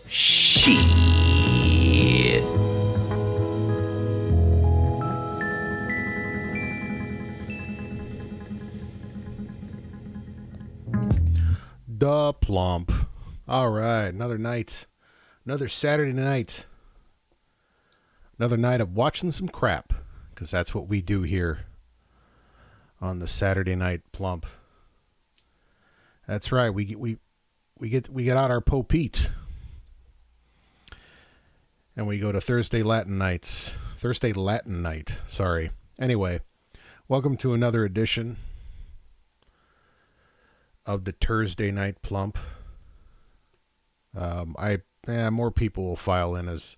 Shit. Da plump. All right, another night. Another Saturday night. Another night of watching some crap, because that's what we do here on the Saturday Night Plump. That's right. We get out our Popeet, and we go to Thursday Latin night. Sorry. Anyway, welcome to another edition of the Thursday night plump. More people will file in as,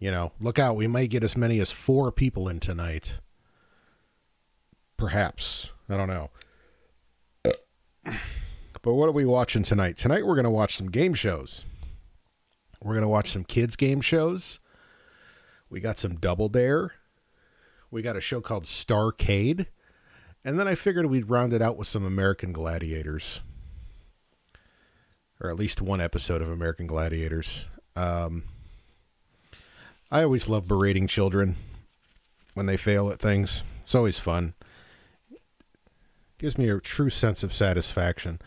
look out, we might get as many as 4 people in tonight. Perhaps. I don't know. But what are we watching tonight? Tonight we're going to watch some game shows. We're going to watch some kids game shows. We got some Double Dare. We got a show called Starcade. And then I figured we'd round it out with some American Gladiators. Or at least one episode of American Gladiators. I always love berating children when they fail at things. It's always fun. Gives me a true sense of satisfaction.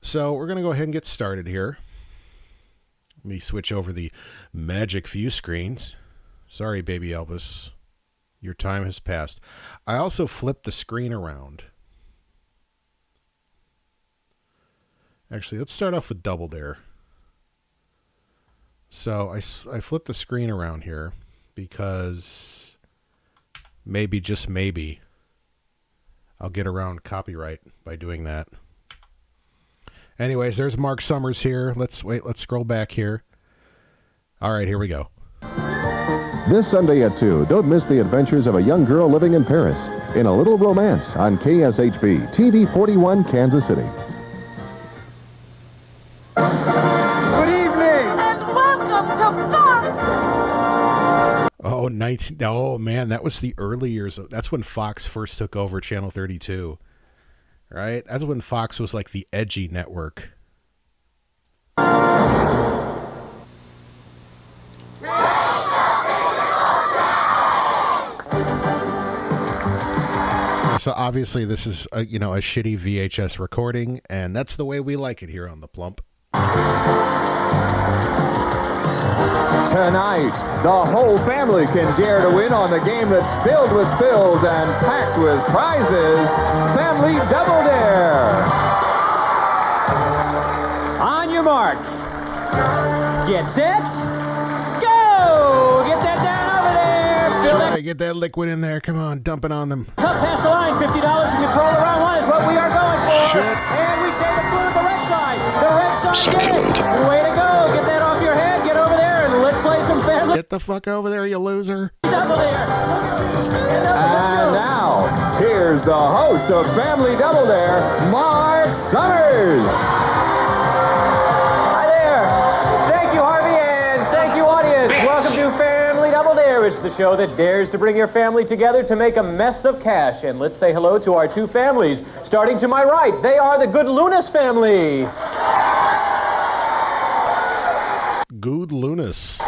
So we're going to go ahead and get started here. Let me switch over the magic view screens. Sorry, baby Elvis. Your time has passed. I also flipped the screen around. Actually, let's start off with Double Dare. So I flipped the screen around here because maybe, just maybe, I'll get around copyright by doing that. Anyways, there's Mark Summers here. Let's scroll back here. All right, here we go. This Sunday at 2, don't miss the adventures of a young girl living in Paris in A Little Romance on KSHB, TV 41, Kansas City. Good evening! And welcome to Fox! Oh man, that was the early years. That's when Fox first took over Channel 32. Right? That's when Fox was like the edgy network. So obviously this is a shitty VHS recording, and that's the way we like it here on The Plump. Tonight, the whole family can dare to win on the game that's filled with spills and packed with prizes. Family Double Dare. On your mark. Get set. Go! Get that down over there. That's Fill right. Get that liquid in there. Come on, dump it on them. Up past the line, $50 to control the round one is what we are going for. Shit. And we say the blue to the red side. The red side get it. Way to go. Get that off your head. Get over there and let's play some family. Get the fuck over there, you loser. Double Dare. And now, here's the host of Family Double Dare, Mark Summers. Hi there. Thank you, Harvey, and thank you, audience. Welcome to Family Double Dare. It's the show that dares to bring your family together to make a mess of cash. And let's say hello to our 2 families. Starting to my right, they are the Good Lunas family. Good Lunas.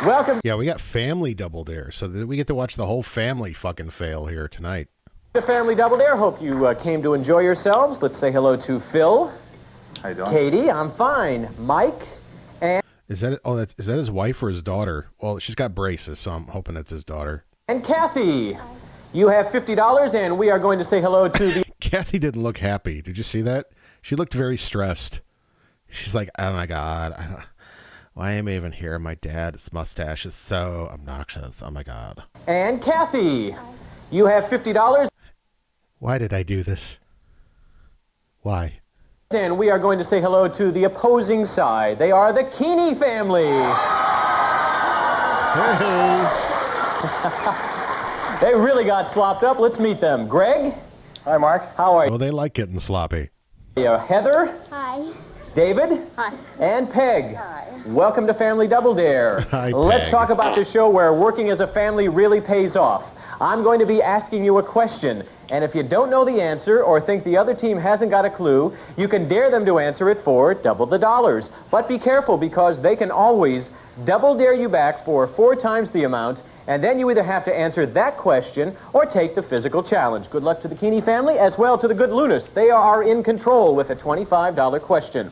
Welcome Yeah, we got Family Double Dare, so we get to watch the whole family fucking fail here tonight. to Family Double Dare. Hope you came to enjoy yourselves. Let's say hello to Phil. How you doing? Katie, I'm fine. Mike, Is that his wife or his daughter? Well, she's got braces, so I'm hoping it's his daughter. and Kathy. You have $50, and we are going to say hello to the... Kathy didn't look happy. Did you see that? She looked very stressed. She's like, oh my God, why am I even here? My dad's mustache is so obnoxious. Oh my God. And Kathy. You have $50, Why did I do this? Why? and we are going to say hello to the opposing side. They are the Keeney family. Hey. They really got slopped up. Let's meet them. Greg, Hi, Mark. how are Well, they like getting sloppy. you? Heather, Hi. David, Hi. and Peg. Hi. Welcome to Family Double Dare. Hi, Let's Peg. talk about the show where working as a family really pays off. I'm going to be asking you a question, and if you don't know the answer or think the other team hasn't got a clue, you can dare them to answer it for double the dollars. But be careful, because they can always double dare you back for 4 times the amount, and then you either have to answer that question or take the physical challenge. Good luck to the Keeney family, as well to the Good Lunas. They are in control with a $25 question.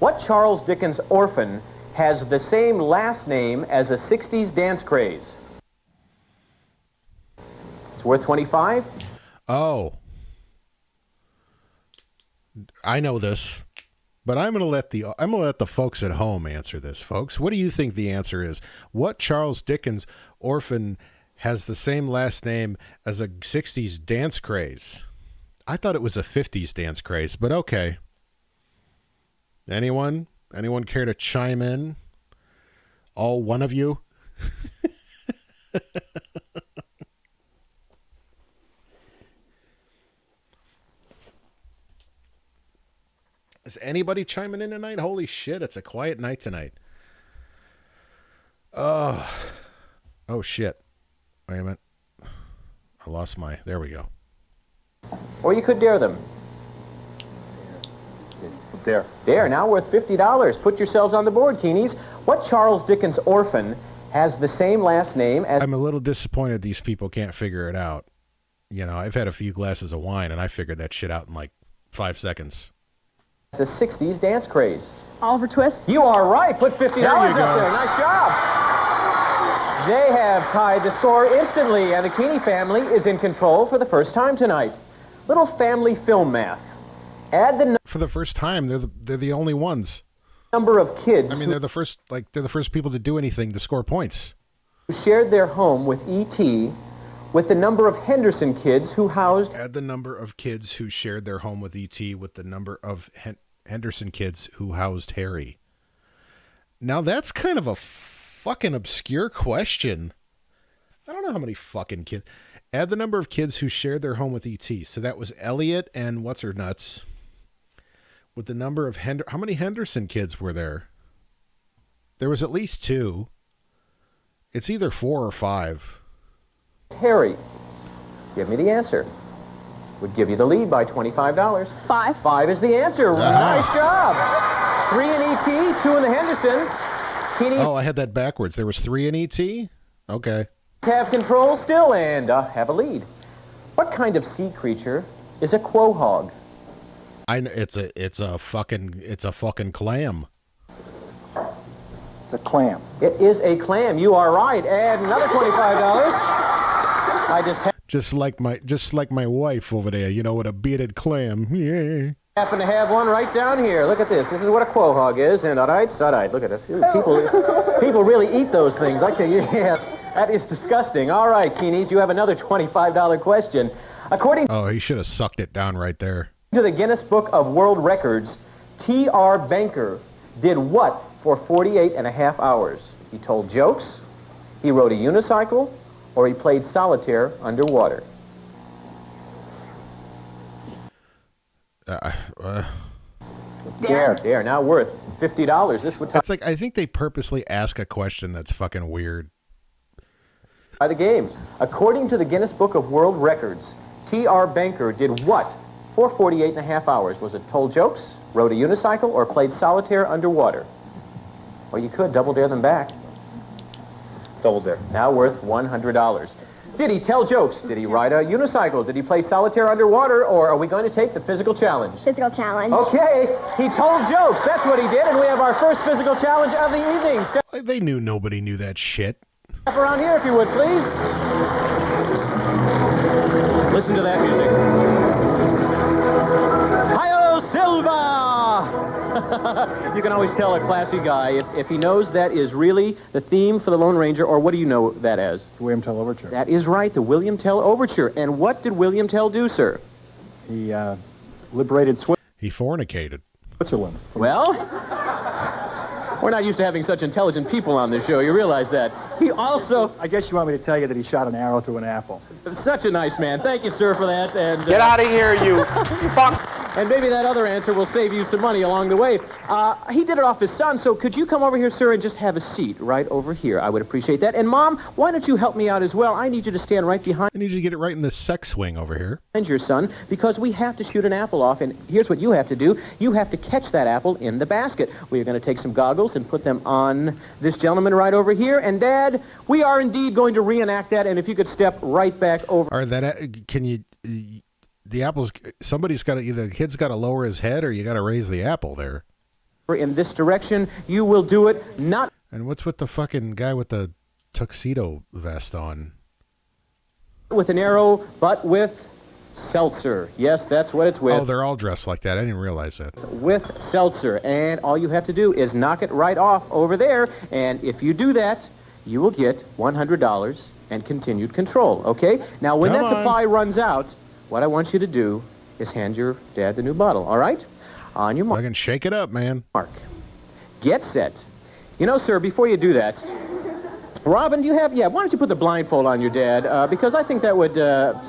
What Charles Dickens orphan has the same last name as a 60s dance craze? It's worth 25. Oh. I know this, but I'm gonna let the folks at home answer this, folks. What do you think the answer is? What Charles Dickens orphan has the same last name as a 60s dance craze? I thought it was a 50s dance craze, but okay. Anyone? Anyone care to chime in? All one of you? Is anybody chiming in tonight? Holy shit, it's a quiet night tonight. Oh shit. Wait a minute. I lost my... There we go. Or you could dare them. Dare. Dare, now worth $50. Put yourselves on the board, Keenies. What Charles Dickens orphan has the same last name as... I'm a little disappointed these people can't figure it out. You know, I've had a few glasses of wine, and I figured that shit out in like 5 seconds. the 60s dance craze? Oliver Twist? You are right. Put $50 There up you go. there. Nice job. They have tied the score instantly, and the Keeney family is in control for the first time tonight. Little family film math. Add the For the first time, they're the only ones. number of kids I mean, they're the first people to do anything to score points. who shared their home with E.T. with the number of Henderson kids who housed... Add the number of kids who shared their home with E.T. with the number of Henderson kids who housed Harry. Now, that's kind of a fucking obscure question. I don't know how many fucking kids... Add the number of kids who shared their home with E.T. So that was Elliot and what's-her-nuts. With the number of... How many Henderson kids were there? There was at least 2. It's either 4 or 5. Harry. Give me the answer. Would give you the lead by $25. 5. 5 is the answer. Nice job. 3 in E.T., 2 in the Hendersons. Keeney Oh, I had that backwards. There was 3 in E.T.? Okay. have control still and have a lead. What kind of sea creature is a quahog? It's a fucking clam. It's a clam. It is a clam. You are right. Add another $25. I just Just like my wife over there, you know, with a bearded clam. Yeah. happen to have one right down here. Look at this. This is what a quahog is. And all right, look at this. People really eat those things. Yeah, that is disgusting. All right, Keenies, you have another $25 question. According Oh, he should have sucked it down right there. to the Guinness Book of World Records, T.R. Banker did what for 48 and a half hours? He told jokes, he rode a unicycle, or he played solitaire underwater. Dare. Now worth $50. This would tie It's like, I think they purposely ask a question that's fucking weird. the game. According to the Guinness Book of World Records, T.R. Banker did what for 48 and a half hours? Was it told jokes, rode a unicycle, or played solitaire underwater? Or you could double dare them back. Double dare. Now worth $100. Did he tell jokes? Did he ride a unicycle? Did he play solitaire underwater? Or are we going to take the physical challenge? Physical challenge. Okay, he told jokes. That's what he did, and we have our first physical challenge of the evening. Step Like, they knew nobody knew that shit. around here, if you would, please. Listen to that music. Hi-yo, Silva! You can always tell a classy guy if he knows that is really the theme for the Lone Ranger, or what do you know that as? It's the William Tell Overture. That is right, the William Tell Overture. And what did William Tell do, sir? He liberated He fornicated. Switzerland. Well, we're not used to having such intelligent people on this show. You realize that. He also... I guess you want me to tell you that he shot an arrow through an apple. Such a nice man. Thank you, sir, for that. And Get out of here, you fuck! and maybe that other answer will save you some money along the way. He did it off his son, so could you come over here, sir, and just have a seat right over here? I would appreciate that. And, Mom, why don't you help me out as well? I need you to stand right behind I need you to get it right in the sex swing over here. your son, because we have to shoot an apple off, and here's what you have to do. You have to catch that apple in the basket. We are going to take some goggles and put them on this gentleman right over here. And, Dad, we are indeed going to reenact that, and if you could step right back over. Or can you... The apple's... Somebody's got to... Either the kid's got to lower his head or you got to raise the apple there. In this direction, you will do it not And what's with the fucking guy with the tuxedo vest on? with an arrow, but with seltzer. Yes, that's what it's with. Oh, they're all dressed like that. I didn't realize that. With seltzer. And all you have to do is knock it right off over there. And if you do that, you will get $100 and continued control. Okay? Now, when Come that on. supply runs out, what I want you to do is hand your dad the new bottle, all right? On your mark. I can shake it up, man. Get set. You know, sir, before you do that, Robin, do you have, why don't you put the blindfold on your dad? Because I think that would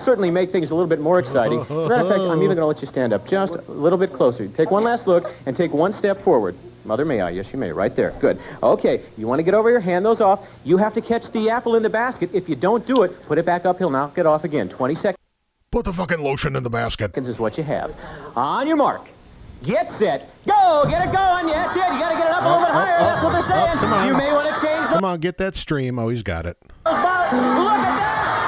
certainly make things a little bit more exciting. As a matter of fact, I'm even going to let you stand up just a little bit closer. Take one last look and take one step forward. Mother, may I? Yes, you may. Right there. Good. Okay, you want to get over here, hand those off. You have to catch the apple in the basket. If you don't do it, put it back up. He'll knock it off again. 20 seconds Put the fucking lotion in the basket. is what you have. On your mark. Get set. Go! Get it going. Yeah, that's it. You got to get it up a little bit higher. That's what they're saying. Come on. You may want to change Come on, get that stream. Oh, he's got it. Look at that! Look at that!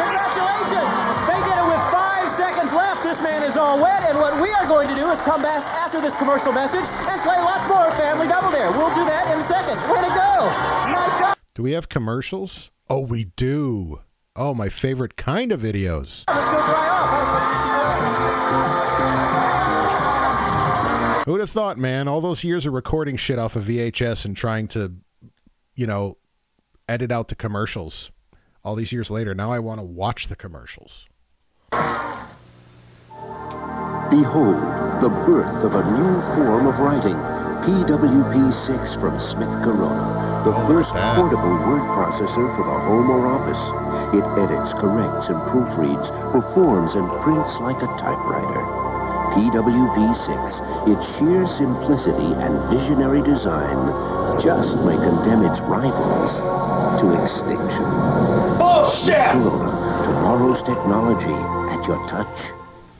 Congratulations! They did it with 5 seconds left. This man is all wet, and what we are going to do is come back after this commercial message and play lots more Family Double Dare. We'll do that in a second. Way to go! Nice shot! Do we have commercials? Oh, we do. Oh, my favorite kind of videos. Let's go dry off. Who'd have thought, man? All those years of recording shit off of VHS and trying to, edit out the commercials. All these years later, now I want to watch the commercials. Behold, the birth of a new form of writing. PWP6 from Smith Corona, the first portable word processor for the home or office. It edits, corrects, and proofreads, performs, and prints like a typewriter. PWP6, its sheer simplicity and visionary design just may condemn its rivals to extinction. Bullshit! Corona, tomorrow's technology at your touch.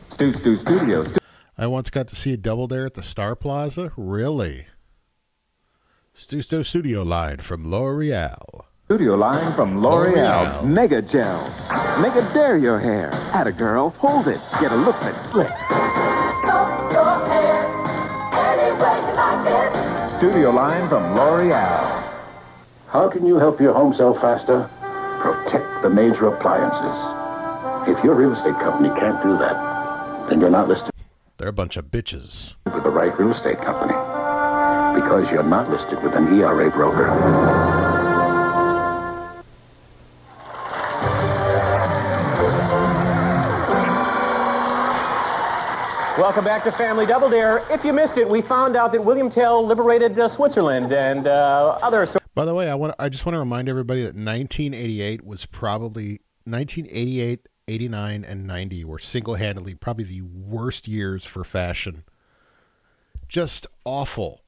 Studios. I once got to see a Double Dare at the Star Plaza. Really? Studio line from L'Oreal. Studio line from L'Oreal. Mega Gel. Mega Dare your hair. Atta girl, hold it. Get a look that's slick. Stomp your hair any way you like it. Studio line from L'Oreal. How can you help your home sell faster? Protect the major appliances. If your real estate company can't do that, then you're not listed They're a bunch of bitches. with the right real estate company. Because you're not listed with an ERA broker. Welcome back to Family Double Dare. If you missed it, we found out that William Tell liberated Switzerland and other... By the way, I just want to remind everybody that 1988 was probably 1988, 89, and 90 were single-handedly probably the worst years for fashion. Just awful.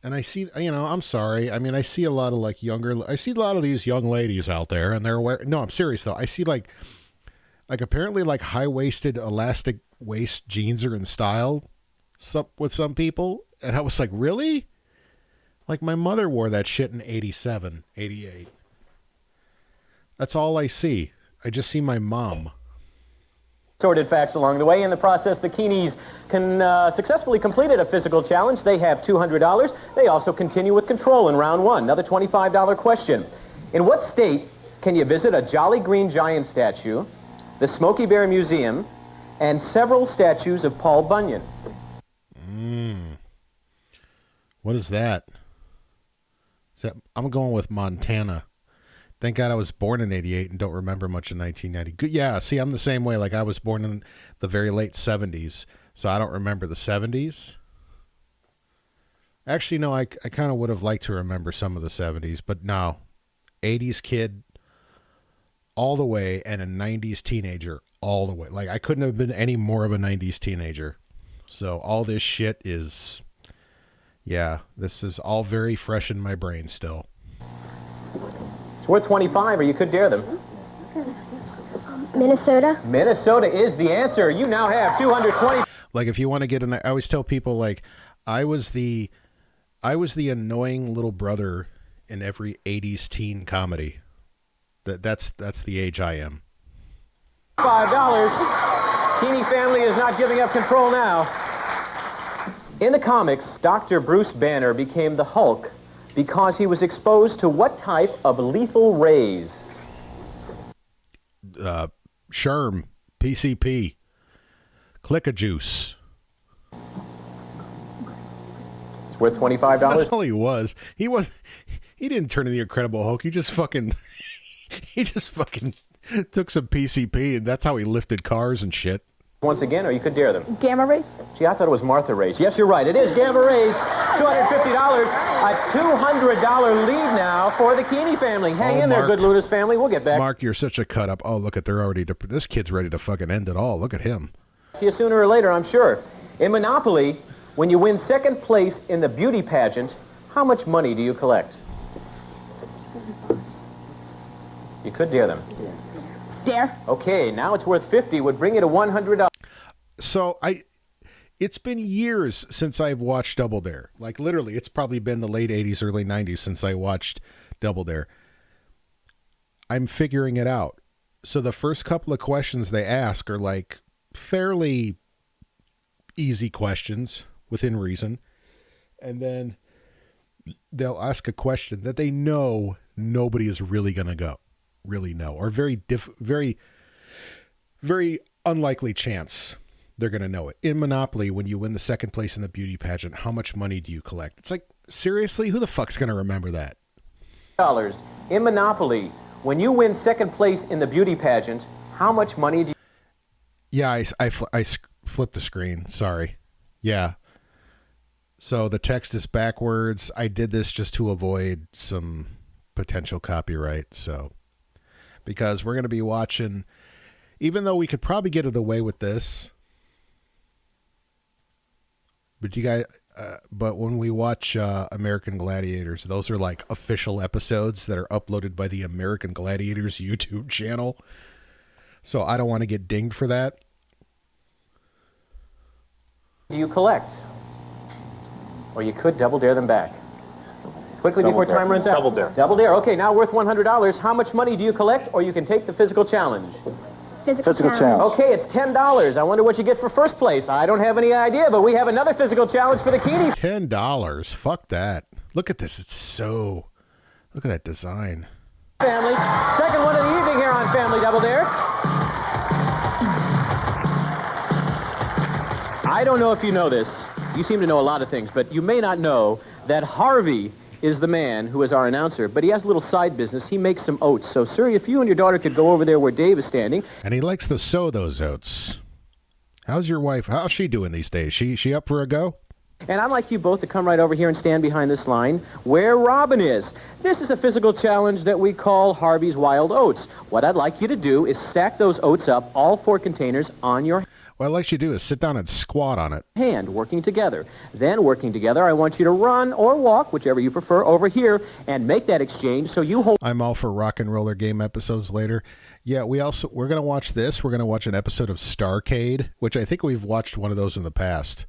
And I see, I'm sorry. I mean, I see a lot of I see a lot of these young ladies out there, and they're wearing. No, I'm serious though. I see like apparently high-waisted elastic waist jeans are in style, with some people, and I was like, really? Like my mother wore that shit in 87, 88. That's all I see. I just see my mom. Sorted facts along the way. In the process, the Keenies successfully completed a physical challenge. They have $200. They also continue with control in round one. Another $25 question. In what state can you visit a Jolly Green Giant statue, the Smokey Bear Museum, and several statues of Paul Bunyan? What is that? I'm going with Montana. Thank God I was born in 88 and don't remember much in 1990. Good, yeah, see, I'm the same way. Like, I was born in the very late 70s, so I don't remember the 70s. Actually, no, I kind of would have liked to remember some of the 70s, but no. 80s kid all the way and a 90s teenager all the way. Like, I couldn't have been any more of a 90s teenager. So all this shit is, yeah, this is all very fresh in my brain still. It's worth 25, or you could dare them. Minnesota. Minnesota is the answer. You now have 220. Like, if you want to get in, I always tell people, like, I was the annoying little brother in every 80s teen comedy. That's the age I am. $5. Keene family is not giving up control now. In the comics, Dr. Bruce Banner became the Hulk because he was exposed to what type of lethal rays? Sherm, PCP, Click-a-Juice. It's worth $25. That's all he was. He didn't turn into the Incredible Hulk. He just fucking Took some PCP, and that's how he lifted cars and shit. once again, or you could dare them. Gamma rays? Gee, I thought it was Martha rays. Yes, you're right. It is Gamma rays. $250. A $200 lead now for the Keeney family. Hang in there, good Lunas family. We'll get back. Mark, you're such a cut up. Oh, look at they're already. This kid's ready to fucking end it all. Look at him. To you sooner or later, I'm sure. In Monopoly, when you win second place in the beauty pageant, how much money do you collect? You could dare them. Dare. Okay, now it's worth 50. Would bring you to $100. So it's been years since I've watched Double Dare. Like literally, it's probably been the late 80s, early 90s since I watched Double Dare. I'm figuring it out. So the first couple of questions they ask are like fairly easy questions within reason. And then they'll ask a question that they know nobody is really going to really know, or very unlikely chance they're going to know it. In Monopoly, when you win the second place in the beauty pageant, how much money do you collect? It's like, seriously, who the fuck's going to remember that? In Monopoly, when you win second place in the beauty pageant, how much money do you... Yeah, I flipped the screen. Sorry. Yeah. So the text is backwards. I did this just to avoid some potential copyright. So, because we're going to be watching, even though we could probably get it away with this, but you guys, but when we watch American Gladiators, those are like official episodes that are uploaded by the American Gladiators YouTube channel. So I don't want to get dinged for that. Do you collect? Or you could double dare them back. Quickly before time runs out. Double dare. Double dare. Okay, now worth $100. How much money do you collect? Or you can take the physical challenge. Physical challenge. challenge. Okay, it's $10. I wonder what you get for first place. I don't have any idea, but we have another physical challenge for the Keeney. $10. Fuck that. Look at this. It's so... Look at that design. Family. Second one of the evening here on Family Double Dare. I don't know if you know this. You seem to know a lot of things, but you may not know that Harvey is the man who is our announcer, but he has a little side business. He makes some oats. So, sir, if you and your daughter could go over there where Dave is standing. And he likes to sow those oats. How's your wife? How's she doing these days? She up for a go? And I'd like you both to come right over here and stand behind this line where Robin is. This is a physical challenge that we call Harvey's Wild Oats. What I'd like you to do is stack those oats up, all 4 containers, on your What I'd like you to do is sit down and squat on it. hand, working together. Then, working together, I want you to run or walk, whichever you prefer, over here and make that exchange so you hold... I'm all for rock and roller game episodes later. Yeah, we're going to watch this. We're going to watch an episode of Starcade, which I think we've watched one of those in the past.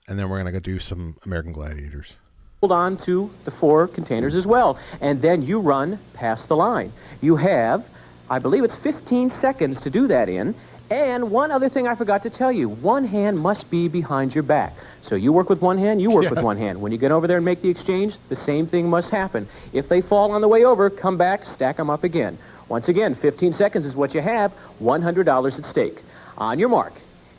And then we're going to go do some American Gladiators. Hold on to the 4 containers as well. And then you run past the line. You have, I believe it's 15 seconds to do that in. And one other thing I forgot to tell you, one hand must be behind your back. So you work with one hand, you work with one hand. When you get over there and make the exchange, the same thing must happen. If they fall on the way over, come back, stack them up again. Once again, 15 seconds is what you have, $100 at stake. On your mark,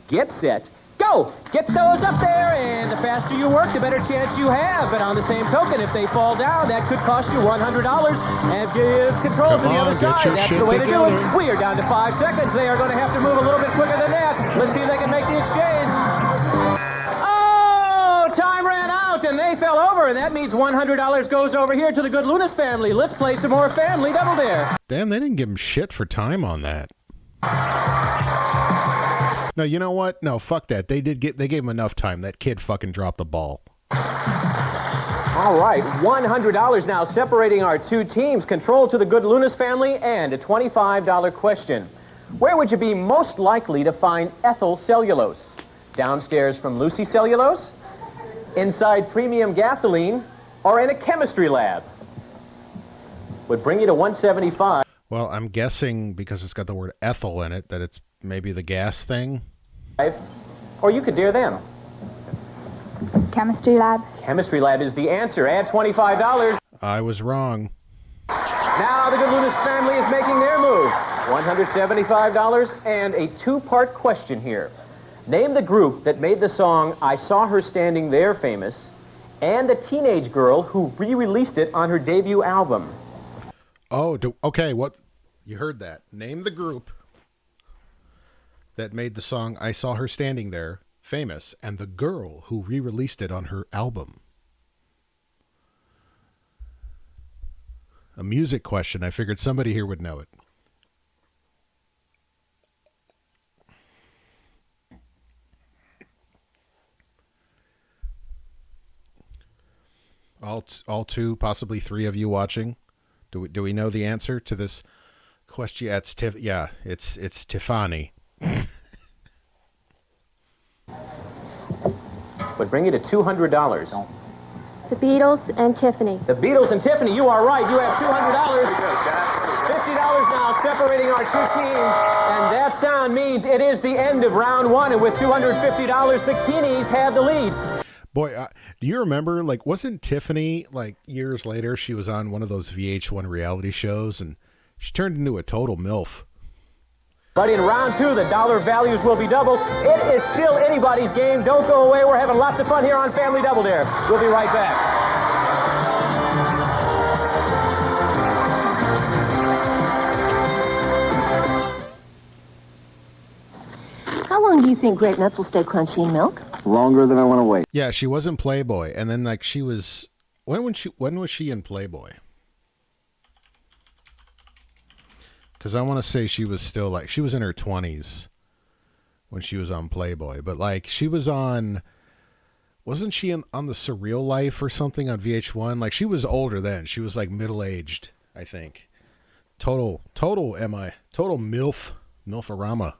get set, go! Get those up there, and the faster you work, the better chance you have. But on the same token, if they fall down, that could cost you $100 and give control to the other side. That's the way to do it. We are down to 5 seconds. They are going to have to move a little bit quicker than that. Let's see if they can make the exchange. Oh, time ran out, and they fell over, and that means $100 goes over here to the Good Lunas family. Let's play some more Family Double Dare. Damn, they didn't give him shit for time on that. No, you know what? No, fuck that. They gave him enough time. That kid fucking dropped the ball. All right, $100 now separating our 2 teams. Control to the Good Lunas family and a $25 question. Where would you be most likely to find ethyl cellulose? Downstairs from Lucy Cellulose? Inside premium gasoline? Or in a chemistry lab? Would bring you to $175. Well, I'm guessing because it's got the word ethyl in it that it's maybe the gas thing. Or you could dare them. Chemistry lab. Chemistry lab is the answer. Add $25. I was wrong. Now the Good Lunas family is making their move. $175 and a 2-part question here. Name the group that made the song I Saw Her Standing There famous and the teenage girl who re-released it on her debut album. Oh, okay. What? You heard that. Name the group that made the song I Saw Her Standing There famous, and the girl who re-released it on her album. A music question. I figured somebody here would know it. All two, possibly three of you watching. Do we know the answer to this question? It's Tiffany. Would bring you to $200. The Beatles and Tiffany. The Beatles and Tiffany, you are right. You have $200. $50 now separating our two teams. And that sound means it is the end of round one. And with $250, the Keenies have the lead. Boy, do you remember, like, wasn't Tiffany, like, years later, she was on one of those VH1 reality shows, and she turned into a total MILF. But in round two, the dollar values will be doubled. It is still anybody's game. Don't go away. We're having lots of fun here on Family Double Dare. We'll be right back. How long do you think grape nuts will stay crunchy in milk? Longer than I want to wait. Yeah, she was in Playboy, and then, like, she was... When was she in Playboy? Because I want to say she was still, like, she was in her 20s when she was on Playboy. But, like, she was on... Wasn't she on The Surreal Life or something on VH1? Like, she was older then. She was, like, middle-aged, I think. Total MILF. Milfarama.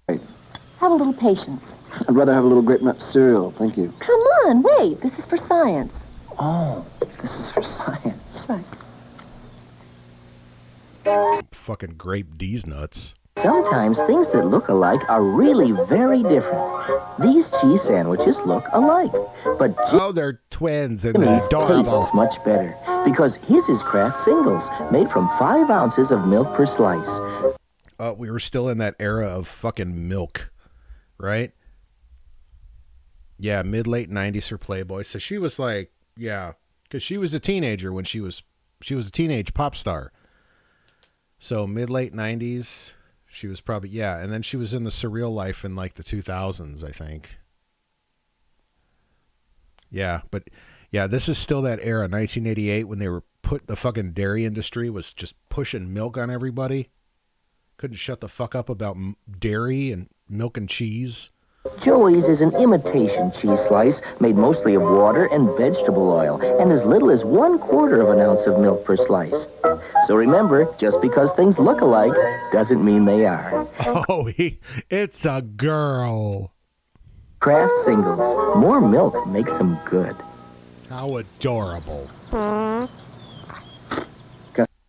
Have a little patience. I'd rather have a little grape nut cereal, thank you. Come on, wait. This is for science. Oh, this is for science. Right. Fucking grape D's nuts. Sometimes things that look alike are really very different. These cheese sandwiches look alike, but they're twins and they're Jimmy's adorable. tastes much better because his is Kraft Singles, made from 5 ounces of milk per slice. We were still in that era of fucking milk, right? Yeah, mid-late 90s for Playboy. So she was like, yeah, because she was a teenager when she was a teenage pop star. So mid-late 90s, she was probably, yeah. And then she was in The Surreal Life in like the 2000s, I think. Yeah, but yeah, this is still that era, 1988, when they were the fucking dairy industry was just pushing milk on everybody. Couldn't shut the fuck up about dairy and milk and cheese. Joey's is an imitation cheese slice made mostly of water and vegetable oil and as little as 1/4 of an ounce of milk per slice. So remember, just because things look alike doesn't mean they are. Oh, it's a girl. Kraft Singles. More milk makes them good. How adorable.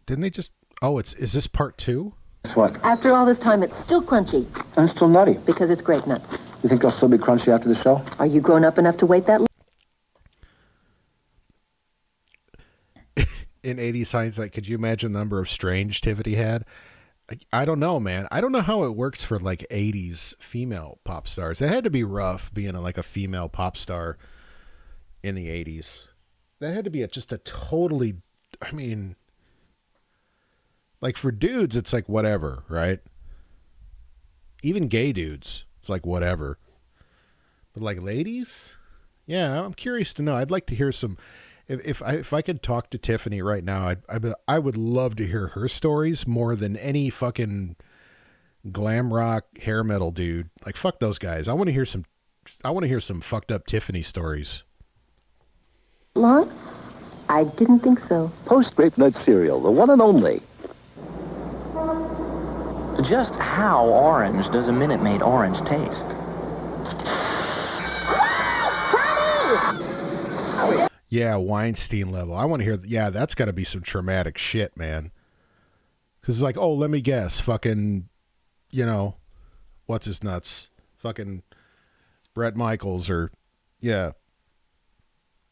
Didn't they just... Oh, is this part 2? What? After all this time, it's still crunchy. And it's still nutty. Because it's grape nuts. You think they'll still be crunchy after the show? Are you grown up enough to wait that long? In 80s hindsight, could you imagine the number of strange Tiffany had? I don't know, man. I don't know how it works for like 80s female pop stars. It had to be rough being a female pop star in the 80s. That had to be just a totally, I mean, like for dudes, it's like whatever, right? Even gay dudes, it's like whatever. But like ladies, yeah, I'm curious to know. I'd like to hear some. If I could talk to Tiffany right now, I would love to hear her stories more than any fucking glam rock hair metal dude. Like fuck those guys. I want to hear some fucked up Tiffany stories. Long? I didn't think so. Post Grape Nut Cereal, the one and only. Just how orange does a Minute Maid orange taste? Yeah, Weinstein level. I want to hear. Yeah, that's got to be some traumatic shit, man. Because it's like, oh, let me guess, fucking, what's his nuts? Fucking Bret Michaels or, yeah,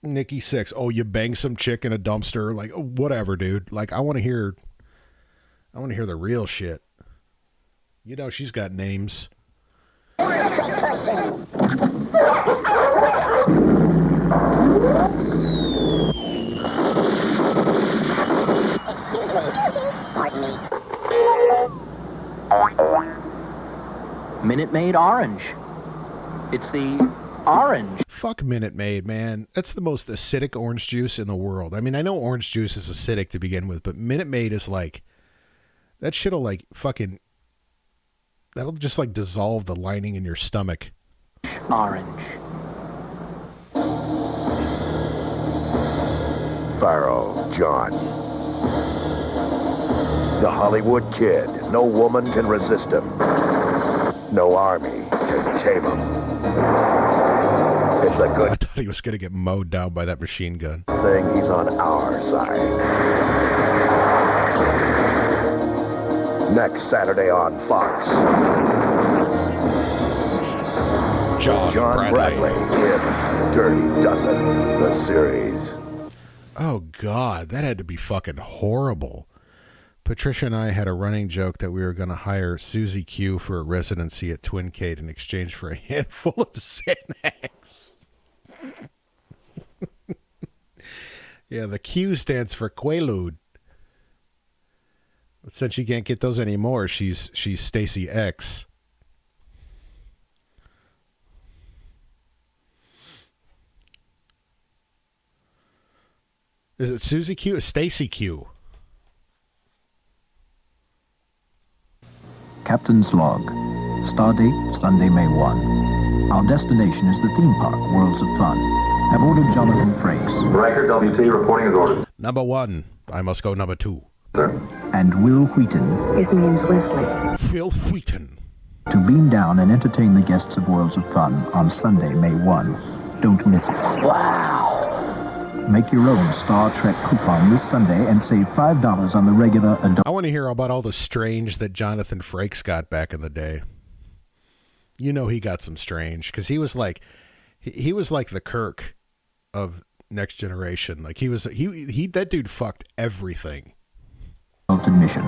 Nikki Sixx. Oh, you banged some chick in a dumpster, like whatever, dude. Like I want to hear the real shit. She's got names. Pardon me. Minute Maid Orange. It's the orange. Fuck Minute Maid, man. That's the most acidic orange juice in the world. I mean, I know orange juice is acidic to begin with, but Minute Maid is like, that shit'll like fucking, that'll just like dissolve the lining in your stomach. Orange. Pharaoh, John. The Hollywood Kid. No woman can resist him. No army can tame him. It's a good I thought he was going to get mowed down by that machine gun. thing he's on our side. Next Saturday on Fox. John Bradley in Dirty Dozen, the series. Oh, God, that had to be fucking horrible. Patricia and I had a running joke that we were going to hire Susie Q for a residency at Twincade in exchange for a handful of Xanax. Yeah, the Q stands for Quaalude. But since she can't get those anymore, she's Stacy X. Is it Susie Q or Stacy Q? Captain's log. Stardate, Sunday, May 1. Our destination is the theme park, Worlds of Fun. Have ordered Jonathan Frakes. Riker WT reporting his orders. Number 1. I must go number 2. Sir. And Will Wheaton. His name's Wesley. Will Wheaton. To beam down and entertain the guests of Worlds of Fun on Sunday, May 1. Don't miss it. Wow. Make your own Star Trek coupon this Sunday and save $5 on the regular adult. I want to hear about all the strange that Jonathan Frakes got back in the day. You know he got some strange because he was like the Kirk of Next Generation. Like he that dude fucked everything. Admission.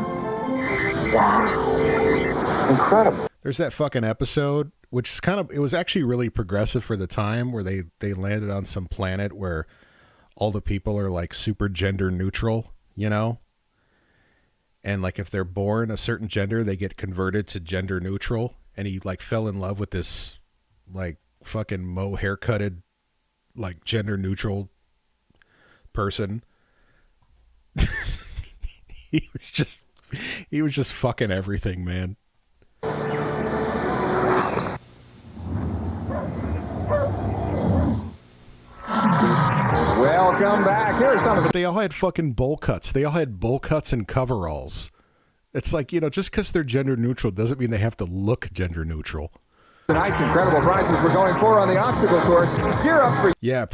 Wow. Incredible. There's that fucking episode which is it was actually really progressive for the time where they landed on some planet where all the people are like super gender neutral, you know? And like if they're born a certain gender, they get converted to gender neutral. And he like fell in love with this like fucking haircutted, like gender neutral person. He was just fucking everything, man. Welcome back. Here's some of the... They all had fucking bowl cuts. They all had bowl cuts and coveralls. It's like, you know, just because they're gender neutral doesn't mean they have to look gender neutral. Tonight's incredible prizes we're going for on the obstacle course. Gear up for... Yeah,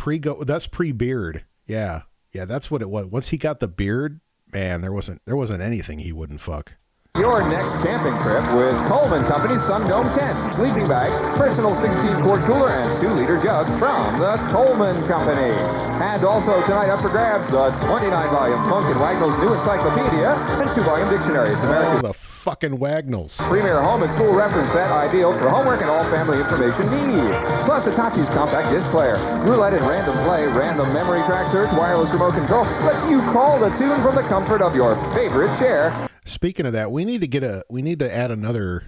that's pre-beard. Yeah, that's what it was. Once he got the beard, man, there wasn't anything he wouldn't fuck. Your next camping trip with Coleman Company's Sundome tent, sleeping bags, personal 16-quart cooler, and 2-liter jug from the Coleman Company. And also tonight up for grabs, the 29-volume Funk and Wagnall's new encyclopedia and 2-volume dictionaries. Oh, the fucking Wagnalls. Premier home and school reference set, ideal for homework and all family information needs. Plus Hitachi's compact disc player, roulette and random play, random memory track search, wireless remote control lets you call the tune from the comfort of your favorite chair. Speaking of that, we need to add another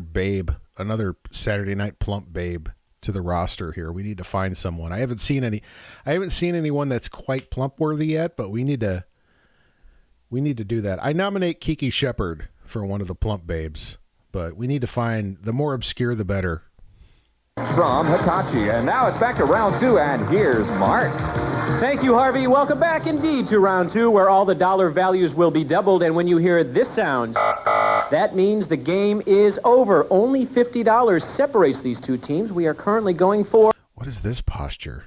babe, another Saturday night plump babe to the roster here. We need to find someone. I haven't seen anyone that's quite plump worthy yet, but we need to do that. I nominate Kiki Shepard for one of the plump babes, but we need to find the more obscure the better. From Hitachi, and now it's back to round 2, and here's Mark. Thank you, Harvey. Welcome back indeed to round 2, where all the dollar values will be doubled. And when you hear this sound, that means the game is over. Only $50 separates these two teams. We are currently going for... What is this posture?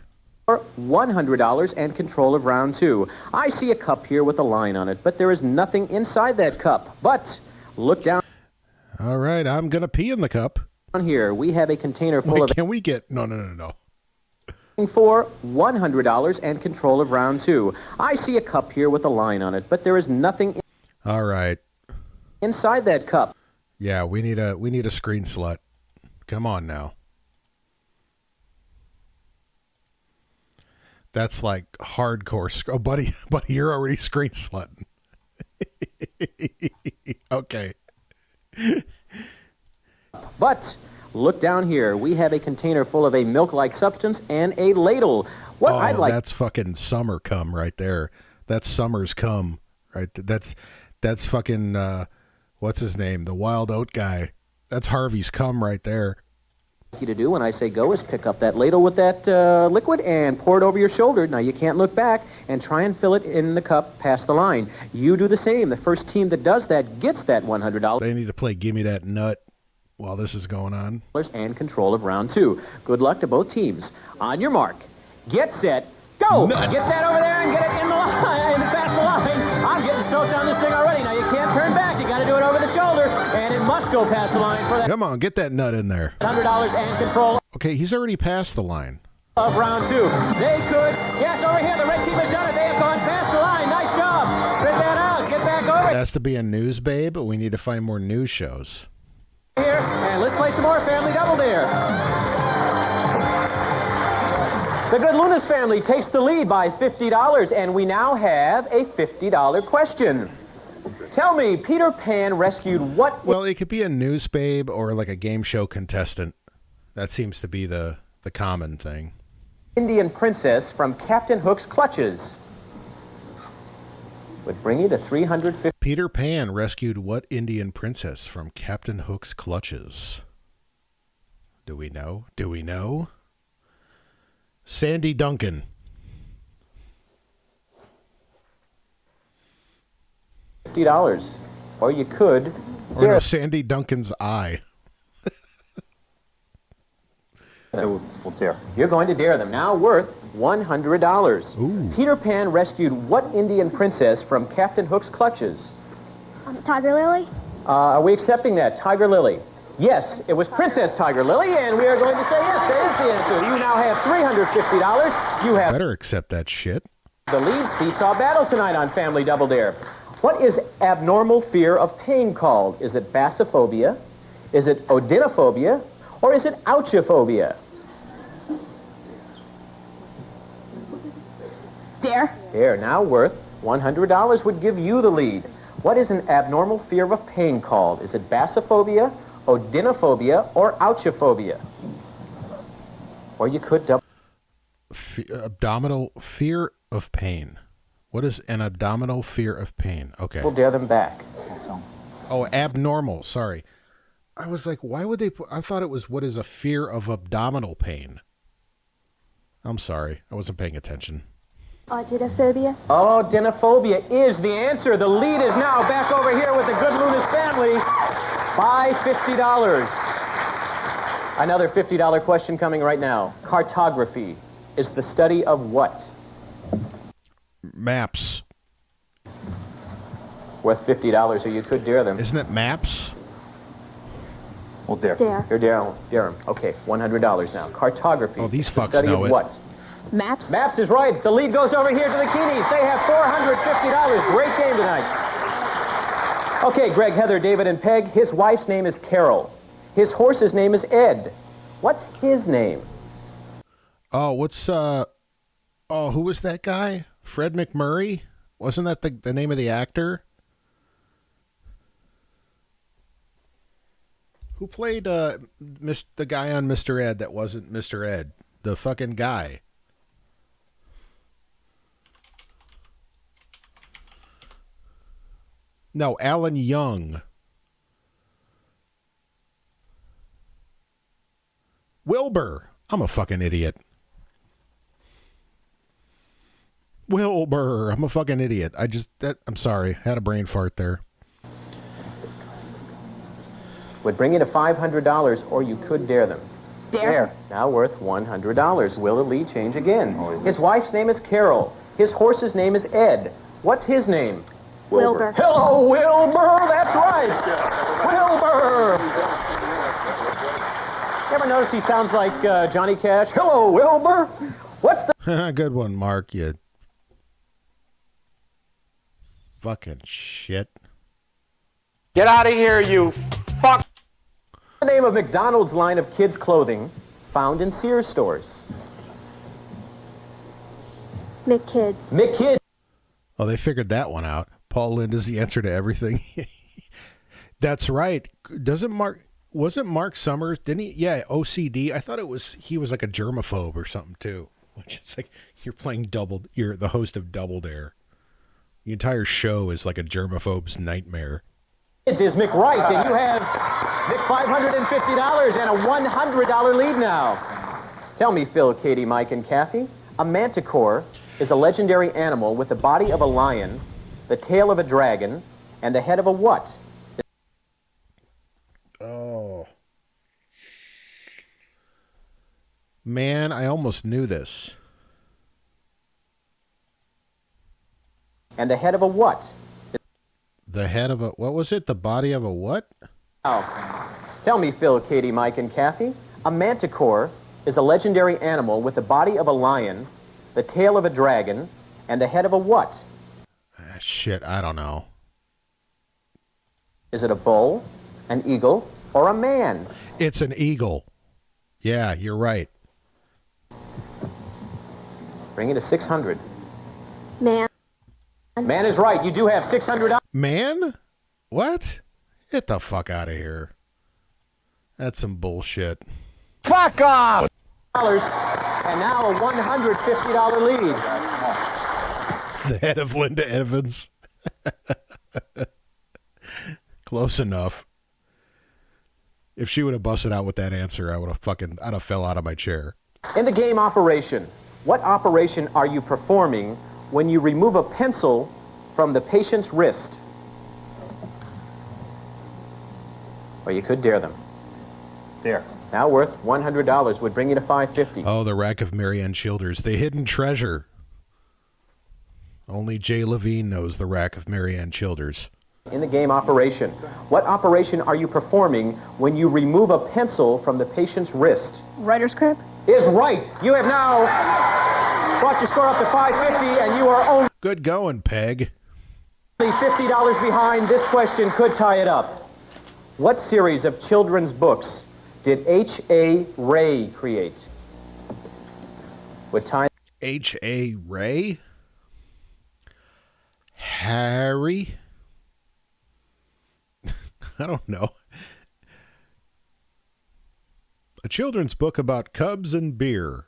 $100 and control of round 2. I see a cup here with a line on it, but there is nothing inside that cup. But look down. All right, I'm going to pee in the cup. Here, we have a container full of... Can we get... No. For $100 and control of round 2. I see a cup here with a line on it, but there is nothing all right inside that cup. Yeah, we need a screen slut. Come on now. That's like hardcore. Oh, buddy, you're already screen slutting. $100 But look down here. We have a container full of a milk-like substance and a ladle. What I'd like... that's fucking summer cum right there. That's summer's cum, right? That's fucking, what's his name? The wild oat guy. That's Harvey's cum right there. You to do when I say go is pick up that ladle with that liquid and pour it over your shoulder. Now you can't look back and try and fill it in the cup past the line. You do the same. The first team that does that gets that $100. They need to play Gimme That Nut while this is going on. And control of round 2. Good luck to both teams. On your mark, get set, go! Nut. Get that over there and get it in the line, and past the line. I'm getting soaked on this thing already. Now you can't turn back. You got to do it over the shoulder, and it must go past the line for that. Come on, get that nut in there. $100 and control. Okay, he's already past the line. Of round 2. They could. Yes, over here. The red team has done it. They have gone past the line. Nice job. Spit that out. Get back over. It has to be a news babe, but we need to find more news shows. Here, and let's play some more Family Double Dare. The Good Lunas family takes the lead by $50, and we now have a $50 question. Tell me, Peter Pan rescued what... Well, it could be a news babe or like a game show contestant. That seems to be the common thing. Indian princess from Captain Hook's clutches. Would bring you to $350. Peter Pan rescued what Indian princess from Captain Hook's clutches? Do we know? Do we know? Sandy Duncan. $50. Or you could... Or no, Sandy Duncan's eye. We'll dare. You're going to dare them. Now worth $100. Ooh. Peter Pan rescued what Indian princess from Captain Hook's clutches? Tiger Lily? Are we accepting that? Tiger Lily. Yes, it was Princess Tiger Lily, and we are going to say yes, that is the answer. You now have $350. You have... Better accept that shit. The lead seesaw battle tonight on Family Double Dare. What is abnormal fear of pain called? Is it basophobia? Is it odinophobia? Or is it ouchophobia? Dare. Dare, now worth $100 would give you the lead. What is an abnormal fear of pain called? Is it basophobia, odinophobia, or ouchophobia? Or you could double... Abdominal fear of pain. What is an abdominal fear of pain? Okay. We'll dare them back. Oh, abnormal. Sorry. I was like, why would they put... I thought it was what is a fear of abdominal pain. I'm sorry. I wasn't paying attention. Odinophobia? Odinophobia is the answer. The lead is now back over here with the Good Lunas family by $50. Another $50 question coming right now. Cartography is the study of what? Maps. Worth $50, or you could dare them. Isn't it maps? Well, dare. You're dare them. Okay, $100 now. Cartography. Oh, these the fucks study know of it. What? Maps? Maps is right. The lead goes over here to the Keenies. They have $450. Great game tonight. Okay, Greg, Heather, David, and Peg. His wife's name is Carol. His horse's name is Ed. What's his name? Oh, what's, who was that guy? Fred McMurray? Wasn't that the name of the actor? Who played, the guy on Mr. Ed that wasn't Mr. Ed? The fucking guy. No, Alan Young. Wilbur. I'm a fucking idiot. Wilbur. I'm a fucking idiot. I'm sorry. Had a brain fart there. Would bring you to $500, or you could dare them. Dare. Now worth $100. Will the lead change again? His wife's name is Carol. His horse's name is Ed. What's his name? Wilbur. Hello, Wilbur. That's right. Wilbur. You ever notice he sounds like Johnny Cash? Hello, Wilbur. What's the... Good one, Mark. You fucking shit. Get out of here, you fuck. The name of McDonald's line of kids' clothing found in Sears stores? McKids. McKids. Oh, they figured that one out. Paul Lind is the answer to everything. That's right. Doesn't Mark... Wasn't Mark Summers? Didn't he? Yeah, OCD. I thought he was like a germaphobe or something too. Which is like you're the host of Double Dare. The entire show is like a germaphobe's nightmare. It is Mick Wright, and you have Mick $550 and a $100 lead now. Tell me, Phil, Katie, Mike, and Kathy, a manticore is a legendary animal with the body of a lion, the tail of a dragon, and the head of a what? Oh. Man, I almost knew this. And the head of a what? The head of a, what was it? The body of a what? Oh. Tell me, Phil, Katie, Mike, and Kathy, a manticore is a legendary animal with the body of a lion, the tail of a dragon, and the head of a what? Shit, I don't know. Is it a bull, an eagle, or a man? It's an eagle. Yeah, you're right. Bring it to 600. Man. Man is right. You do have $600. Man? What? Get the fuck out of here. That's some bullshit. Fuck off! And now a $150 lead. The head of Linda Evans. Close enough. If she would have busted out with that answer, I'd have fell out of my chair. In the game Operation, what operation are you performing when you remove a pencil from the patient's wrist? Or you could dare them. There. Now worth $100 would bring you to $550. Oh, the Rack of Marianne Childers. The hidden treasure. Only Jay Levine knows the Rack of Marianne Childers. In the game Operation, what operation are you performing when you remove a pencil from the patient's wrist? Writer's crib? Is right. You have now brought your score up to $550, and you are only good going, Peg. $50 behind. This question could tie it up. What series of children's books did H.A. Ray create? With time. H.A. Ray? Harry? I don't know. A children's book about Cubs and beer.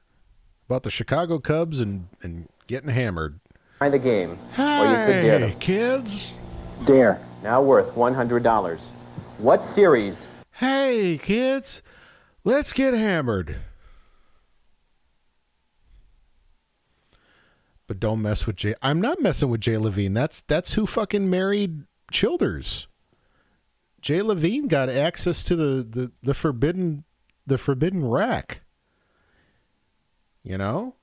About the Chicago Cubs and getting hammered. Find the game. Or you could dare them. Kids. Dare. Now worth $100. What series? Hey, kids. Let's get hammered. But don't mess with Jay. I'm not messing with Jay Levine. That's who fucking married Childers. Jay Levine got access to the forbidden rack. You know?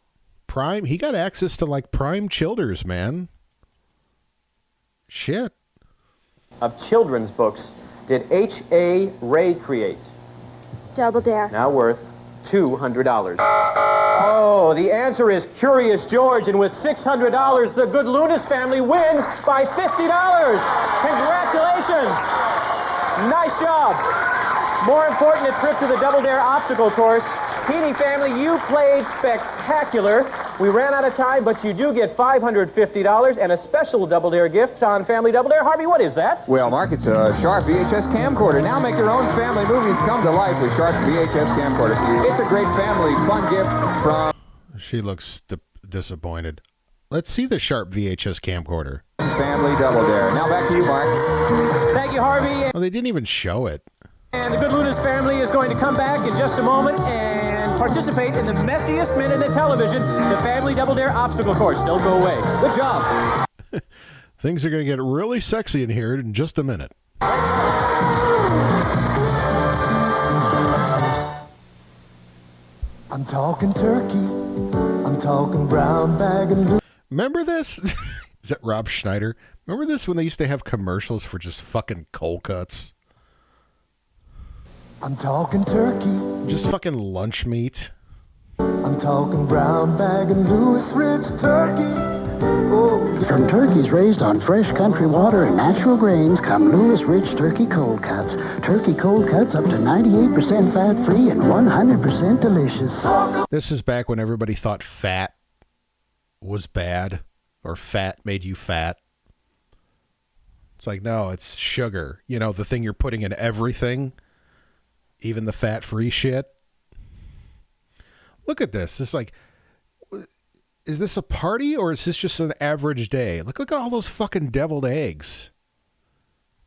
Prime, he got access to like prime Childers, man. Shit. Of children's books did H.A. Ray create? Double Dare. Now worth $200. Oh, the answer is Curious George, and with $600, the Good Lunas family wins by $50. Congratulations. Nice job. More important, a trip to the Double Dare obstacle course. Heaney family, you played spectacular. We ran out of time, but you do get $550 and a special Double Dare gift on Family Double Dare. Harvey, what is that? Well, Mark, it's a Sharp VHS camcorder. Now make your own family movies come to life with Sharp VHS camcorder. It's a great family fun gift from... She looks disappointed. Let's see the Sharp VHS camcorder. Family Double Dare. Now back to you, Mark. Thank you, Harvey. Well, they didn't even show it. And the Good Lunas family is going to come back in just a moment and participate in the messiest minute in television, the Family Double Dare obstacle course. Don't go away. Good job. Things are going to get really sexy in here in just a minute. I'm talking turkey. I'm talking brown bag and loose. Remember this? Is that Rob Schneider? Remember this when they used to have commercials for just fucking cold cuts? I'm talking turkey. Just fucking lunch meat. I'm talking brown bag and Louis Ridge turkey. Oh, yeah. From turkeys raised on fresh country water and natural grains come Louis Ridge Turkey Cold Cuts. Turkey cold cuts up to 98% fat-free and 100% delicious. This is back when everybody thought fat was bad or fat made you fat. It's like, no, it's sugar. You know, the thing you're putting in everything. Even the fat-free shit. Look at this. It's like, is this a party or is this just an average day? Look at all those fucking deviled eggs.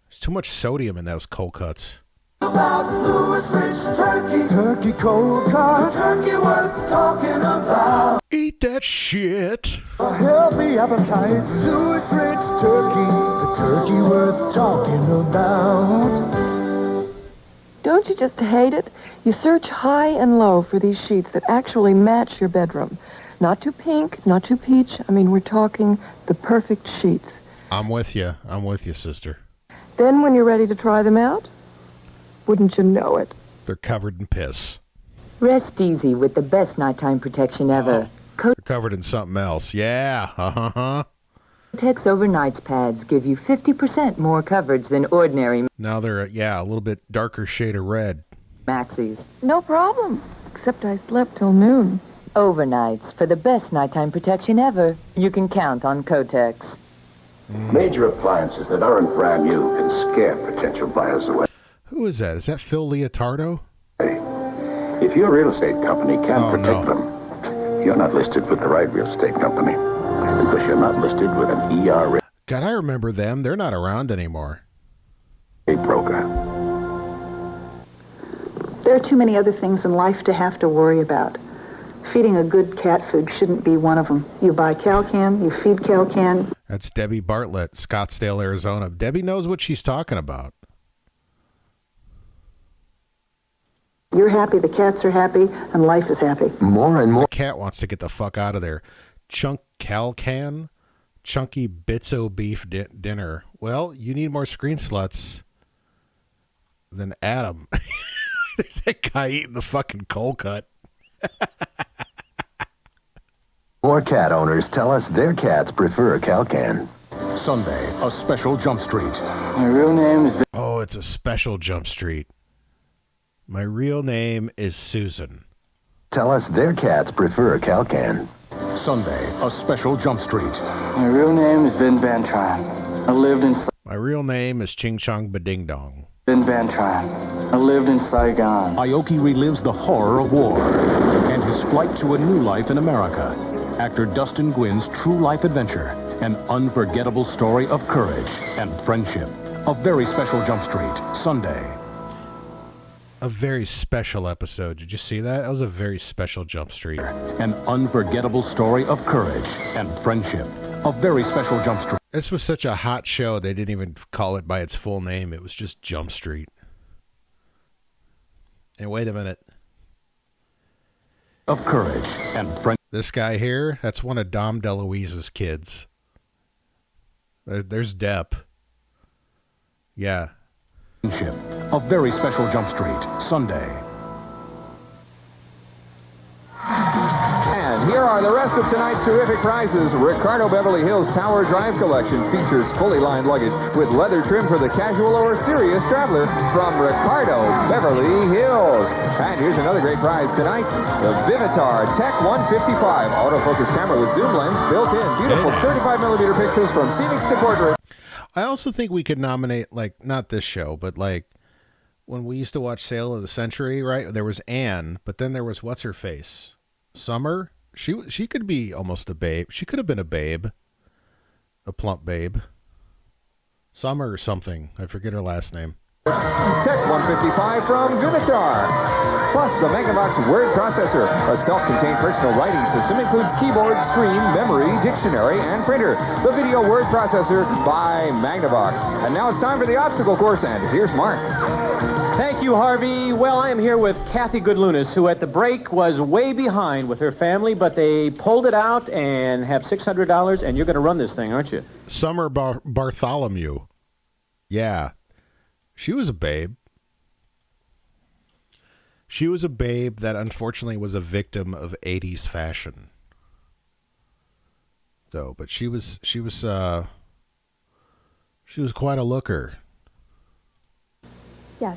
There's too much sodium in those cold cuts. About Louis Rich Turkey. Turkey cold cut. Turkey worth talking about. Eat that shit. A healthy appetite. Louis Rich Turkey. The turkey worth talking about. Don't you just hate it? You search high and low for these sheets that actually match your bedroom. Not too pink, not too peach. I mean, we're talking the perfect sheets. I'm with you. I'm with you, sister. Then when you're ready to try them out, wouldn't you know it? They're covered in piss. Rest easy with the best nighttime protection ever. They're covered in something else. Yeah. Kotex Overnights pads give you 50% more coverage than ordinary Now they're, a little bit darker shade of red. maxis. No problem. Except I slept till noon. Overnights for the best nighttime protection ever. You can count on Kotex. Major appliances that aren't brand new can scare potential buyers away. Who is that? Is that Phil Leotardo? If your real estate company can't protect them, you're not listed with the right real estate company. Because you're not listed with an ERA God, I remember them. They're not around anymore. broker. There are too many other things in life to have to worry about. Feeding a good cat food shouldn't be one of them. You buy Calcan, you feed Calcan. That's Debbie Bartlett, Scottsdale, Arizona. Debbie knows what she's talking about. You're happy, the cats are happy, and life is happy. More and more. The cat wants to get the fuck out of there. Calcan, chunky bitso beef dinner. Well, you need more screen sluts than Adam. There's that guy eating the fucking cold cut. More cat owners tell us their cats prefer Calcan. Sunday, a special Jump Street. My real name is... Oh, it's a special Jump Street. My real name is Susan. Tell us their cats prefer Calcan. Sunday, a special Jump Street. My real name is Vin Van Tran. I lived in... My real name is Ching Chong Bading Dong. Vin Van Tran. I lived in Saigon. Aoki relives the horror of war and his flight to a new life in America. Actor Dustin Gwyn's true life adventure, an unforgettable story of courage and friendship. A very special Jump Street, Sunday. A very special episode. Did you see that? That was a very special Jump Street. An unforgettable story of courage and friendship. A very special Jump Street. This was such a hot show, they didn't even call it by its full name. It was just Jump Street. And wait a minute. Of courage and friendship. This guy here, that's one of Dom DeLuise's kids. There's Depp. Yeah. A very special Jump Street, Sunday. And here are the rest of tonight's terrific prizes. Ricardo Beverly Hills Tower Drive Collection features fully lined luggage with leather trim for the casual or serious traveler from Ricardo Beverly Hills. And here's another great prize tonight. The Vivitar Tech 155 autofocus camera with zoom lens built in. Beautiful 35mm pictures from scenics to portraits. I also think we could nominate, like, not this show, but like when we used to watch Sale of the Century, right? There was Anne, but then there was what's her face? Summer? She could be almost a babe. She could have been a babe. A plump babe. Summer or something. I forget her last name. Tech 155 from Vivitar. Plus, the Magnavox word processor. A self-contained personal writing system includes keyboard, screen, memory, dictionary, and printer. The video word processor by Magnavox. And now it's time for the obstacle course, and here's Mark. Thank you, Harvey. Well, I am here with Kathy Goodlunas, who at the break was way behind with her family, but they pulled it out and have $600, and you're going to run this thing, aren't you? Summer Bartholomew. Yeah. She was a babe. She was a babe that unfortunately was a victim of 80s fashion. Though, but she was quite a looker.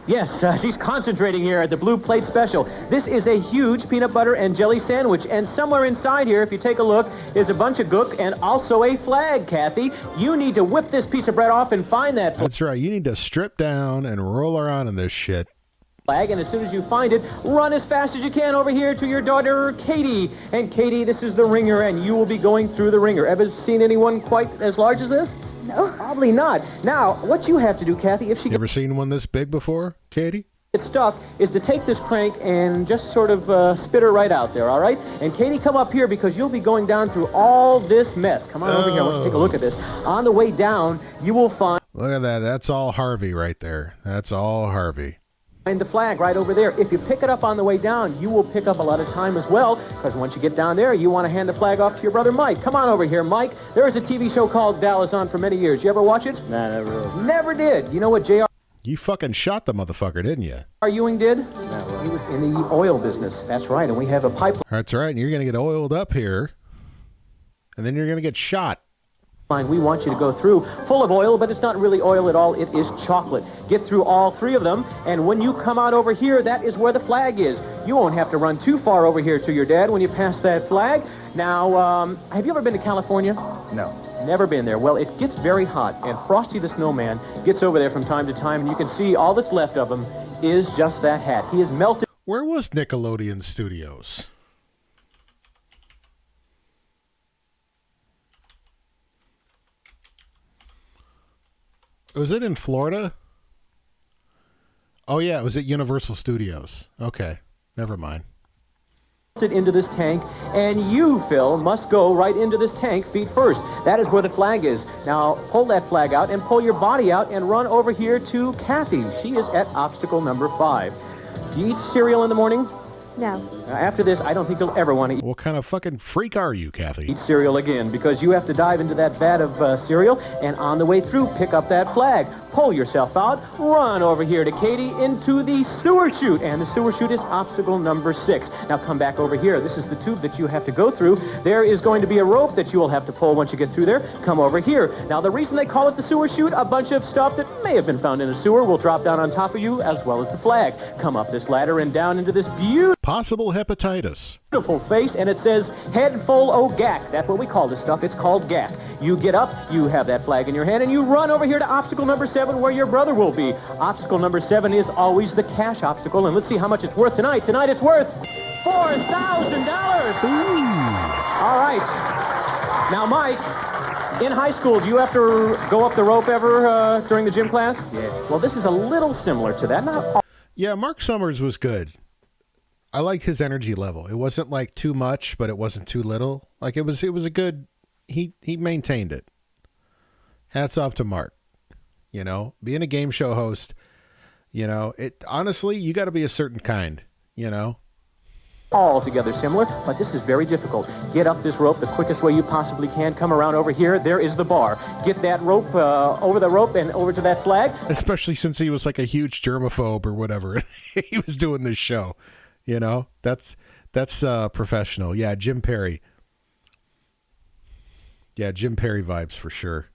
Yes, she's concentrating here at the Blue Plate Special. This is a huge peanut butter and jelly sandwich, and somewhere inside here, if you take a look, is a bunch of gook and also a flag, Kathy. You need to whip this piece of bread off and find that. That's right. You need to strip down and roll around in this shit. flag, and as soon as you find it, run as fast as you can over here to your daughter, Katie. And Katie, this is the ringer, and you will be going through the ringer. Ever seen anyone quite as large as this? No. Probably not. Now, what you have to do, Kathy, if she You ever seen one this big before, Katie? gets stuck, is to take this crank and just sort of spit her right out there, all right? And Katie, come up here because you'll be going down through all this mess. Come on over here. Let's take a look at this. On the way down, you will find... Look at that. That's all Harvey right there. That's all Harvey. Find the flag right over there. If you pick it up on the way down, you will pick up a lot of time as well, because once you get down there, you want to hand the flag off to your brother Mike. Come on over here, Mike. There is a TV show called Dallas on for many years. You ever watch it? Nah, never really. Never did. You know what J.R. You fucking shot the motherfucker, didn't you? Ewing did? He was in the oil business. That's right, and we have a pipeline. That's right, and you're going to get oiled up here, and then you're going to get shot. We want you to go through full of oil, but it's not really oil at all. It is chocolate. Get through all three of them, and when you come out over here, that is where the flag is. You won't have to run too far over here to your dad when you pass that flag. Now, have you ever been to California? No. Never been there. Well, it gets very hot, and Frosty the Snowman gets over there from time to time, and you can see all that's left of him is just that hat. He is melted. Where was Nickelodeon Studios? Was it in Florida? Oh, yeah, it was at Universal Studios. Okay, never mind. Into this tank, and you, Phil, must go right into this tank feet first. That is where the flag is. Now, pull that flag out and pull your body out and run over here to Kathy. She is at obstacle number 5. Do you eat cereal in the morning? No. After this, I don't think you'll ever want to eat. What kind of fucking freak are you, Kathy? Eat cereal again, because you have to dive into that vat of cereal, and on the way through, pick up that flag. Pull yourself out, run over here to Katie into the sewer chute, and the sewer chute is obstacle number 6. Now come back over here. This is the tube that you have to go through. There is going to be a rope that you will have to pull once you get through there. Come over here. Now the reason they call it the sewer chute, a bunch of stuff that may have been found in a sewer will drop down on top of you, as well as the flag. Come up this ladder and down into this possible hepatitis. Beautiful face, and it says head full o' gack. That's what we call this stuff. It's called gack. You get up, you have that flag in your hand, and you run over here to obstacle number 7 where your brother will be. Obstacle number 7 is always the cash obstacle, and let's see how much it's worth tonight. Tonight it's worth $4,000. All right. Now, Mike, in high school, do you have to go up the rope ever during the gym class? Yeah. Well, this is a little similar to that. Not all. Yeah, Mark Summers was good. I liked his energy level. It wasn't like too much, but it wasn't too little. Like it was a good. He maintained it. Hats off to Mark. You know, being a game show host, you know, it honestly, you got to be a certain kind, you know. Altogether similar, but this is very difficult. Get up this rope the quickest way you possibly can. Come around over here. There is the bar. Get that rope over the rope and over to that flag. Especially since he was like a huge germaphobe or whatever. He was doing this show. You know, that's professional. Yeah, Jim Perry. Yeah, Jim Perry vibes for sure.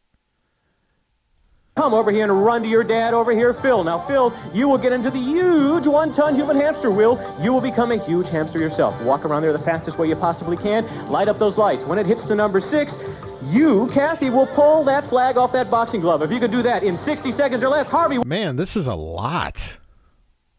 Come over here and run to your dad over here, Phil. Now, Phil, you will get into the huge 1-ton human hamster wheel. You will become a huge hamster yourself. Walk around there the fastest way you possibly can. Light up those lights. When it hits the number 6, you, Kathy, will pull that flag off that boxing glove. If you could do that in 60 seconds or less, Harvey... Man, this is a lot.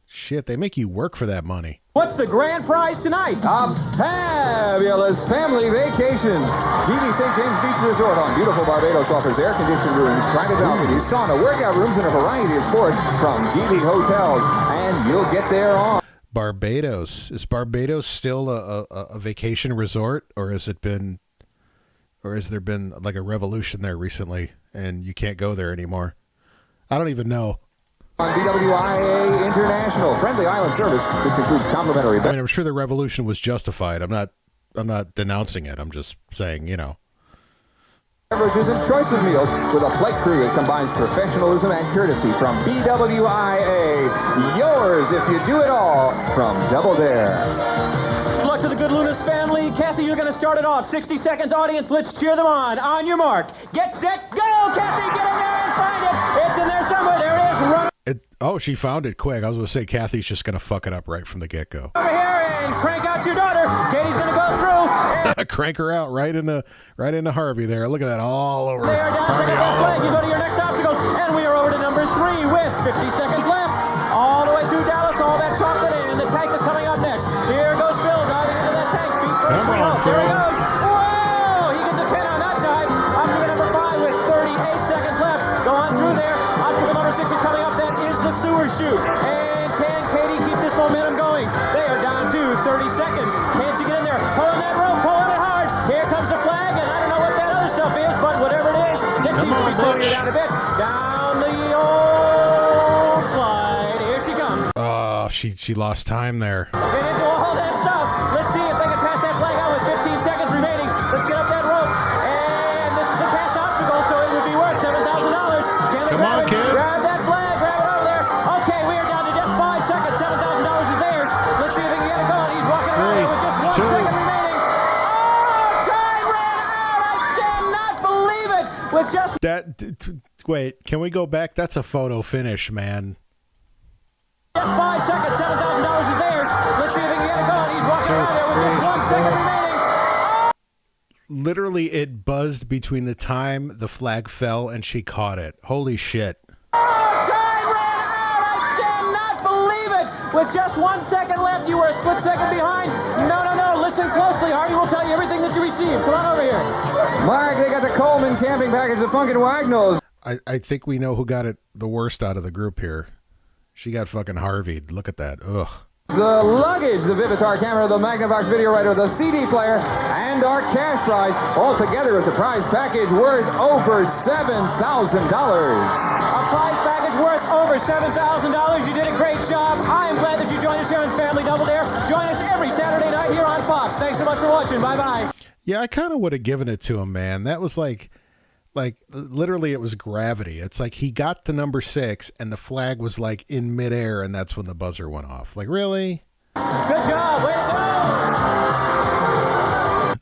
Shit, they make you work for that money. What's the grand prize tonight? A fabulous family vacation. GV St. James Beach Resort on beautiful Barbados offers air-conditioned rooms, private balconies, sauna, workout rooms, and a variety of sports from GV Hotels. And you'll get there on Barbados. Is Barbados still a vacation resort, or has there been like a revolution there recently and you can't go there anymore? I don't even know. On BWIA International Friendly Island Service, this includes complimentary. I mean, I'm sure the revolution was justified. I'm not denouncing it. I'm just saying, you know. Beverages and choice of meals with a flight crew that combines professionalism and courtesy from BWIA. Yours if you do it all from Double Dare. Good luck to the Good Lunas family. Kathy, you're going to start it off. 60 seconds, audience. Let's cheer them on. On your mark. Get set, go! Kathy, get in there and find it. It's in there somewhere. There it is. Run. Oh, she found it quick. I was going to say Kathy's just going to fuck it up right from the get-go. Over here and crank out your daughter. Katie's going to go through. Crank her out right into Harvey there. Look at that all over. There, down Harvey all flag. over. You go to your next obstacle, and we are over to number 3 with 50 seconds left. All the way through Dallas, all that shoot. And can Katie keep this momentum going? They are down to 30 seconds. Can she get in there? Pulling that rope, pulling it hard. Here comes the flag, and I don't know what that other stuff is, but whatever it is, Dixie will be slowing her down a bit. Down the old slide. Here she comes. Oh, she lost time there. Get into all that stuff. Let's see if they can pass that flag out with 15 seconds remaining. Let's get up that rope. And this is a cash obstacle, so it would be worth $7,000. Can they grab it? Kid. Grab that flag. Grab it over there. Okay, we are down to just 5 seconds. $7,000 is theirs. Let's see if they can get it going. He's walking around there with just 1 second remaining. Oh, time ran out. I cannot believe it. With just... Wait, can we go back? That's a photo finish, man. Just 5 seconds. $7,000 is theirs. Let's see if they can get it going. He's walking around there with just 1 second remaining. Literally, it buzzed between the time the flag fell and she caught it. Holy shit. Time ran out! I cannot believe it! With just 1 second left, you were a split second behind. No. Listen closely. Harvey will tell you everything that you received. Come on over here. Mark, they got the Coleman camping package of Funkin' Wagnalls. I think we know who got it the worst out of the group here. She got fucking Harvey'd. Look at that. Ugh. The luggage, the Vivitar camera, the Magnavox video writer, the CD player, and our cash prize. Altogether, a surprise package worth over $7,000. A prize package worth over $7,000. You did a great job. I am glad that you joined us here on Family Double Dare. Join us every Saturday night here on Fox. Thanks so much for watching. Bye-bye. Yeah, I kind of would have given it to him, man. That was like literally it was gravity. It's like he got to number 6 and the flag was like in midair and that's when the buzzer went off. Like, really? Good job. Way to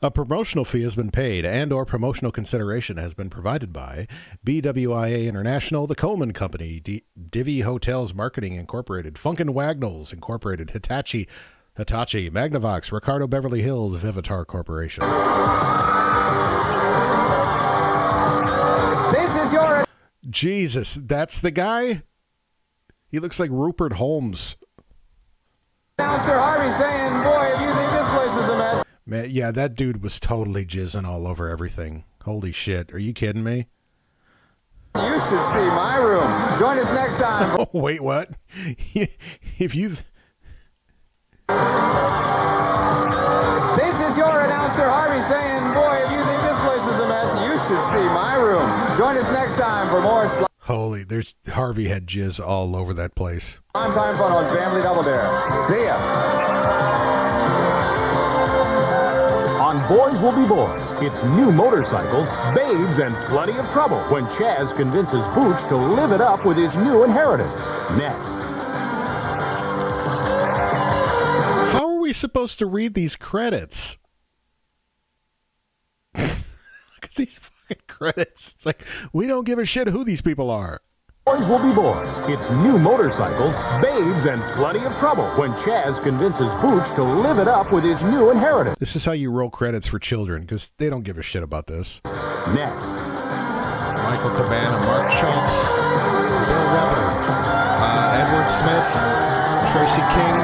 go. A promotional fee has been paid and or promotional consideration has been provided by BWIA International, the Coleman Company, Divvy Hotels Marketing Incorporated, Funkin' Wagnalls Incorporated, Hitachi, Magnavox, Ricardo Beverly Hills, Vivitar Corporation. This is your... Jesus, that's the guy? He looks like Rupert Holmes. Announcer Harvey saying, boy, if you think this place is a mess. Man, yeah, that dude was totally jizzing all over everything. Holy shit. Are you kidding me? You should see my room. Join us next time. Oh, wait, what? If you... This is your announcer Harvey saying, boy, if you think this place is a mess, you should see my room. Join us next time for more Holy, Harvey had jizz all over that place. Time fun on Family Double Dare. See ya. On Boys Will Be Boys, it's new motorcycles, babes, and plenty of trouble when Chaz convinces Booch to live it up with his new inheritance. Next. How are we supposed to read these credits? Look at these fucking credits. It's like, we don't give a shit who these people are. Boys Will Be Boys. It's new motorcycles, babes, and plenty of trouble when Chaz convinces Booch to live it up with his new inheritance. This is how you roll credits for children, because they don't give a shit about this. Next. Michael Cabana, Mark Schultz, Bill Weber, Edward Smith, Tracy King.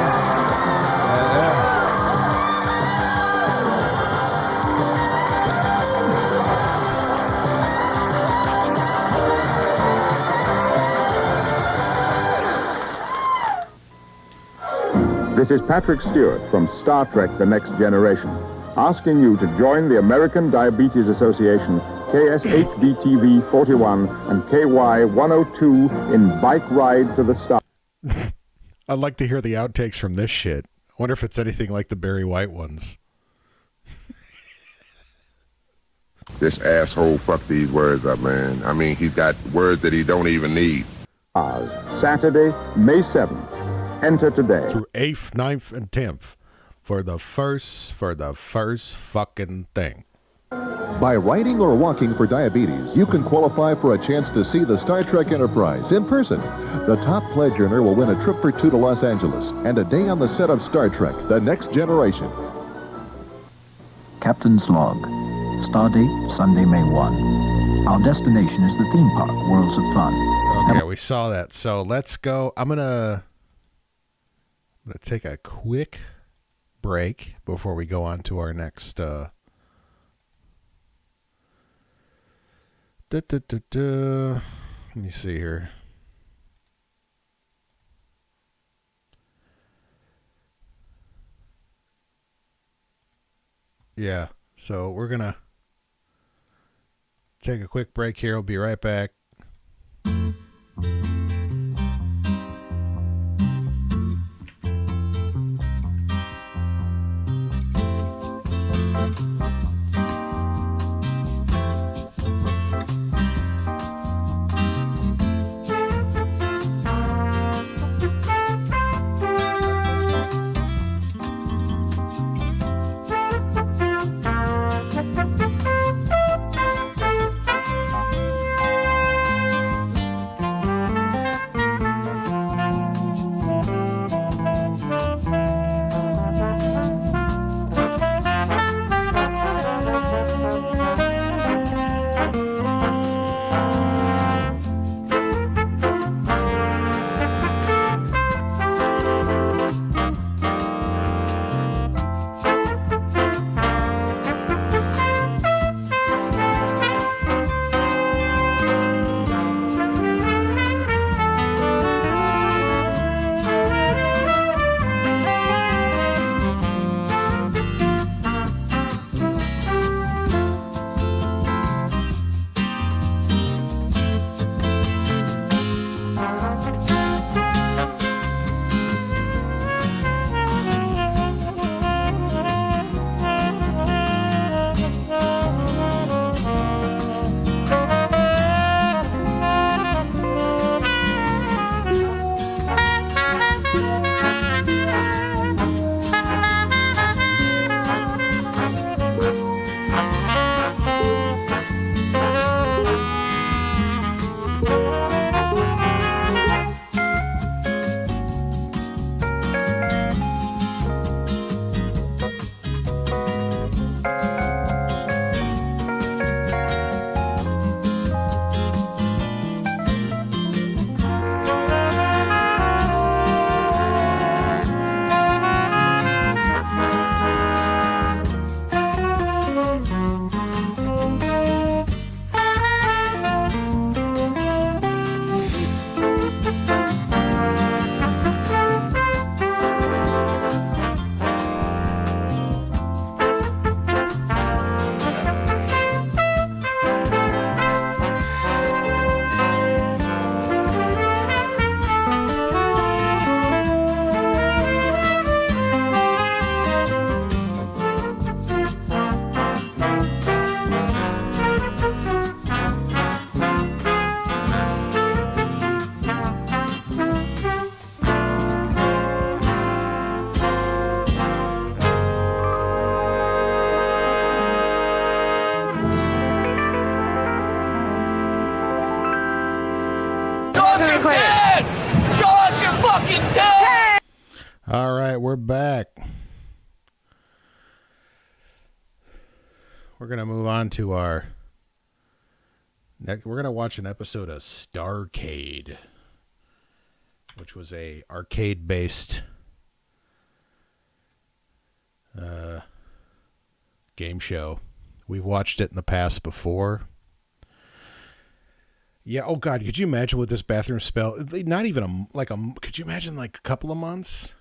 This is Patrick Stewart from Star Trek The Next Generation, asking you to join the American Diabetes Association, KSHB-TV 41 and KY 102 in Bike Ride to the Star. I'd like to hear the outtakes from this shit. I wonder if it's anything like the Barry White ones. This asshole fucked these words up, man. I mean, he's got words that he don't even need. Saturday, May 7th. Enter today. Through 8th, 9th, and 10th for the first fucking thing. By riding or walking for diabetes, you can qualify for a chance to see the Star Trek Enterprise in person. The top pledge earner will win a trip for two to Los Angeles and a day on the set of Star Trek, The Next Generation. Captain's log. Stardate, Sunday, May 1. Our destination is the theme park, Worlds of Fun. Okay, we saw that. So let's go. I'm gonna take a quick break before we go on to our next let me see here. Yeah. So we're going to take a quick break here. We'll be right back. All right, we're back. We're going to move on to our next. We're going to watch an episode of Starcade, which was a arcade-based game show. We've watched it in the past before. Yeah, oh God, could you imagine what this bathroom smell? Not even could you imagine like a couple of months?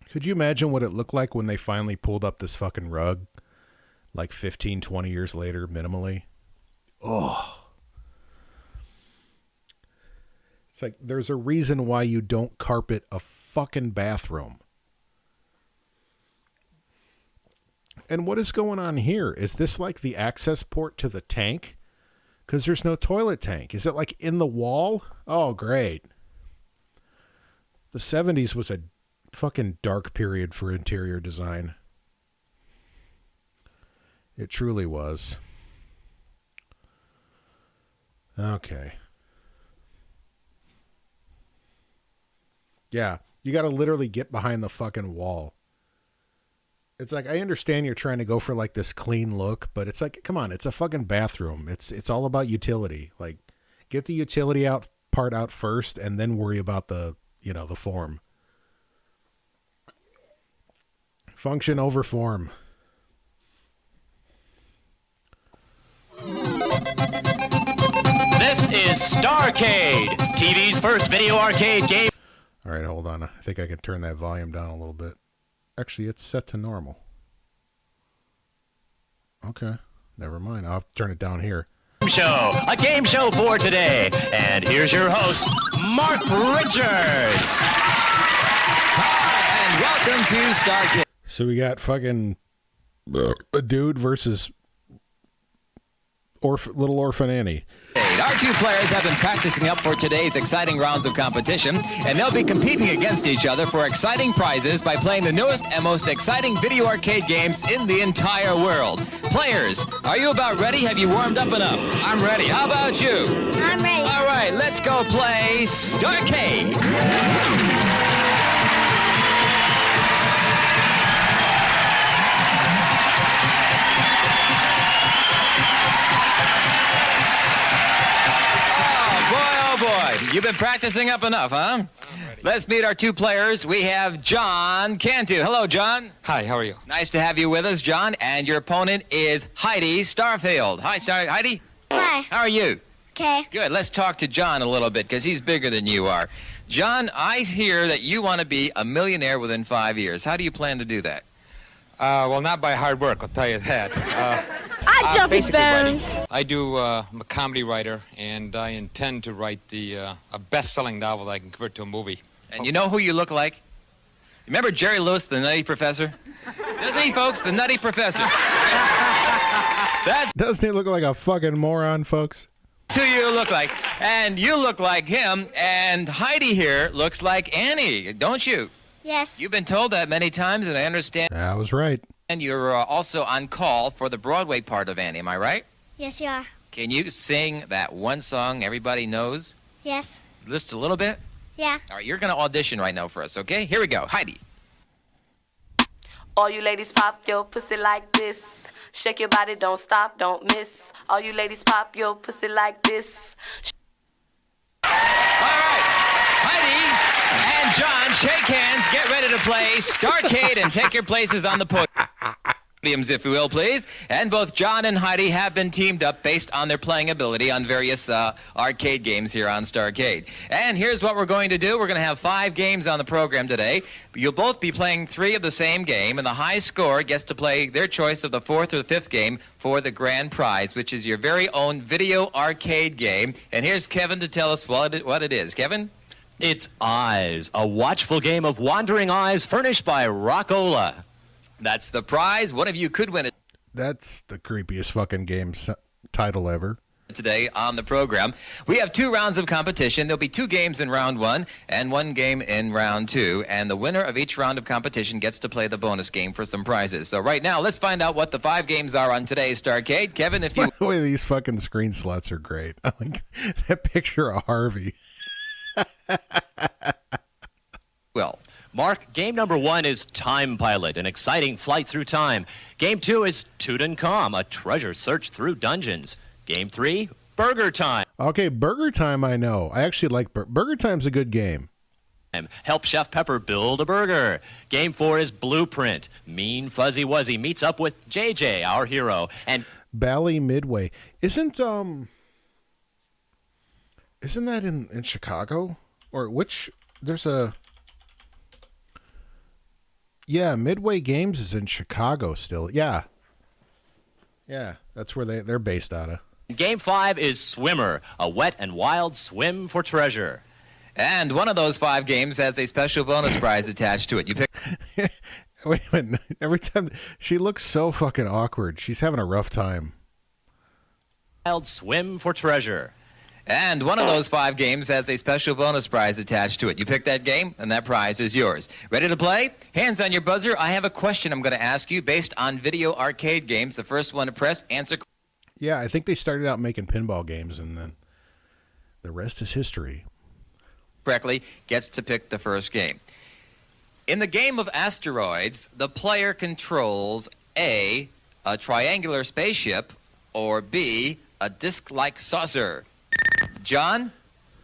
Could you imagine what it looked like when they finally pulled up this fucking rug like 15, 20 years later, minimally? Oh. It's like there's a reason why you don't carpet a fucking bathroom. And what is going on here? Is this like the access port to the tank? Because there's no toilet tank. Is it like in the wall? Oh, great. The 70s was a fucking dark period for interior design. It truly was. Okay. Yeah, you got to literally get behind the fucking wall. It's like, I understand you're trying to go for like this clean look, but it's like, come on, it's a fucking bathroom. It's all about utility. Like, get the utility part out first and then worry about the form. Function over form. This is Starcade, TV's first video arcade game. All right, hold on. I think I can turn that volume down a little bit. Actually, it's set to normal. Okay, never mind. I'll have to turn it down here. A game show for today. And here's your host, Mark Richards. Hi, and welcome to Stargate. So we got fucking a dude versus little orphan Annie. Our two players have been practicing up for today's exciting rounds of competition, and they'll be competing against each other for exciting prizes by playing the newest and most exciting video arcade games in the entire world. Players, are you about ready? Have you warmed up enough? I'm ready. How about you? I'm ready. All right, let's go play Starcade. You've been practicing up enough, huh? Let's meet our two players. We have John Cantu. Hello, John. Hi, how are you? Nice to have you with us, John. And your opponent is Heidi Starfield. Hi, Heidi. Hi. How are you? Okay. Good. Let's talk to John a little bit because he's bigger than you are. John, I hear that you want to be a millionaire within 5 years. How do you plan to do that? Well, not by hard work, I'll tell you that. I jump his bones. I do, I'm a comedy writer, and I intend to write a best-selling novel that I can convert to a movie. And you know who you look like? Remember Jerry Lewis, the Nutty Professor? Doesn't he, folks? The Nutty Professor. Doesn't he look like a fucking moron, folks? That's who you look like. And you look like him, and Heidi here looks like Annie, don't you? Yes. You've been told that many times, and I understand. I was right. And you're also on call for the Broadway part of Annie, am I right? Yes, you are. Can you sing that one song everybody knows? Yes. Just a little bit? Yeah. All right, you're going to audition right now for us, okay? Here we go. Heidi. All you ladies pop your pussy like this. Shake your body, don't stop, don't miss. All you ladies pop your pussy like this. All right. Heidi and John, shake hands, get ready to play Starcade, and take your places on the podiums, if you will, please. And both John and Heidi have been teamed up based on their playing ability on various arcade games here on Starcade. And here's what we're going to do. We're going to have 5 games on the program today. You'll both be playing 3 of the same game, and the high score gets to play their choice of the 4th or the 5th game for the grand prize, which is your very own video arcade game. And here's Kevin to tell us what it is. Kevin? It's Eyes, a watchful game of wandering eyes furnished by Rockola. That's the prize. One of you could win it. That's the creepiest fucking game title ever. Today on the program, we have 2 rounds of competition. There'll be 2 games in round 1 and 1 game in round 2. And the winner of each round of competition gets to play the bonus game for some prizes. So right now, let's find out what the 5 games are on today's Starcade. Kevin, if you... By the way, these fucking screen slots are great. I like that picture of Harvey. Well, Mark, game number 1 is Time Pilot, an exciting flight through time. Game 2 is Tutankhamun, a treasure search through dungeons. Game 3, Burger Time. Okay, Burger Time I know. I actually like Burger Time's a good game. Help Chef Pepper build a burger. Game 4 is Blueprint. Mean Fuzzy Wuzzy meets up with JJ, our hero. And Bally Midway. Isn't that in Chicago? Or which there's a Yeah, Midway Games is in Chicago still. Yeah. Yeah, that's where they're based out of. Game 5 is Swimmer, a wet and wild swim for treasure. And one of those 5 games has a special bonus prize attached to it. You pick. Wait a minute. Every time she looks so fucking awkward. She's having a rough time. Wild swim for treasure. And one of those 5 games has a special bonus prize attached to it. You pick that game, and that prize is yours. Ready to play? Hands on your buzzer. I have a question I'm going to ask you based on video arcade games. The first one to press, answer. Yeah, I think they started out making pinball games, and then the rest is history. Correctly gets to pick the first game. In the game of asteroids, the player controls A, a triangular spaceship, or B, a disc-like saucer. John?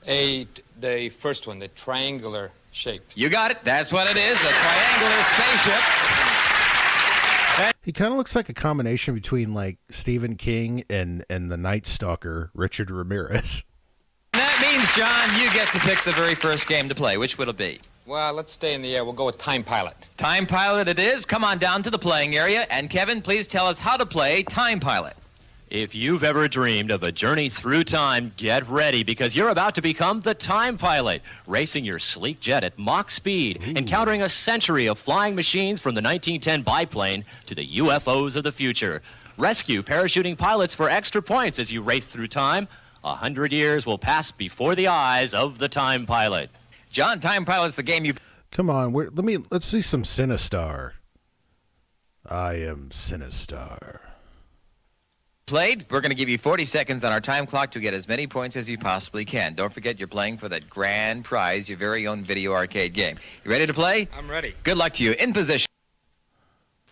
The first one, the triangular shape. You got it. That's what it is, a triangular spaceship. He kind of looks like a combination between like Stephen King and the Night Stalker, Richard Ramirez. That means means, John, you get to pick the very first game to play. Which would it be? Well, let's stay in the air. We'll go with Time Pilot. Time Pilot it is. Come on down to the playing area. And Kevin, please tell us how to play Time Pilot. If you've ever dreamed of a journey through time, get ready because you're about to become the Time Pilot, racing your sleek jet at Mach speed, encountering a century of flying machines from the 1910 biplane to the UFOs of the future. Rescue parachuting pilots for extra points as you race through time. 100 years will pass before the eyes of the Time Pilot. John, Time Pilot's the game you... Come on, let's see some Sinistar. I am Sinistar. Played. We're going to give you 40 seconds on our time clock to get as many points as you possibly can. Don't forget you're playing for that grand prize, your very own video arcade game. You ready to play? I'm ready. Good luck to you. In position.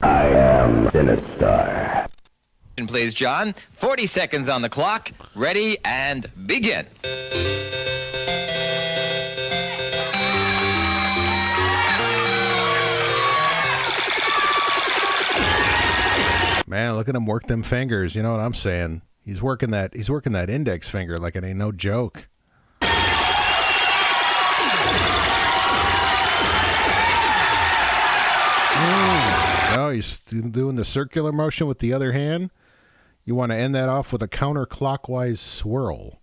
I am Sinistar. Please, John. 40 seconds on the clock. Ready and begin. Man, look at him work them fingers. You know what I'm saying? He's working that index finger like it ain't no joke. Oh, he's doing the circular motion with the other hand. You want to end that off with a counterclockwise swirl.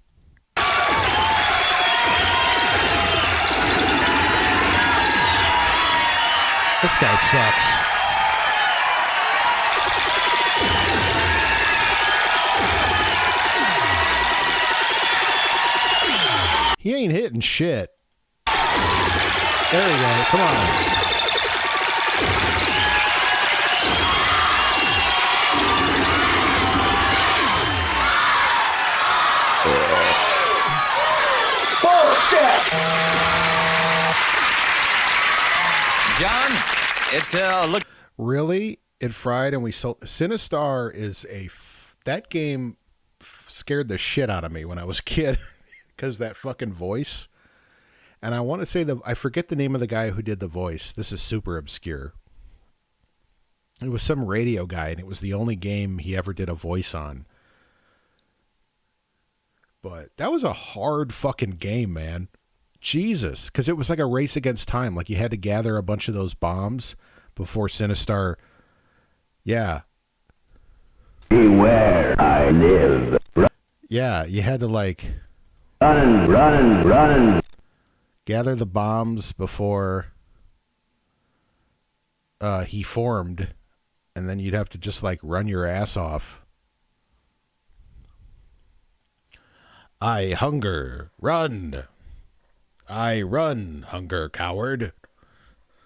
This guy sucks. He ain't hitting shit. There we go. Come on. Bullshit! John, it looked... Really? It fried and we sold... Sinistar is that game scared the shit out of me when I was a kid. Because that fucking voice. And I want to say I forget the name of the guy who did the voice. This is super obscure. It was some radio guy, and it was the only game he ever did a voice on. But that was a hard fucking game, man. Jesus. Because it was like a race against time. Like you had to gather a bunch of those bombs before Sinistar. Yeah. Beware, I live. Yeah, you had to like... Run. Gather the bombs before he formed, and then you'd have to just like run your ass off. I hunger, run. I run, hunger, coward.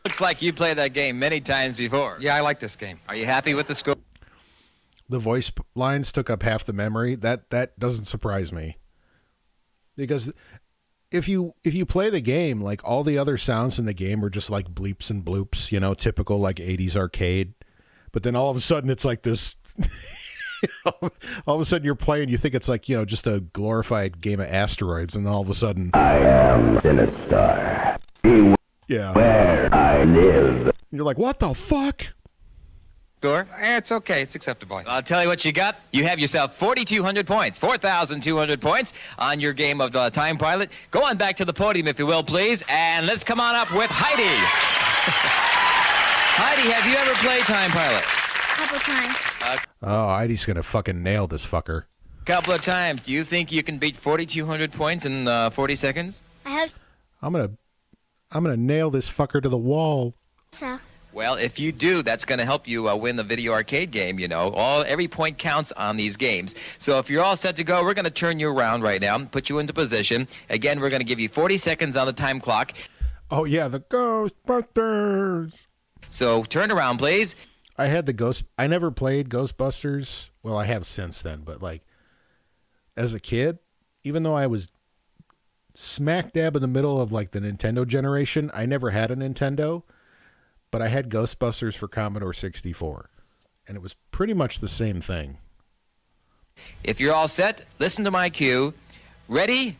Looks like you played that game many times before. Yeah, I like this game. Are you happy with the score? The voice lines took up half the memory. That doesn't surprise me. Because if you play the game, like all the other sounds in the game are just like bleeps and bloops, you know, typical like 80s arcade. But then all of a sudden it's like this, all of a sudden you're playing, you think it's like, you know, just a glorified game of asteroids. And all of a sudden, I am Sinistar. Yeah. Where I live. You're like, what the fuck? Score? It's okay. It's acceptable. I'll tell you what you got. You have yourself 4,200 points, 4,200 points on your game of Time Pilot. Go on back to the podium, if you will, please. And let's come on up with Heidi. Heidi, have you ever played Time Pilot? Couple times. Oh, Heidi's going to fucking nail this fucker. Couple of times. Do you think you can beat 4,200 points in 40 seconds? I hope I'm gonna nail this fucker to the wall. so. Well, if you do, that's going to help you win the video arcade game, you know. Every point counts on these games. So if you're all set to go, we're going to turn you around right now, put you into position. Again, we're going to give you 40 seconds on the time clock. Oh, yeah, the Ghostbusters. So turn around, please. I never played Ghostbusters. Well, I have since then, but like as a kid, even though I was smack dab in the middle of like the Nintendo generation, I never had a Nintendo. But I had Ghostbusters for Commodore 64, and it was pretty much the same thing. If you're all set, listen to my cue. Ready,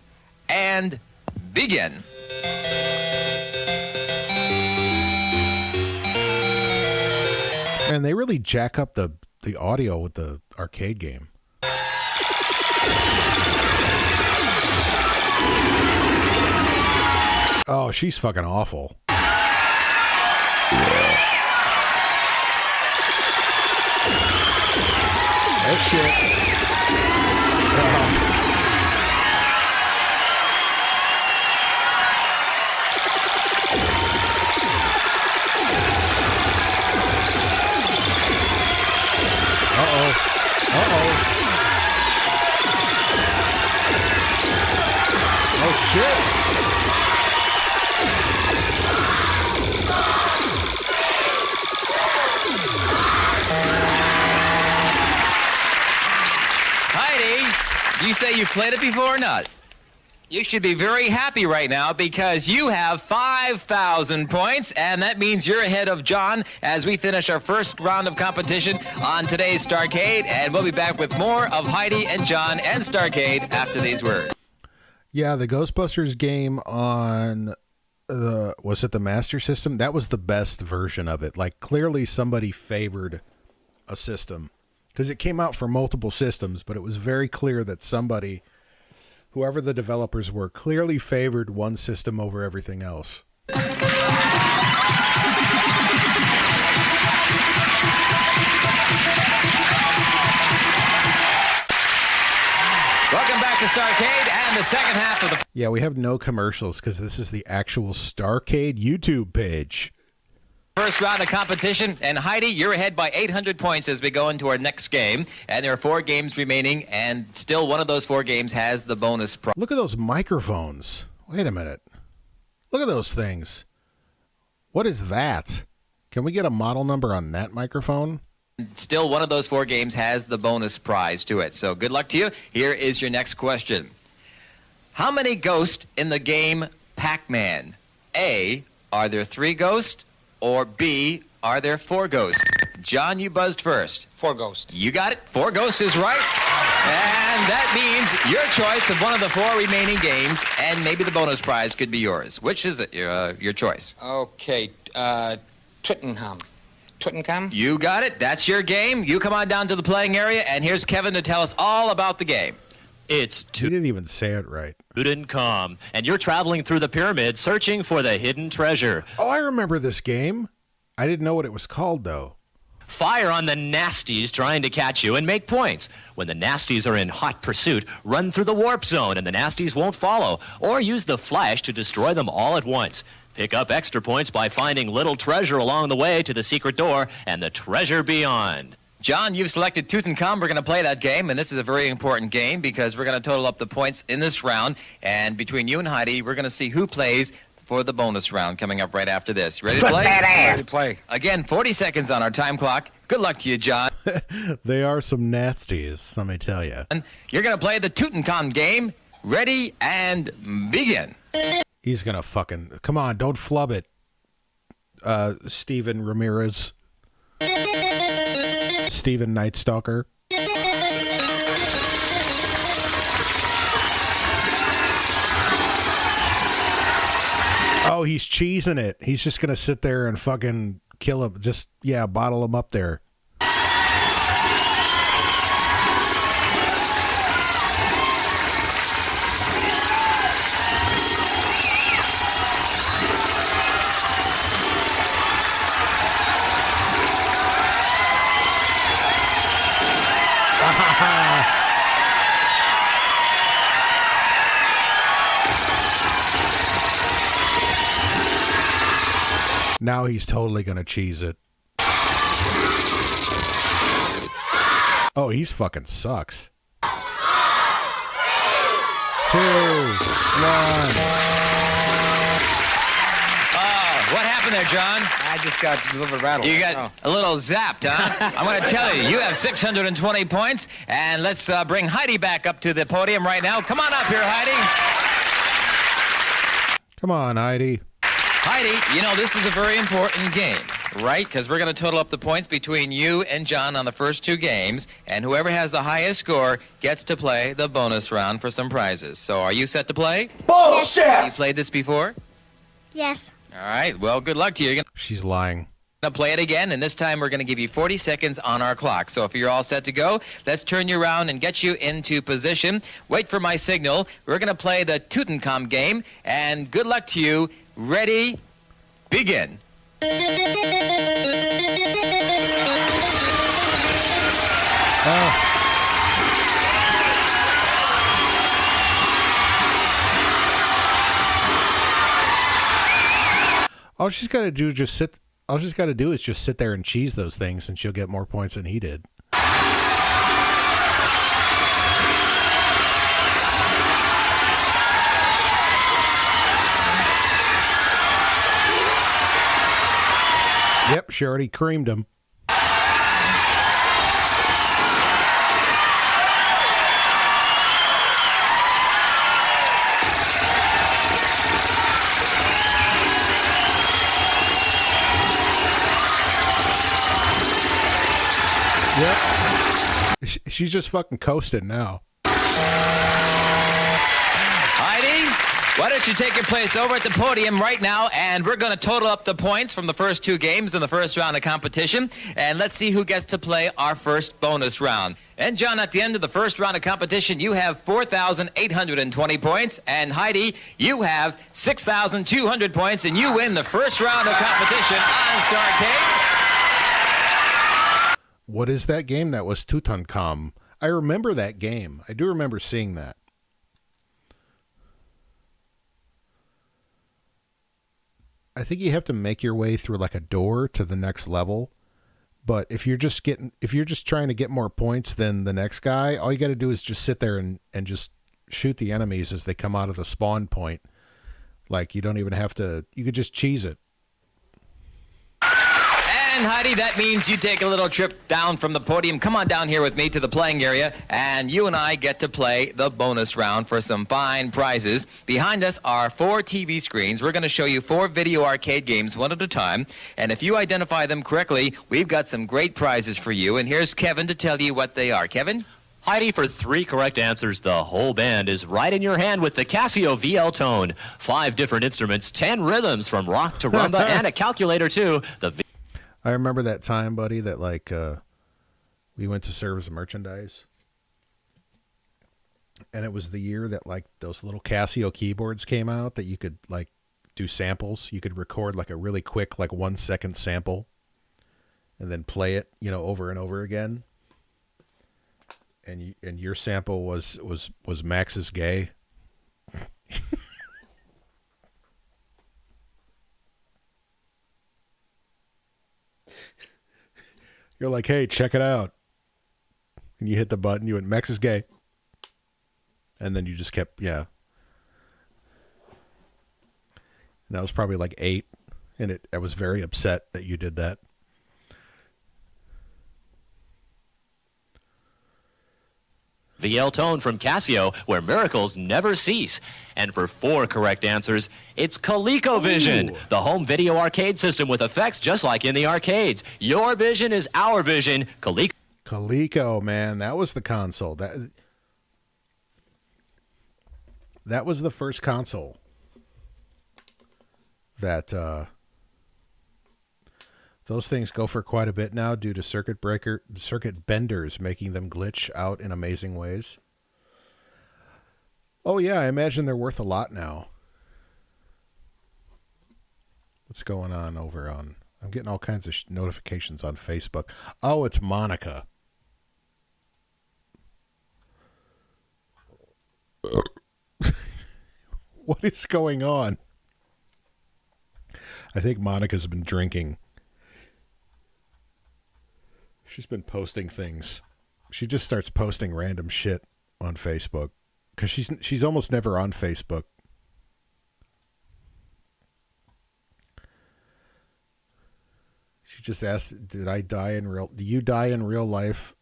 and begin. Man, they really jack up the audio with the arcade game. Oh, she's fucking awful. Oh, shit. Uh-oh. Uh-oh. Oh, shit. You say you've played it before or not? You should be very happy right now because you have 5,000 points, and that means you're ahead of John as we finish our first round of competition on today's Starcade, and we'll be back with more of Heidi and John and Starcade after these words. Yeah, the Ghostbusters game on was it the Master System? That was the best version of it. Like, clearly somebody favored a system. Because it came out for multiple systems, but it was very clear that somebody, whoever the developers were, clearly favored one system over everything else. Welcome back to Starcade and the second half of the... Yeah, we have no commercials because this is the actual Starcade YouTube page. First round of competition, and Heidi, you're ahead by 800 points as we go into our next game, and there are 4 games remaining, and still one of those 4 games has the bonus prize. Look at those microphones. Wait a minute. Look at those things. What is that? Can we get a model number on that microphone? Still one of those 4 games has the bonus prize to it, so good luck to you. Here is your next question. How many ghosts in the game Pac-Man? A, are there 3 ghosts? Or B, are there 4 ghosts? John, you buzzed first. 4 ghosts. You got it. 4 ghosts is right. And that means your choice of one of the 4 remaining games, and maybe the bonus prize could be yours. Which is it, your choice? Okay, Tutankhamun. Tutankhamun? You got it. That's your game. You come on down to the playing area, and here's Kevin to tell us all about the game. It's You didn't even say it right. Tutankhamun, and you're traveling through the pyramid searching for the hidden treasure. Oh, I remember this game. I didn't know what it was called, though. Fire on the nasties trying to catch you and make points. When the nasties are in hot pursuit, run through the warp zone and the nasties won't follow. Or use the flash to destroy them all at once. Pick up extra points by finding little treasure along the way to the secret door and the treasure beyond. John, you've selected Tutankhamun. We're going to play that game, and this is a very important game because we're going to total up the points in this round. And between you and Heidi, we're going to see who plays for the bonus round coming up right after this. Ready to play? Ready to play. Again, 40 seconds on our time clock. Good luck to you, John. They are some nasties, let me tell you. You're going to play the Tutankhamun game. Ready and begin. He's going to fucking... Come on, don't flub it. Steven Ramirez. Steven Night Stalker. Oh, he's cheesing it. He's just going to sit there and fucking kill him. Just, yeah, bottle him up there. Now he's totally going to cheese it. Oh, he's fucking sucks. 2, 1. What happened there, John? I just got a little bit rattled. You got a little zapped, huh? I'm going to tell you, you have 620 points, and let's bring Heidi back up to the podium right now. Come on up here, Heidi. Come on, Heidi. Heidi, you know, this is a very important game, right? Because we're going to total up the points between you and John on the first 2 games, and whoever has the highest score gets to play the bonus round for some prizes. So are you set to play? Bullshit! Have you played this before? Yes. All right, well, good luck to you. She's lying. to play it again, and this time we're going to give you 40 seconds on our clock. So if you're all set to go, let's turn you around and get you into position. Wait for my signal. We're going to play the Tutankhamun game, and good luck to you. Ready, begin. All she's got to do is just sit. All she's got to do is just sit there and cheese those things, and she'll get more points than he did. Yep, she already creamed him. Yep. She's just fucking coasting now. Heidi, why don't you take your place over at the podium right now, and we're going to total up the points from the first two games in the first round of competition, and let's see who gets to play our first bonus round. And John, at the end of the first round of competition, you have 4,820 points, and Heidi, you have 6,200 points, and you win the first round of competition on Starcade. What is that game? That was Tutankhamun. I remember that game. I do remember seeing that. I think you have to make your way through like a door to the next level. But if you're just trying to get more points than the next guy, all you got to do is just sit there and just shoot the enemies as they come out of the spawn point. Like you don't even have to, you could just cheese it. And Heidi, that means you take a little trip down from the podium. Come on down here with me to the playing area, and you and I get to play the bonus round for some fine prizes. Behind us are 4 TV screens. We're going to show you 4 video arcade games one at a time, and if you identify them correctly, we've got some great prizes for you. And here's Kevin to tell you what they are. Kevin? Heidi, for 3 correct answers, the whole band is right in your hand with the Casio VL Tone. 5 different instruments, 10 rhythms from rock to rumba, and a calculator too. I remember that time, buddy, that like we went to serve as merchandise, and it was the year that like those little Casio keyboards came out that you could like do samples. You could record like a really quick like 1 second sample, and then play it, you know, over and over again. And your sample was Max's Gay. You're like, hey, check it out. And you hit the button. You went, Max is gay. And then you just kept, yeah. And I was probably like 8. And I was very upset that you did that. VL Tone from Casio, where miracles never cease. And for 4 correct answers, it's ColecoVision, the home video arcade system with effects just like in the arcades. Your vision is our vision. Coleco, man, that was the console. That was the first console that those things go for quite a bit now due to circuit benders making them glitch out in amazing ways. Oh yeah, I imagine they're worth a lot now. What's going on over on? I'm getting all kinds of notifications on Facebook. Oh, it's Monica. What is going on? I think Monica's been drinking. She's been posting things. She just starts posting random shit on Facebook because she's almost never on Facebook. She just asked, "Do you die in real life?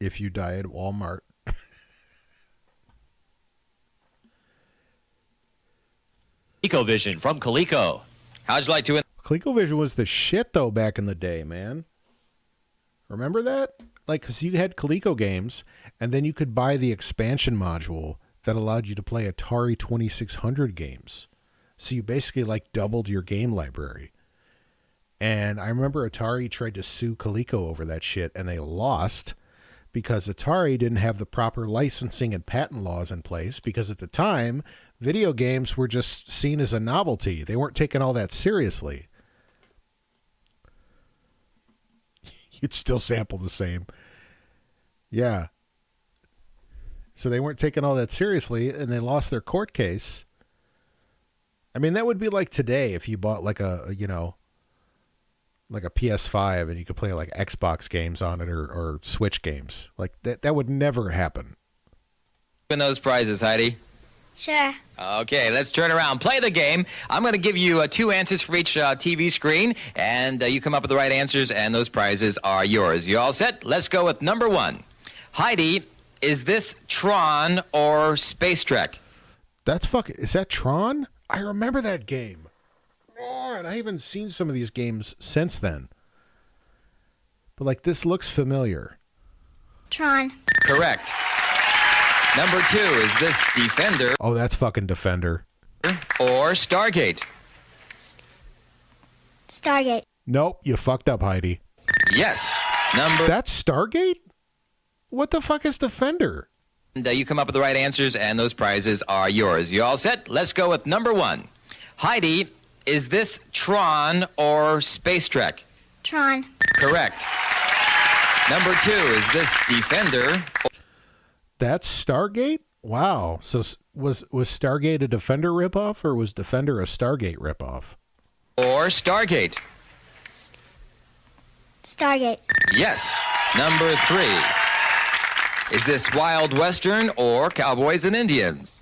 If you die at Walmart?" ColecoVision from Coleco. How'd you like to win? ColecoVision was the shit though back in the day, man. Remember that? Like, because you had Coleco games, and then you could buy the expansion module that allowed you to play Atari 2600 games. So you basically, like, doubled your game library. And I remember Atari tried to sue Coleco over that shit, and they lost because Atari didn't have the proper licensing and patent laws in place, because at the time, video games were just seen as a novelty. They weren't taken all that seriously. You'd still sample the same. Yeah. So they weren't taken all that seriously, and they lost their court case. I mean, that would be like today if you bought like a, you know, like a PS5 and you could play like Xbox games on it or Switch games. Like that would never happen. Win those prizes, Heidi. Sure. Okay, let's turn around. Play the game. I'm going to give you 2 answers for each TV screen, and you come up with the right answers, and those prizes are yours. You all set? Let's go with number 1. Heidi, is this Tron or Space Trek? Is that Tron? I remember that game. Oh, and I haven't seen some of these games since then. But like, this looks familiar. Tron. Correct. Number 2, is this Defender? Oh, that's fucking Defender. Or Stargate? Stargate. Nope, you fucked up, Heidi. Yes. That's Stargate? What the fuck is Defender? And you come up with the right answers, and those prizes are yours. You all set? Let's go with number 1. Heidi, is this Tron or Space Trek? Tron. Correct. Number 2, is this Defender? That's Stargate? Wow. So was Stargate a Defender ripoff, or was Defender a Stargate ripoff? Or Stargate? Stargate. Yes. Number 3, is this Wild Western or Cowboys and Indians?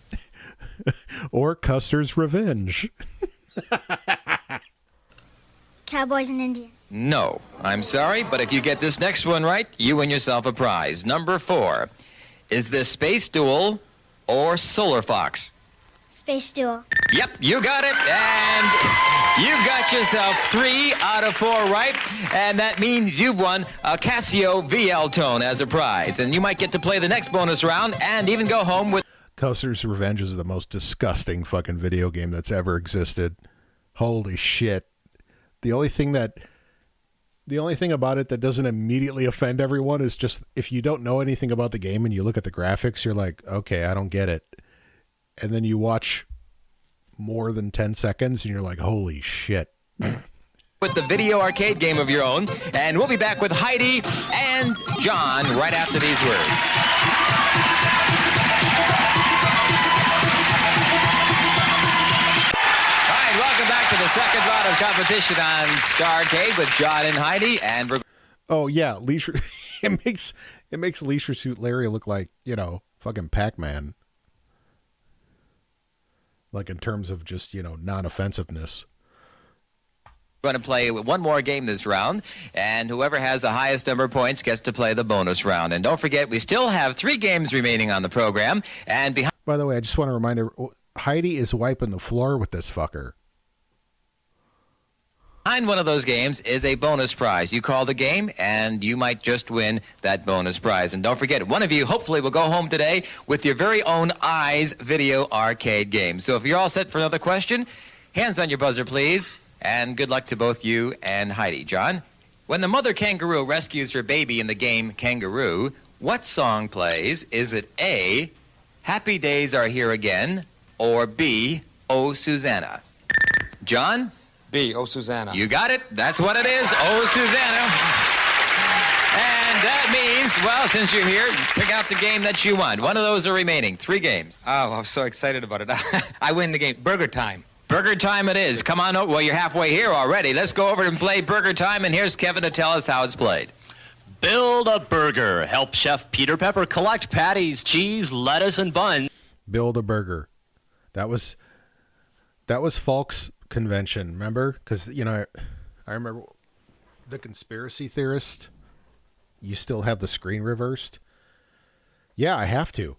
Or Custer's Revenge? Cowboys and Indians. No. I'm sorry, but if you get this next one right, you win yourself a prize. Number 4, is this Space Duel or Solar Fox? Space Duel. Yep, you got it. And you got yourself 3 out of 4 right. And that means you've won a Casio VL Tone as a prize. And you might get to play the next bonus round and even go home with... Custer's Revenge is the most disgusting fucking video game that's ever existed. Holy shit. The only thing about it that doesn't immediately offend everyone is just if you don't know anything about the game and you look at the graphics, you're like, okay, I don't get it. And then you watch more than 10 seconds and you're like, holy shit. With the video arcade game of your own. And we'll be back with Heidi and John right after these words. Welcome back to the second round of competition on Starcade with John and Heidi. And oh yeah, Leisure. It makes Leisure Suit Larry look like, you know, fucking Pac-Man. Like in terms of just, you know, non-offensiveness. We're going to play one more game this round, and whoever has the highest number of points gets to play the bonus round. And don't forget, we still have 3 games remaining on the program. And behind. By the way, I just want to remind her, Heidi is wiping the floor with this fucker. Behind one of those games is a bonus prize. You call the game, and you might just win that bonus prize. And don't forget, one of you hopefully will go home today with your very own Eyes Video Arcade game. So if you're all set for another question, hands on your buzzer, please. And good luck to both you and Heidi. John, when the mother kangaroo rescues her baby in the game Kangaroo, what song plays? Is it A, Happy Days Are Here Again, or B, Oh Susanna? John? B, Oh Susanna. You got it. That's what it is. Oh Susanna. And that means, well, since you're here, pick out the game that you want. One of those are remaining. 3 games. Oh, I'm so excited about it. I win the game. Burger time. Burger time it is. Come on over. Well, you're halfway here already. Let's go over and play Burger Time, and here's Kevin to tell us how it's played. Build a burger. Help Chef Peter Pepper collect patties, cheese, lettuce, and bun. Build a burger. That was Falk's convention, remember? Because, you know, I remember the conspiracy theorist. You still have the screen reversed? Yeah, I have to.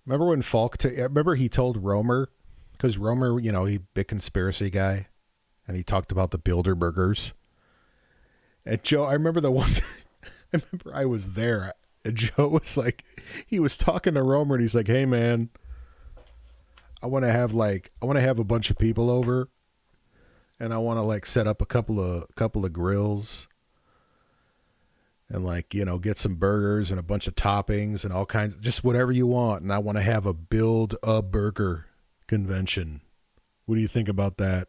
Remember when Falk, remember he told Romer, because Romer, you know, he big conspiracy guy, and he talked about the Bilderbergers. And Joe, I remember the one, I remember I was there, and Joe was like, he was talking to Romer, and he's like, hey man, I want to have a bunch of people over, and I want to like set up a couple of grills and like, you know, get some burgers and a bunch of toppings and all kinds, just whatever you want. And I want to have a build a burger convention. What do you think about that?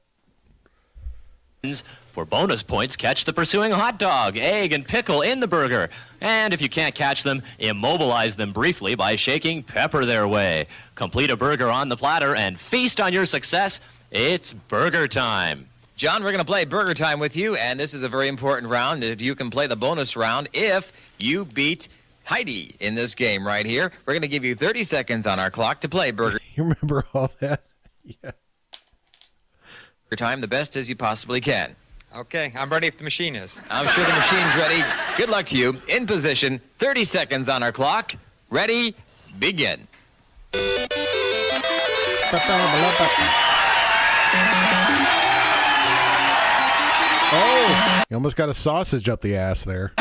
For bonus points, catch the pursuing hot dog, egg, and pickle in the burger. And if you can't catch them, immobilize them briefly by shaking pepper their way. Complete a burger on the platter and feast on your success. It's burger time. John, we're going to play Burger Time with you, and this is a very important round. You can play the bonus round if you beat Heidi in this game right here. We're going to give you 30 seconds on our clock to play Burger You remember all that? Yeah. Time the best as you possibly can. Okay, I'm ready if the machine is. I'm sure the machine's ready. Good luck to you. In position, 30 seconds on our clock. Ready, begin. Oh, you almost got a sausage up the ass there.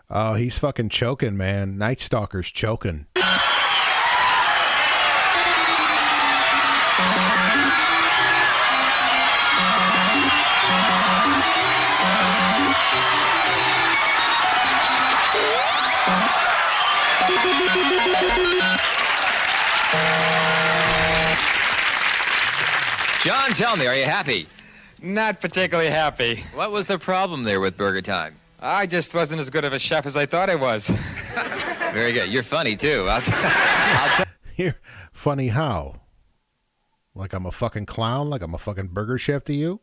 Oh, he's fucking choking, man. Night Stalker's choking. John, tell me, are you happy? Not particularly happy. What was the problem there with Burger Time? I just wasn't as good of a chef as I thought I was. Very good. You're funny, too. You're funny how? Like I'm a fucking clown? Like I'm a fucking burger chef to you?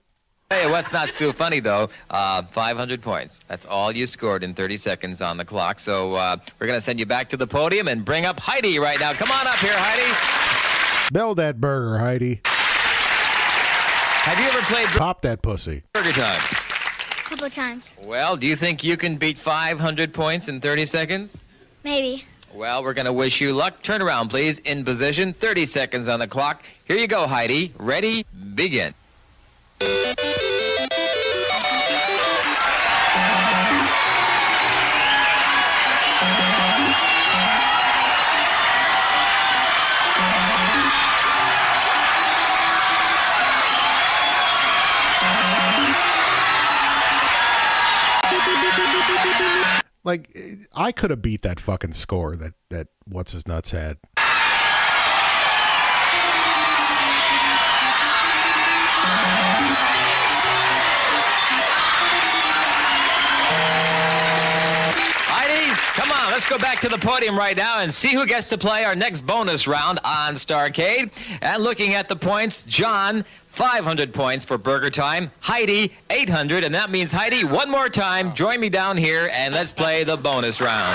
Hey, what's not so funny, though, 500 points. That's all you scored in 30 seconds on the clock. So we're going to send you back to the podium and bring up Heidi right now. Come on up here, Heidi. Build that burger, Heidi. Have you ever played Pop that pussy. Burger Time? A couple of times. Well, do you think you can beat 500 points in 30 seconds? Maybe. Well, we're going to wish you luck. Turn around, please. In position, 30 seconds on the clock. Here you go, Heidi. Ready, begin. Like, I could have beat that fucking score that What's-His-Nuts had. Heidi, come on, let's go back to the podium right now and see who gets to play our next bonus round on Starcade. And looking at the points, John, 500 points for Burger Time. Heidi, 800, and that means, Heidi, one more time, join me down here, and let's play the bonus round.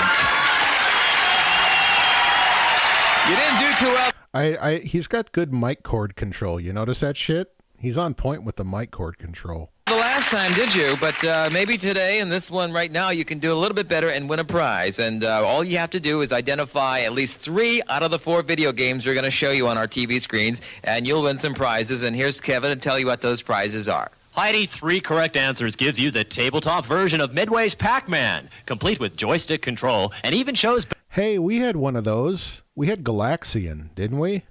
You didn't do too well. He's got good mic cord control. You notice that shit? He's on point with the mic cord control. The last time, did you? But maybe today and this one right now, you can do a little bit better and win a prize. And all you have to do is identify at least 3 out of the 4 video games we're going to show you on our TV screens, and you'll win some prizes. And here's Kevin to tell you what those prizes are. Heidi, 3 correct answers gives you the tabletop version of Midway's Pac-Man, complete with joystick control, and even shows... Hey, we had one of those. We had Galaxian, didn't we?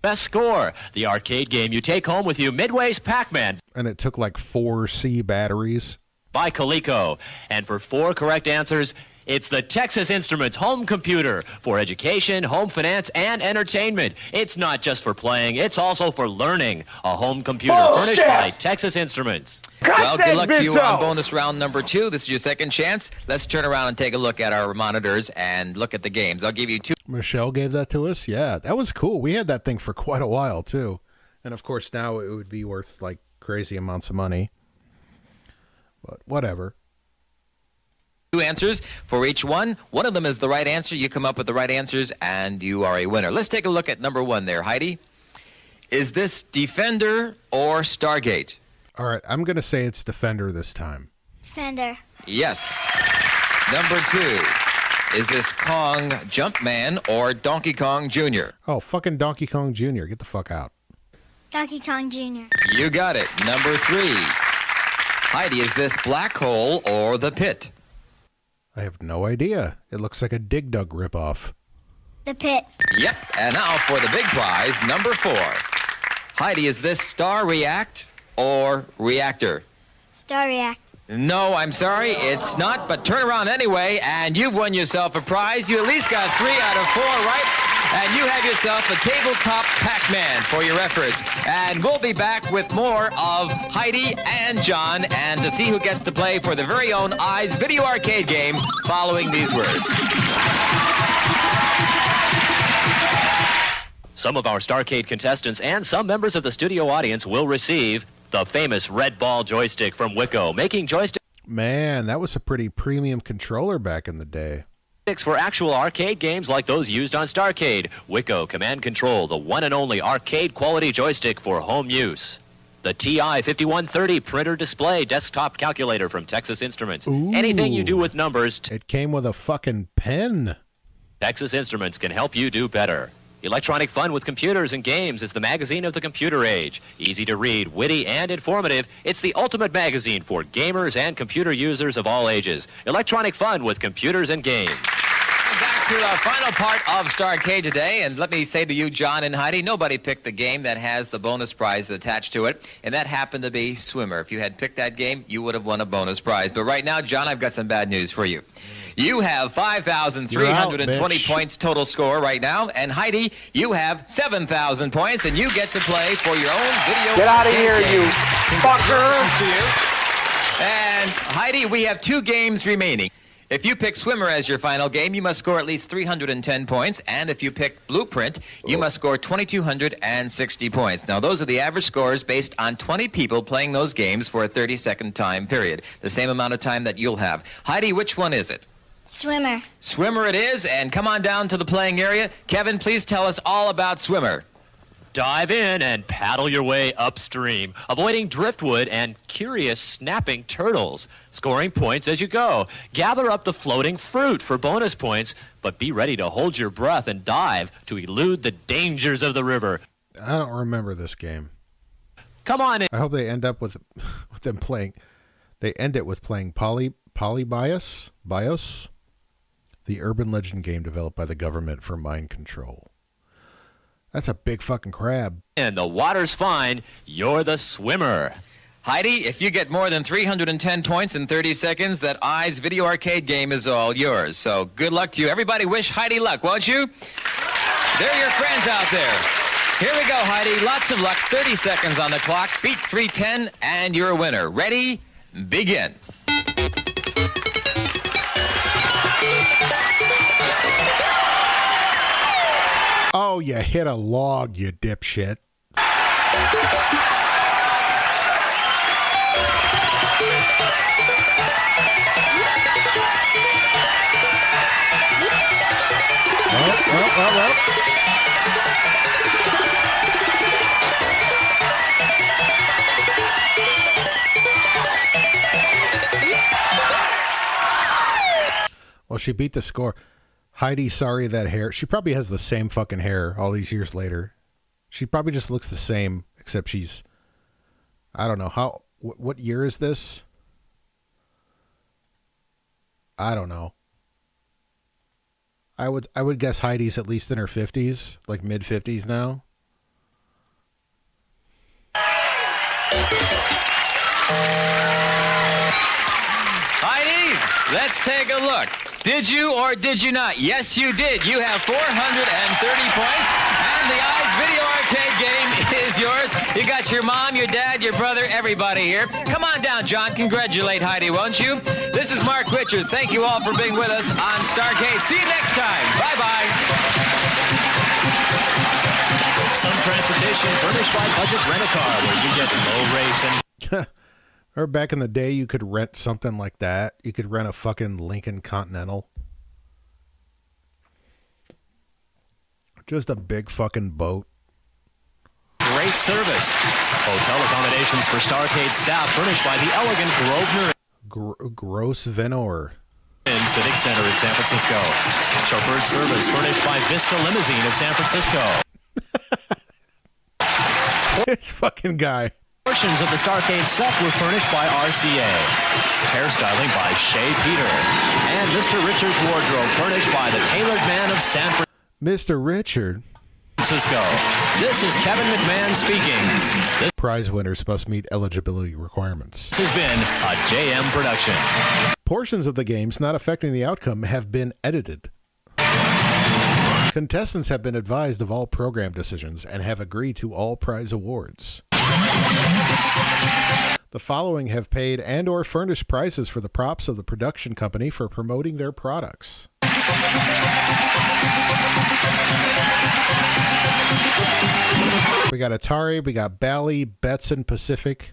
Best Score, the arcade game you take home with you, Midway's Pac-Man. And it took like 4 C batteries. By Coleco. And for 4 correct answers, it's the Texas Instruments home computer for education, home finance, and entertainment. It's not just for playing, it's also for learning. A home computer furnished by Texas Instruments. Well, good luck to you on bonus round number 2. This is your second chance. Let's turn around and take a look at our monitors and look at the games. I'll give you 2. Michelle gave that to us? Yeah, that was cool. We had that thing for quite a while, too. And, of course, now it would be worth, like, crazy amounts of money. But whatever. 2 answers for each one. One of them is the right answer. You come up with the right answers, and you are a winner. Let's take a look at number 1 there, Heidi. Is this Defender or Stargate? All right, I'm going to say it's Defender this time. Defender. Yes. Number 2. Is this Kong Jumpman or Donkey Kong Jr.? Oh, fucking Donkey Kong Jr. Get the fuck out. Donkey Kong Jr. You got it. Number 3. Heidi, is this Black Hole or The Pit? I have no idea. It looks like a Dig Dug ripoff. The pit. Yep, and now for the big prize, number 4. Heidi, is this Star React or Reactor? Star React. No, I'm sorry, it's not, but turn around anyway, and you've won yourself a prize. You at least got 3 out of 4 right, and you have yourself a tabletop Pac-Man for your efforts. And we'll be back with more of Heidi and John, and to see who gets to play for their very own Eyes Video Arcade game following these words. Some of our Starcade contestants and some members of the studio audience will receive the famous red ball joystick from Wicco, making joysticks Man, that was a pretty premium controller back in the day. for actual arcade games like those used on Starcade. Wicco Command Control, the one and only arcade quality joystick for home use. The TI 5130 printer display desktop calculator from Texas Instruments. Ooh. Anything you do with numbers, It came with a fucking pen. Texas Instruments can help you do better. Electronic Fun with Computers and Games is the magazine of the computer age. Easy to read, witty, and informative, it's the ultimate magazine for gamers and computer users of all ages. Electronic Fun with Computers and Games. Back to our final part of Starcade today, and let me say to you, John and Heidi, nobody picked the game that has the bonus prize attached to it, and that happened to be Swimmer. If you had picked that game, you would have won a bonus prize. But right now, John, I've got some bad news for you. You have 5,320 points total score right now, and Heidi, you have 7,000 points, and you get to play for your own video. Get out of here, you fucker! To you. And Heidi, we have 2 games remaining. If you pick Swimmer as your final game, you must score at least 310 points, and if you pick Blueprint, you must score 2,260 points. Now, those are the average scores based on 20 people playing those games for a 30-second time period, the same amount of time that you'll have. Heidi, which one is it? Swimmer. Swimmer it is, and come on down to the playing area. Kevin, please tell us all about Swimmer. Dive in and paddle your way upstream, avoiding driftwood and curious snapping turtles, scoring points as you go. Gather up the floating fruit for bonus points, but be ready to hold your breath and dive to elude the dangers of the river. I don't remember this game. Come on in. I hope they end up with them playing. They end it with playing Polybios, the urban legend game developed by the government for mind control. That's a big fucking crab. And the water's fine. You're the swimmer. Heidi, if you get more than 310 points in 30 seconds, that Eyes Video Arcade game is all yours. So good luck to you. Everybody wish Heidi luck, won't you? There are your friends out there. Here we go, Heidi. Lots of luck. 30 seconds on the clock. Beat 310, and you're a winner. Ready? Begin. Oh, you hit a log, you dipshit. Well, she beat the score. Heidi, sorry that hair. She probably has the same fucking hair all these years later. She probably just looks the same, except she's, I don't know how. What year is this? I don't know. I would guess Heidi's at least in her 50s, like mid 50s now. Heidi, let's take a look. Did you or did you not? Yes, you did. You have 430 points, and the Eyes Video Arcade game is yours. You got your mom, your dad, your brother, everybody here. Come on down, John. Congratulate Heidi, won't you? This is Mark Richards. Thank you all for being with us on Starcade. See you next time. Bye-bye. Some transportation furnished by Budget Rent-A-Car, where you get low rates and... Or back in the day, you could rent something like that. You could rent a fucking Lincoln Continental. Just a big fucking boat. Great service. Hotel accommodations for Starcade staff furnished by the elegant Grosvenor Gross Venor in Civic Center in San Francisco. Chauffeured service furnished by Vista Limousine of San Francisco. This fucking guy. Portions of the Starcade set were furnished by RCA. Hairstyling by Shea Peter. And Mr. Richards' wardrobe furnished by the Tailored Man of San Francisco. Mr. Richard. Francisco. This is Kevin McMahon speaking. This Prize winners must meet eligibility requirements. has been a JM production. Portions of the games not affecting the outcome have been edited. Contestants have been advised of all program decisions and have agreed to all prize awards. The following have paid and or furnished prizes for the props of the production company for promoting their products. We got Atari, we got Bally, Betson Pacific,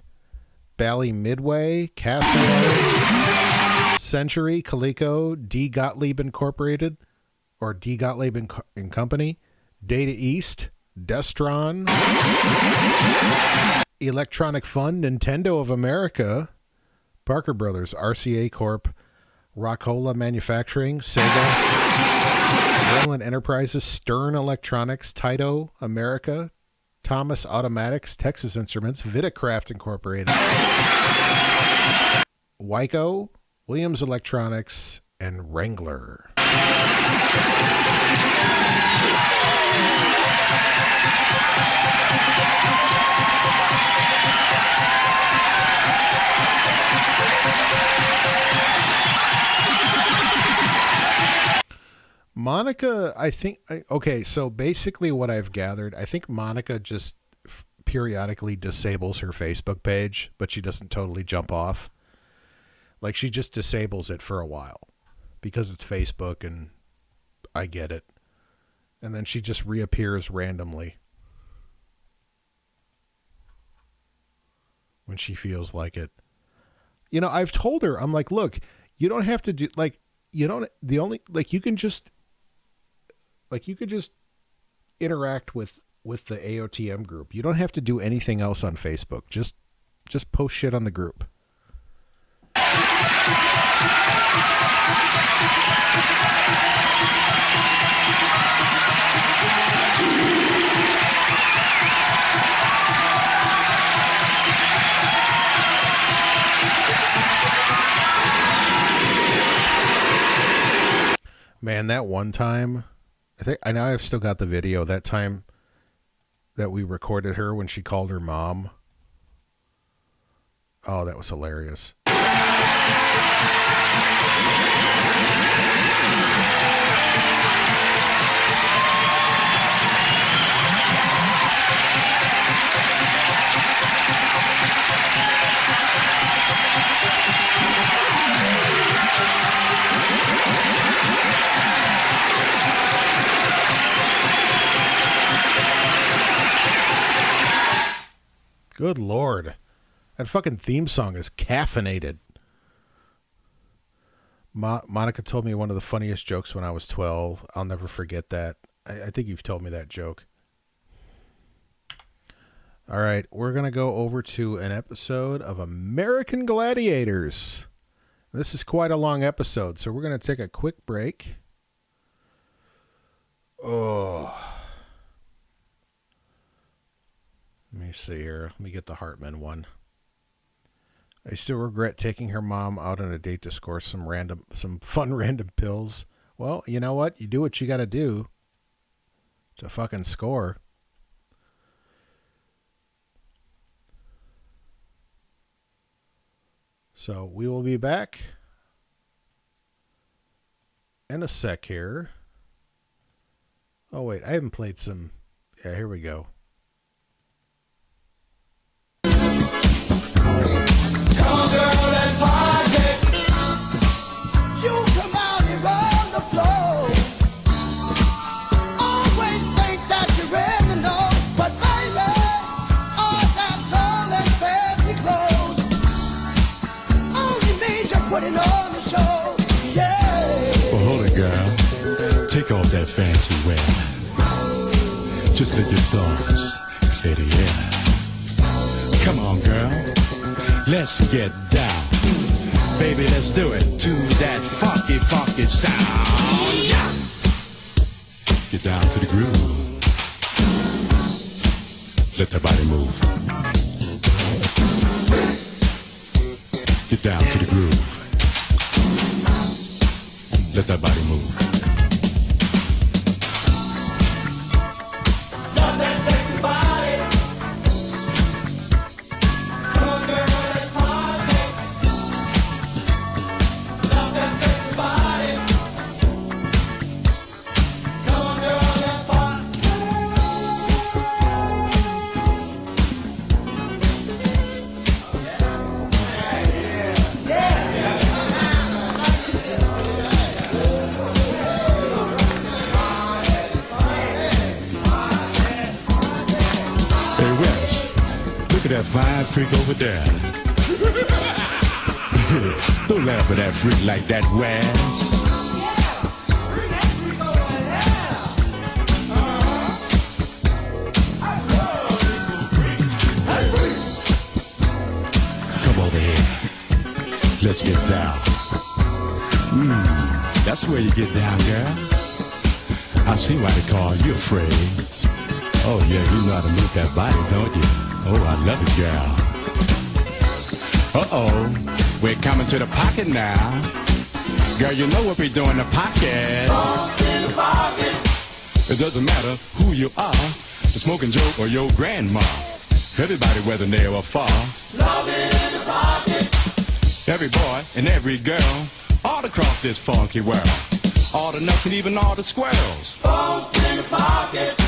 Bally Midway, Casio, Century, Coleco, D. Gottlieb Incorporated, or D. Gottlieb and Company, Data East, Destron, Electronic Fund, Nintendo of America, Parker Brothers, RCA Corp., Rockola Manufacturing, Sega, Gremlin Enterprises, Stern Electronics, Taito America, Thomas Automatics, Texas Instruments, Vitacraft Incorporated, Wyco, Williams Electronics, and Wrangler. Monica, I think, okay, so basically what I've gathered, I think Monica just periodically disables her Facebook page, but she doesn't totally jump off. Like, she just disables it for a while because it's Facebook, and I get it. And then she just reappears randomly when she feels like it. You know, I've told her, I'm like, look, you don't have to do, like, you don't, the only, like, you can just, like, you could just interact with the AOTM group. You don't have to do anything else on Facebook. Just post shit on the group. Man, that one time, I know I've still got the video. That time that we recorded her when she called her mom. Oh, that was hilarious. Good Lord. That fucking theme song is caffeinated. Monica told me one of the funniest jokes when I was 12. I'll never forget that. I think you've told me that joke. All right, we're going to go over to an episode of American Gladiators. This is quite a long episode, so we're going to take a quick break. Oh. Let me see here. Let me get the Hartman one. I still regret taking her mom out on a date to score some fun random pills. Well, you know what? You do what you got to do to fucking score. So we will be back in a sec here. Oh, wait. I haven't played some. Yeah, here we go. Take off that fancy wear. Just let your thoughts clear the air. Come on, girl. Let's get down. Baby, let's do it to that funky, funky sound. Yeah. Get down to the groove. Let the body move. Get down to the groove. Let that body move. that fine freak over there. Don't laugh at that freak like that, Waz. Come over here. Let's get down. That's where you get down, girl. I see why they call you afraid. Oh, yeah, you know how to move that body, don't you? Oh, I love it, girl. Uh-oh, we're coming to the pocket now. Girl, you know what we do in the pocket. In the pocket. It doesn't matter who you are, the smoking Joe or your grandma. Everybody, whether near or far. Love it in the pocket. Every boy and every girl, all across this funky world. All the nuts and even all the squirrels. Funk in the pocket.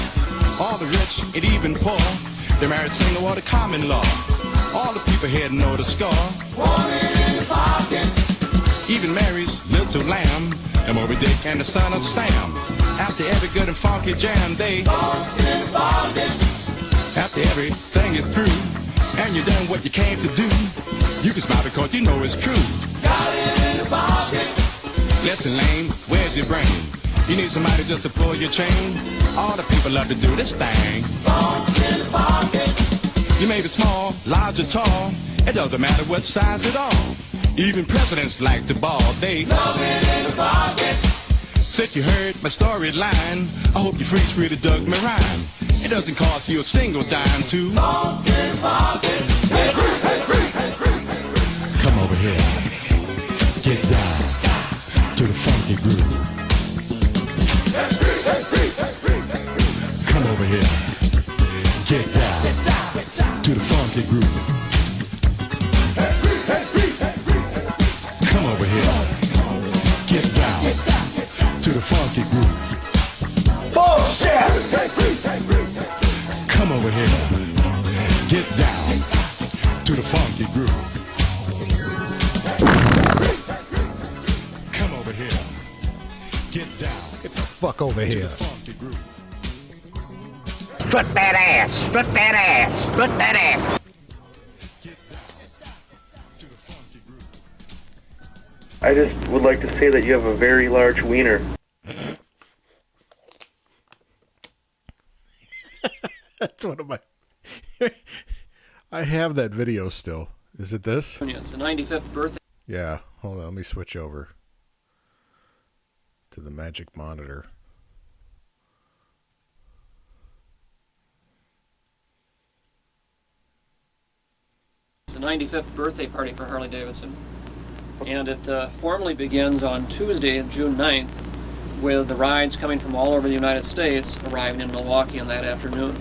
All the rich and even poor, the married single or the common law. All the people here know the score. Wanted in the pocket. Even Mary's little lamb, and Moby Dick and the son of Sam. After every good and funky jam, they funk in the pocket. After everything is through, and you're done what you came to do, you can smile because you know it's true. Got it in the pocket. Listen, lame, where's your brain? You need somebody just to pull your chain. All the people love to do this thing. Funk in the pocket. You may be small, large or tall. It doesn't matter what size at all. Even presidents like to ball. They love it in the pocket. Since you heard my storyline, I hope you freaks really dug me rhyme. It doesn't cost you a single dime to funk in the pocket. Hey, free, hey, free. Come over here. Get down to the funky groove. Come over here. Get down to the funky groove. Come over here. Get down to the funky groove. Bullshit! Come over here. Get down to the funky groove. Come over here. Get down. Get the fuck over here. Strut that ass, strut that ass, strut that ass. I just would like to say that you have a very large wiener. That's one of my... I have that video still. Is it this? It's the 95th birthday. Yeah. Hold on. Let me switch over to the magic monitor. It's the 95th birthday party for Harley Davidson. And it formally begins on Tuesday, June 9th, with the rides coming from all over the United States arriving in Milwaukee on that afternoon.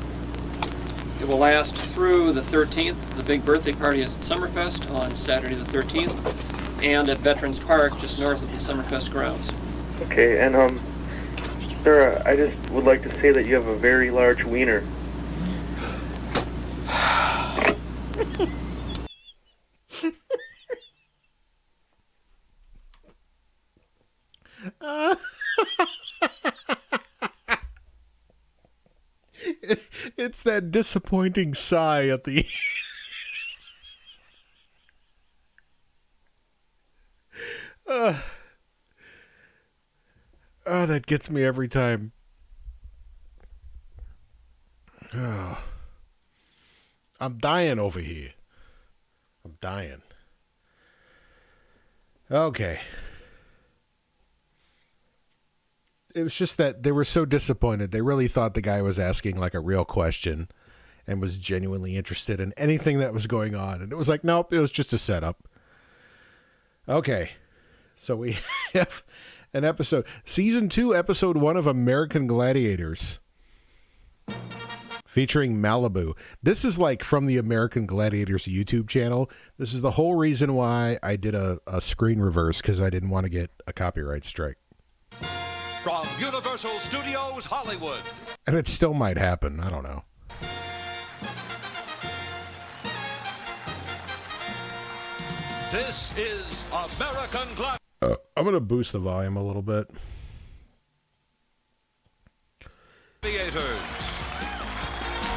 It will last through the 13th. The big birthday party is at Summerfest on Saturday the 13th, and at Veterans Park just north of the Summerfest grounds. Okay, and sir, I just would like to say that you have a very large wiener. It's that disappointing sigh at the oh, that gets me every time. Oh. I'm dying over here. I'm dying. Okay. It was just that they were so disappointed. They really thought the guy was asking like a real question and was genuinely interested in anything that was going on. And it was like, nope, it was just a setup. Okay. So we have an episode, season 2, episode 1 of American Gladiators, featuring Malibu. This is like from the American Gladiators YouTube channel. This is the whole reason why I did a screen reverse, because I didn't want to get a copyright strike. From Universal Studios Hollywood. And it still might happen. I don't know. This is American Gladoators. I'm going to boost the volume a little bit.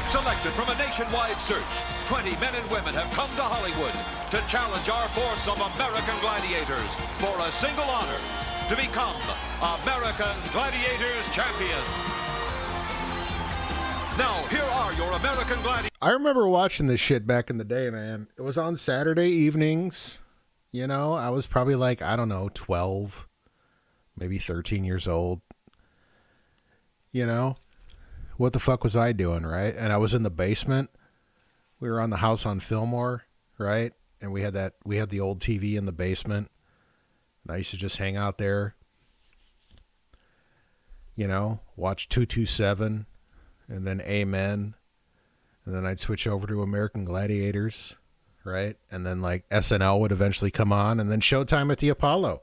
Selected from a nationwide search, 20 men and women have come to Hollywood to challenge our force of American Gladiators for a single honor, to become American Gladiators champion. Now, here are your American Gladiators. I remember watching this shit back in the day, man. It was on Saturday evenings. You know, I was probably like, I don't know, 12, maybe 13 years old. You know, what the fuck was I doing, right? And I was in the basement. We were on the house on Fillmore, right? And we had the old TV in the basement. And I used to just hang out there, you know, watch 227 and then Amen. And then I'd switch over to American Gladiators, right? And then like SNL would eventually come on, and then Showtime at the Apollo.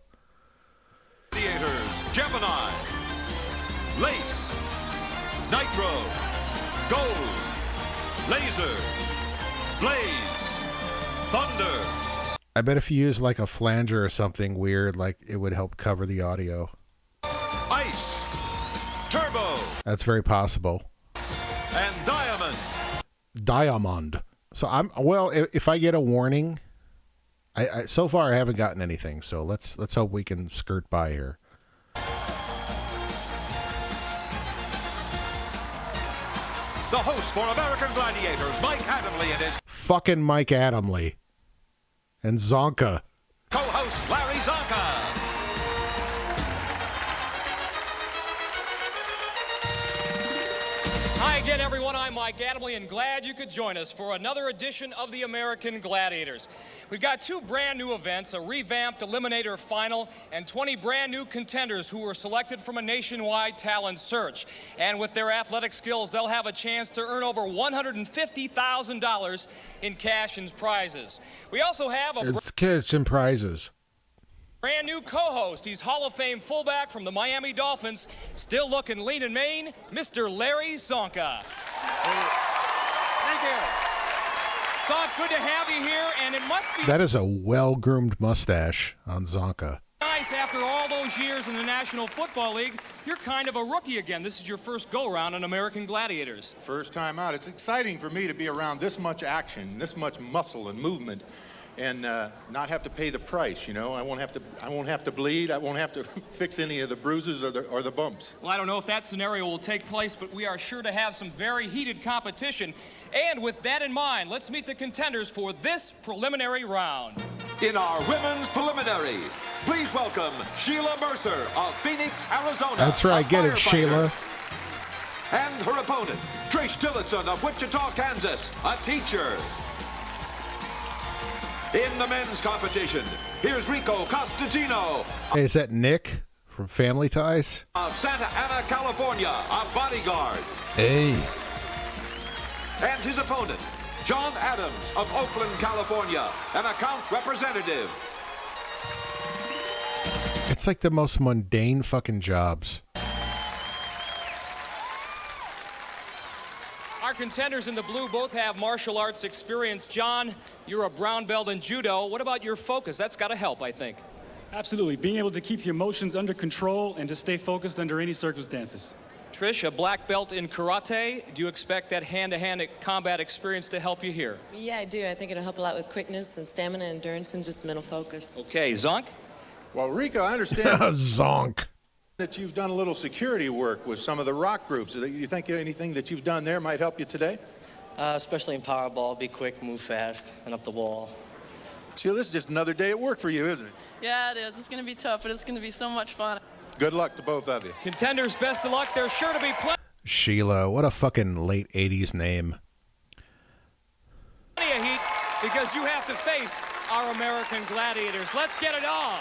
Gladiators, Gemini, Lace, Nitro, Gold, Laser, Blaze, Thunder. I bet if you use like a flanger or something weird, like it would help cover the audio. Ice, Turbo, That's very possible. and Diamond. Diamond. So if I get a warning, I so far I haven't gotten anything. So let's hope we can skirt by here. The host for American Gladiators, Mike Adamley, and his Fucking Mike Adamley. And Zonka. co-host Larry Zonka. Hi again, everyone. I'm Mike Adamley, and glad you could join us for another edition of the American Gladiators. We've got 2 brand new events, a revamped Eliminator Final, and 20 brand new contenders who were selected from a nationwide talent search. And with their athletic skills, they'll have a chance to earn over $150,000 in cash and prizes. We also have a It's in prizes. brand new co-host. He's Hall of Fame fullback from the Miami Dolphins, still looking lean and mean, Mr. Larry Zonka. Thank you. Zonk, good to have you here, and it must be That is a well-groomed mustache on Zonka. nice after all those years in the National Football League. You're kind of a rookie again. This is your first go-around on American Gladiators. First time out. It's exciting for me to be around this much action, this much muscle and movement, and not have to pay the price. You know, I won't have to bleed. I won't have to fix any of the bruises or the bumps. Well, I don't know if that scenario will take place, but we are sure to have some very heated competition. And with that in mind, let's meet the contenders for this preliminary round. In our women's preliminary, please welcome Sheila Mercer of Phoenix, Arizona. That's right. Get it, Sheila. And her opponent, Trish Tillotson of Wichita, Kansas, a teacher. In the men's competition, here's Rico Costantino Hey, is that Nick from Family Ties? of Santa Ana, California, a bodyguard. Hey. And his opponent, John Adams of Oakland, California, an account representative. It's like the most mundane fucking jobs. Our contenders in the blue both have martial arts experience. John, you're a brown belt in judo. What about your focus? That's got to help, I think. Absolutely. Being able to keep the emotions under control and to stay focused under any circumstances. Trish, a black belt in karate. Do you expect that hand-to-hand combat experience to help you here? Yeah, I do. I think it'll help a lot with quickness and stamina, endurance, and just mental focus. Okay, Zonk? Well, Rico, I understand Zonk. that you've done a little security work with some of the rock groups. Do you think anything that you've done there might help you today? Especially in Powerball, be quick, move fast, and up the wall. Sheila, this is just another day at work for you, isn't it? Yeah, it is. It's going to be tough, but it's going to be so much fun. Good luck to both of you. Contenders, best of luck. There's sure to be plenty Sheila. What a fucking late 80s name. of heat because you have to face our American Gladiators. Let's get it on.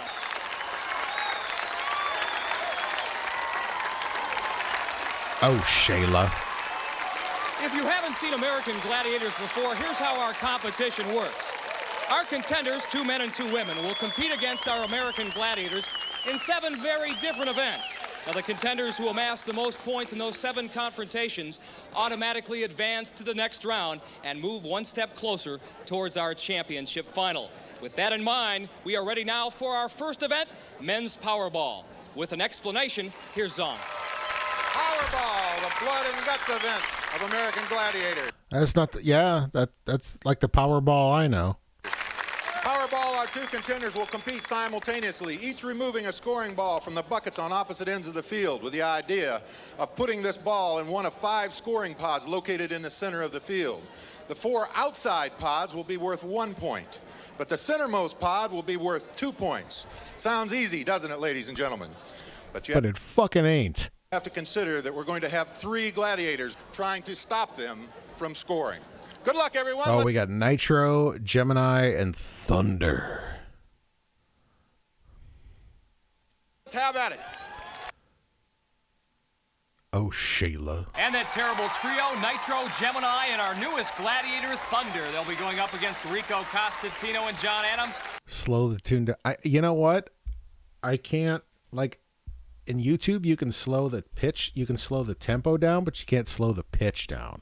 Oh, Sheila. If you haven't seen American Gladiators before, here's how our competition works. Our contenders, 2 men and 2 women, will compete against our American Gladiators in 7 very different events. Now, the contenders who amass the most points in those 7 confrontations automatically advance to the next round and move one step closer towards our championship final. With that in mind, we are ready now for our first event, Men's Powerball. With an explanation, here's Zong. Powerball, the blood and guts event of American Gladiators. That's not that's like the Powerball I know. Powerball, our two contenders will compete simultaneously, each removing a scoring ball from the buckets on opposite ends of the field with the idea of putting this ball in one of 5 scoring pods located in the center of the field. The 4 outside pods will be worth 1 point, but the centermost pod will be worth 2 points. Sounds easy, doesn't it, ladies and gentlemen? But it fucking ain't. Have to consider that we're going to have 3 gladiators trying to stop them from scoring. Good luck, everyone. Oh, we got Nitro, Gemini, and Thunder. Let's have at it. Oh, Shayla. And that terrible trio, Nitro, Gemini, and our newest gladiator, Thunder. They'll be going up against Rico Costantino and John Adams. Slow the tune down. You know what? I can't, like, in YouTube, you can slow the pitch, you can slow the tempo down, but you can't slow the pitch down.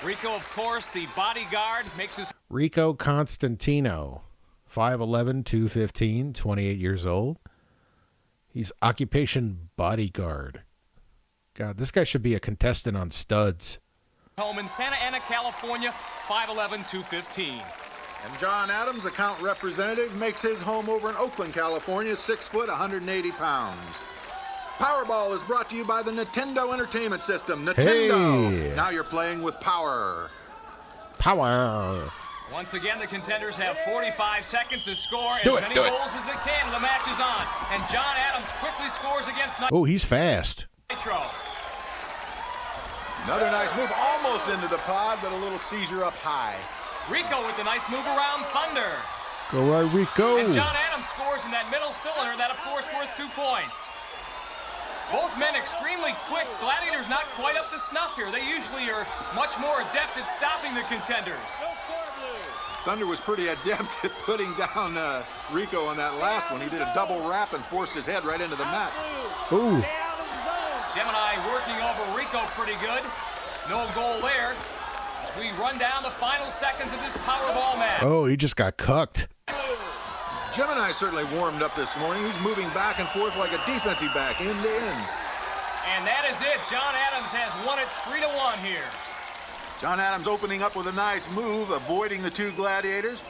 Rico, of course, the bodyguard, makes his... Rico Constantino, 5'11", 215, 28 years old. He's occupation bodyguard. God, this guy should be a contestant on Studs. home in Santa Ana, California, 5'11", 215. And John Adams, account representative, makes his home over in Oakland, California, 6 foot, 180 pounds. Powerball is brought to you by the Nintendo Entertainment System. Nintendo! Hey. Now you're playing with power. Power. Once again, the contenders have 45 seconds to score Do as it, many do it. goals as they can. The match is on. And John Adams quickly scores against Oh, he's fast. Nitro. Another nice move, almost into the pod, but a little seizure up high. Rico with the nice move around Thunder. Go right, Rico. And John Adams scores in that middle cylinder. That, of course, worth 2 points. Both men extremely quick. Gladiators not quite up to snuff here. They usually are much more adept at stopping the contenders. Thunder was pretty adept at putting down Rico on that last one. He did a double wrap and forced his head right into the mat. Ooh. Gemini working over Rico pretty good. No goal there. As we run down the final seconds of this Powerball match. Oh, he just got cucked. Gemini certainly warmed up this morning. He's moving back and forth like a defensive back, end to end. And that is it. John Adams has won it 3-1 here. John Adams opening up with a nice move, avoiding the two gladiators.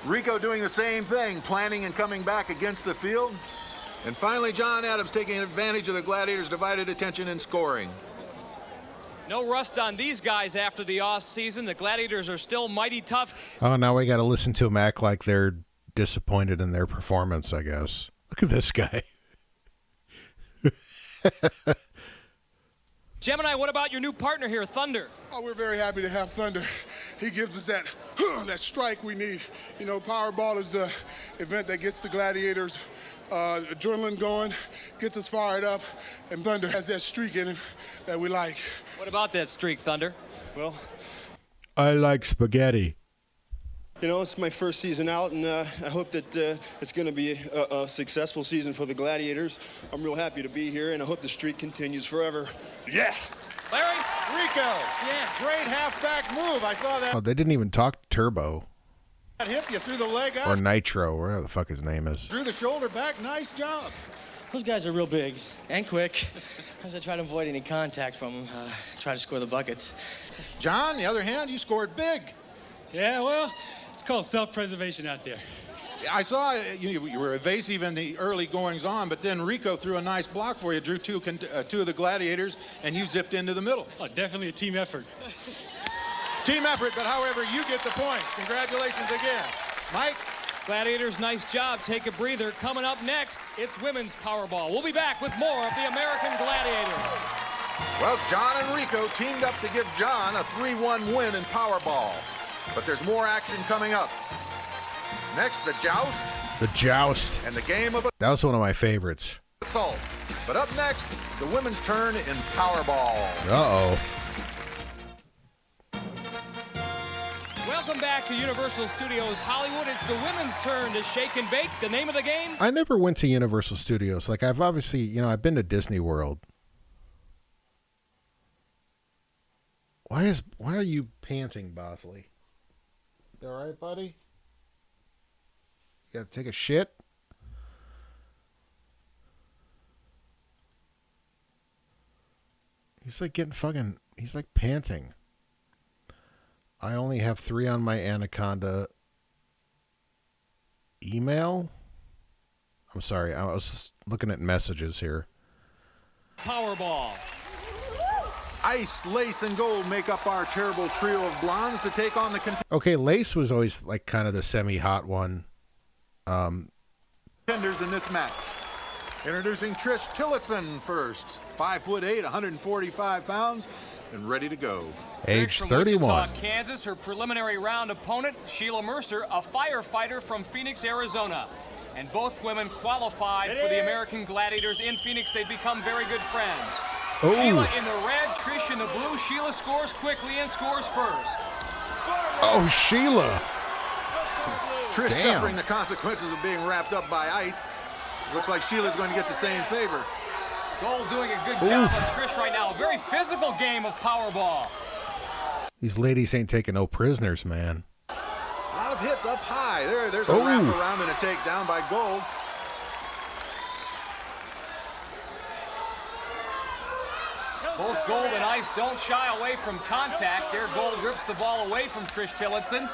Rico doing the same thing, planning and coming back against the field. And finally, John Adams taking advantage of the gladiators' divided attention and scoring. No rust on these guys after the off season. The Gladiators are still mighty tough. Oh, now we got to listen to them act like they're disappointed in their performance, I guess. Look at this guy. Gemini, what about your new partner here, Thunder? Oh, we're very happy to have Thunder. He gives us that that strike we need. You know, Powerball is the event that gets the gladiators adrenaline going, gets us fired up, and Thunder has that streak in him that we like. What about that streak, Thunder? Well, I like spaghetti. You know, it's my first season out, and I hope that it's going to be a successful season for the Gladiators. I'm real happy to be here, and I hope the streak continues forever. Yeah! Larry? Rico! Yeah. Great halfback move. I saw that. Oh, they didn't even talk to Turbo That hip, you threw the leg out. or Nitro, whatever the fuck his name is. Drew the shoulder back. Nice job. Those guys are real big and quick. As I try to avoid any contact from them, try to score the buckets. John, on the other hand, you scored big. Yeah, well, it's called self-preservation out there. I saw you were evasive in the early goings on, but then Rico threw a nice block for you, drew two of the gladiators, and you zipped into the middle. Oh, definitely a team effort. Team effort, but however, you get the points. Congratulations again. Mike? Gladiators, nice job. Take a breather. Coming up next, it's women's Powerball. We'll be back with more of the American Gladiators. Well, John and Rico teamed up to give John a 3-1 win in Powerball. But there's more action coming up. Next, the joust. The joust. And the game of That was one of my favorites. assault. But up next, the women's turn in Powerball. Uh-oh. Welcome back to Universal Studios Hollywood. It's the women's turn to shake and bake. The name of the game? I never went to Universal Studios. Like, I've obviously, I've been to Disney World. Why are you panting, Bosley? You all right, buddy? You gotta take a shit? He's like he's like panting. I only have 3 on my Anaconda email. I'm sorry, I was just looking at messages here. Powerball. Ice, Lace, and Gold make up our terrible trio of blondes to take on the Okay, Lace was always like kind of the semi-hot one. contenders in this match. Introducing Trish Tillotson first. 5'8", 145 pounds, and ready to go. Age From 31. Wichita, Kansas, her preliminary round opponent, Sheila Mercer, a firefighter from Phoenix, Arizona. And both women qualified for the American Gladiators in Phoenix. They've become very good friends. Oh. Sheila in the red, Trish in the blue. Sheila scores quickly and scores first. Oh, Sheila. Trish Damn. suffering the consequences of being wrapped up by ice. Looks like Sheila's going to get the same favor. Gold doing a good job on Trish right now. A very physical game of Powerball. These ladies ain't taking no prisoners, man. A lot of hits up high. There's a wraparound and a takedown by Gold. Both Gold and Ice don't shy away from contact. There, Gold rips the ball away from Trish Tillotson.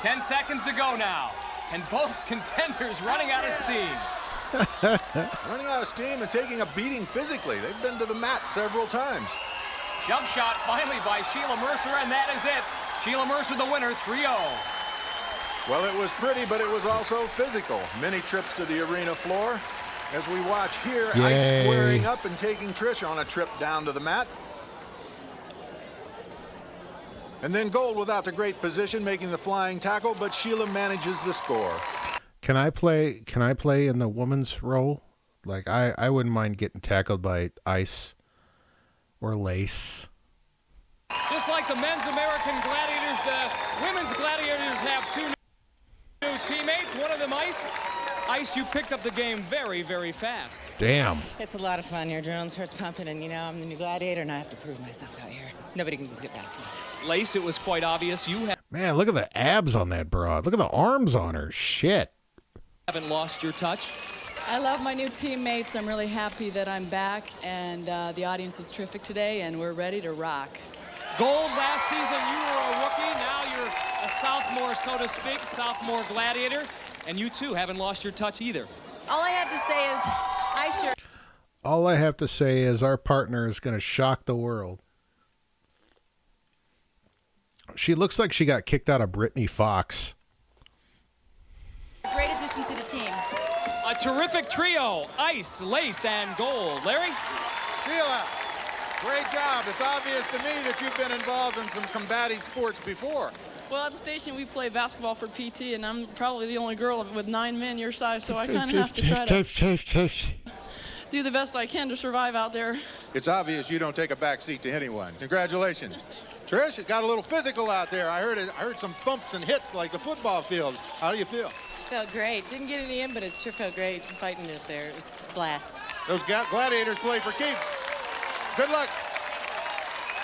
10 seconds to go now. And both contenders running out of steam. Running out of steam and taking a beating physically. They've been to the mat several times. Jump shot finally by Sheila Mercer, and that is it. Sheila Mercer the winner, 3-0. Well, it was pretty, but it was also physical. Many trips to the arena floor. As we watch here, Ice squaring up and taking Trish on a trip down to the mat. And then Gold without the great position, making the flying tackle, but Sheila manages the score. Can I play in the woman's role? Like, I wouldn't mind getting tackled by Ice or Lace. Just like the men's American Gladiators, the women's Gladiators have 2 new teammates. One of them, Ice. Ice, you picked up the game very, very fast. Damn. It's a lot of fun. Your adrenaline's starts pumping, and I'm the new gladiator, and I have to prove myself out here. Nobody can get past me. Lace, it was quite obvious you Man, look at the abs on that broad. Look at the arms on her. Shit. haven't lost your touch. I love my new teammates. I'm really happy that I'm back, and the audience is terrific today, and we're ready to rock. Gold, last season you were a rookie. Now you're a sophomore, so to speak, sophomore gladiator, and you too haven't lost your touch either. All I have to say is All I have to say is our partner is going to shock the world. She looks like she got kicked out of Brittany Fox. Great addition to the team. A terrific trio, Ice, Lace, and Gold. Larry? Sheila, great job. It's obvious to me that you've been involved in some combative sports before. Well, at the station, we play basketball for PT, and I'm probably the only girl with 9 men your size, so I kind of have to try to do the best I can to survive out there. It's obvious you don't take a back seat to anyone. Congratulations. Trish, it got a little physical out there. I heard some thumps and hits like the football field. How do you feel? Felt great. Didn't get any in, but it sure felt great fighting it there. It was a blast. Those gladiators play for keeps. Good luck.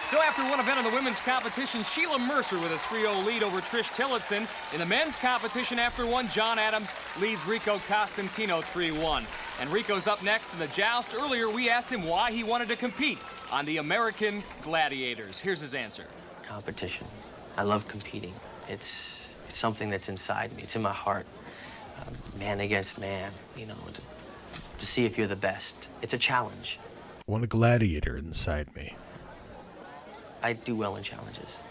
So after one event of the women's competition, Sheila Mercer with a 3-0 lead over Trish Tillotson. In the men's competition after one, John Adams leads Rico Costantino 3-1. And Rico's up next in the joust. Earlier, we asked him why he wanted to compete on the American Gladiators. Here's his answer. Competition. I love competing. It's something that's inside me. It's in my heart. Man against man, to see if you're the best. It's a challenge. Want a gladiator inside me. I do well in challenges.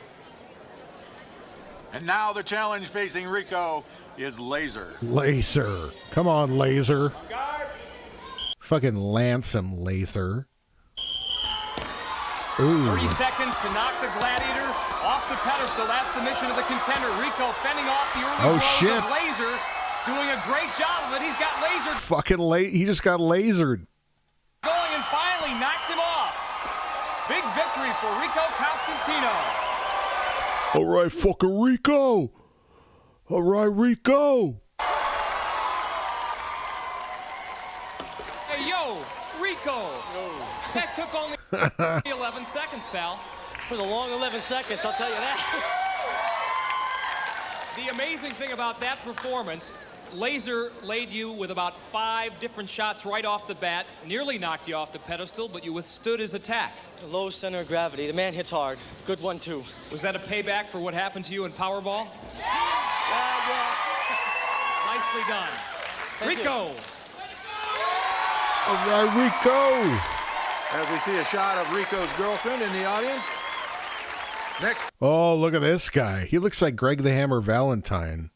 And now the challenge facing Rico is Laser. Laser. Come on, Laser. Fucking lance him, Laser. Ooh. 30 seconds to knock the gladiator off the pedestal. That's the mission of the contender. Rico fending off the early blows of Laser. Doing a great job of it. He's got lasered. Fucking he just got lasered. Going and finally knocks him off. Big victory for Rico Costantino. All right, fucking Rico. All right, Rico. Hey, yo, Rico. That took only 11 seconds, pal. It was a long 11 seconds, I'll tell you that. The amazing thing about that performance, Laser laid you with about 5 different shots right off the bat, nearly knocked you off the pedestal, but you withstood his attack. Low center of gravity. The man hits hard. Good one, too. Was that a payback for what happened to you in Powerball? Yeah. Nicely done. Thank Rico. you. All right, Rico. As we see a shot of Rico's girlfriend in the audience. Next. Oh, look at this guy. He looks like Greg the Hammer Valentine.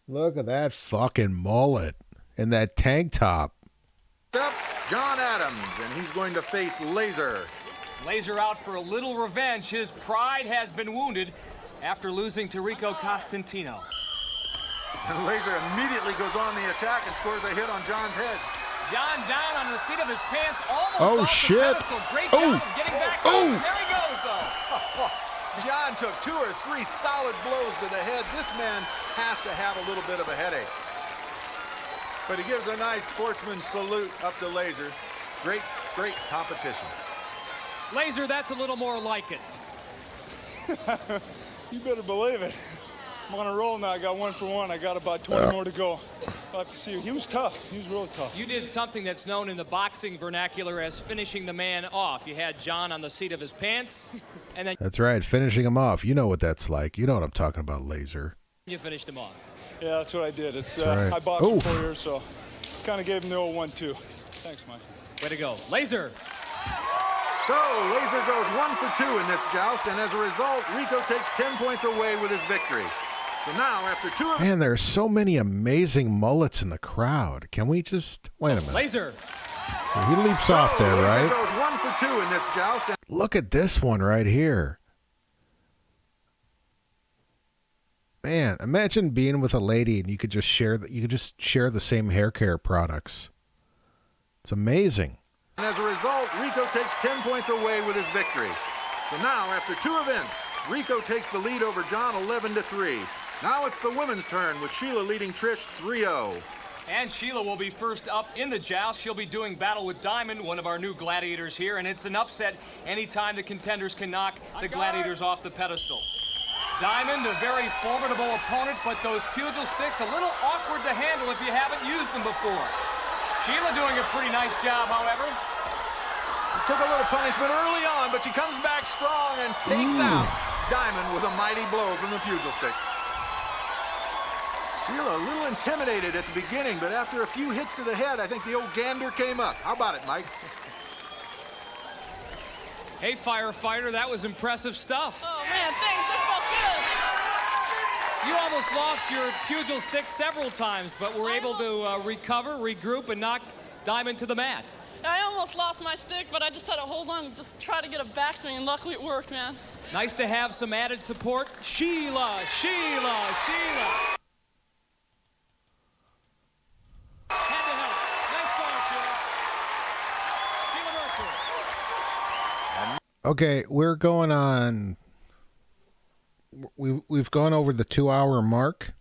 Look at that fucking mullet and that tank top. Up, John Adams, and he's going to face Laser. Laser out for a little revenge. His pride has been wounded after losing to Rico Costantino. And Laser immediately goes on the attack and scores a hit on John's head. John down on the seat of his pants, almost Oh, off shit. the pedestal. Great job of getting back up. And there he goes, though. John took 2 or 3 solid blows to the head. This man has to have a little bit of a headache. But he gives a nice sportsman salute up to Laser. Great, great competition. Laser, that's a little more like it. You better believe it. I'm on a roll now. I got 1 for 1. I got about 20 more to go. I'll have to see you. He was tough. He was really tough. You did something that's known in the boxing vernacular as finishing the man off. You had John on the seat of his pants, and then That's right, finishing him off. You know what that's like. You know what I'm talking about, Laser. you finished him off. Yeah, that's what I did. It's That's right. I boxed Oof. for 4 years, so kind of gave him the old 1-2. Thanks, Mike. Way to go. Laser. So, Laser goes 1 for 2 in this joust, and as a result, Rico takes 10 points away with his victory. So now, after 2 of... Man, there are so many amazing mullets in the crowd. Can we just... Wait a minute. Laser. So he leaps off there, Laser right? goes 1 for 2 in this joust. And Look at this one right here. Man, imagine being with a lady and you could just share the same hair care products. It's amazing. And as a result, Rico takes 10 points away with his victory. So now, after 2 events, Rico takes the lead over John 11-3. Now it's the women's turn with Sheila leading Trish 3-0. And Sheila will be first up in the joust. She'll be doing battle with Diamond, one of our new gladiators here, and it's an upset anytime the contenders can knock the gladiators off the pedestal. Diamond, a very formidable opponent, but those pugil sticks a little awkward to handle if you haven't used them before. Sheila doing a pretty nice job, however. She took a little punishment early on, but she comes back strong and takes out Diamond with a mighty blow from the pugil stick. Sheila a little intimidated at the beginning, but after a few hits to the head, I think the old gander came up. How about it, Mike? Hey, firefighter, that was impressive stuff. Oh, man, thanks. I felt good. You almost lost your pugil stick several times, but were able to recover, regroup, and knock Diamond to the mat. I almost lost my stick, but I just had to hold on and just try to get a backswing, and luckily it worked, man. Nice to have some added support. Sheila, Sheila, Sheila. Had to help. Nice going, Sheila. Sheila Mercer. Okay, we're going on. We've gone over the 2-hour mark,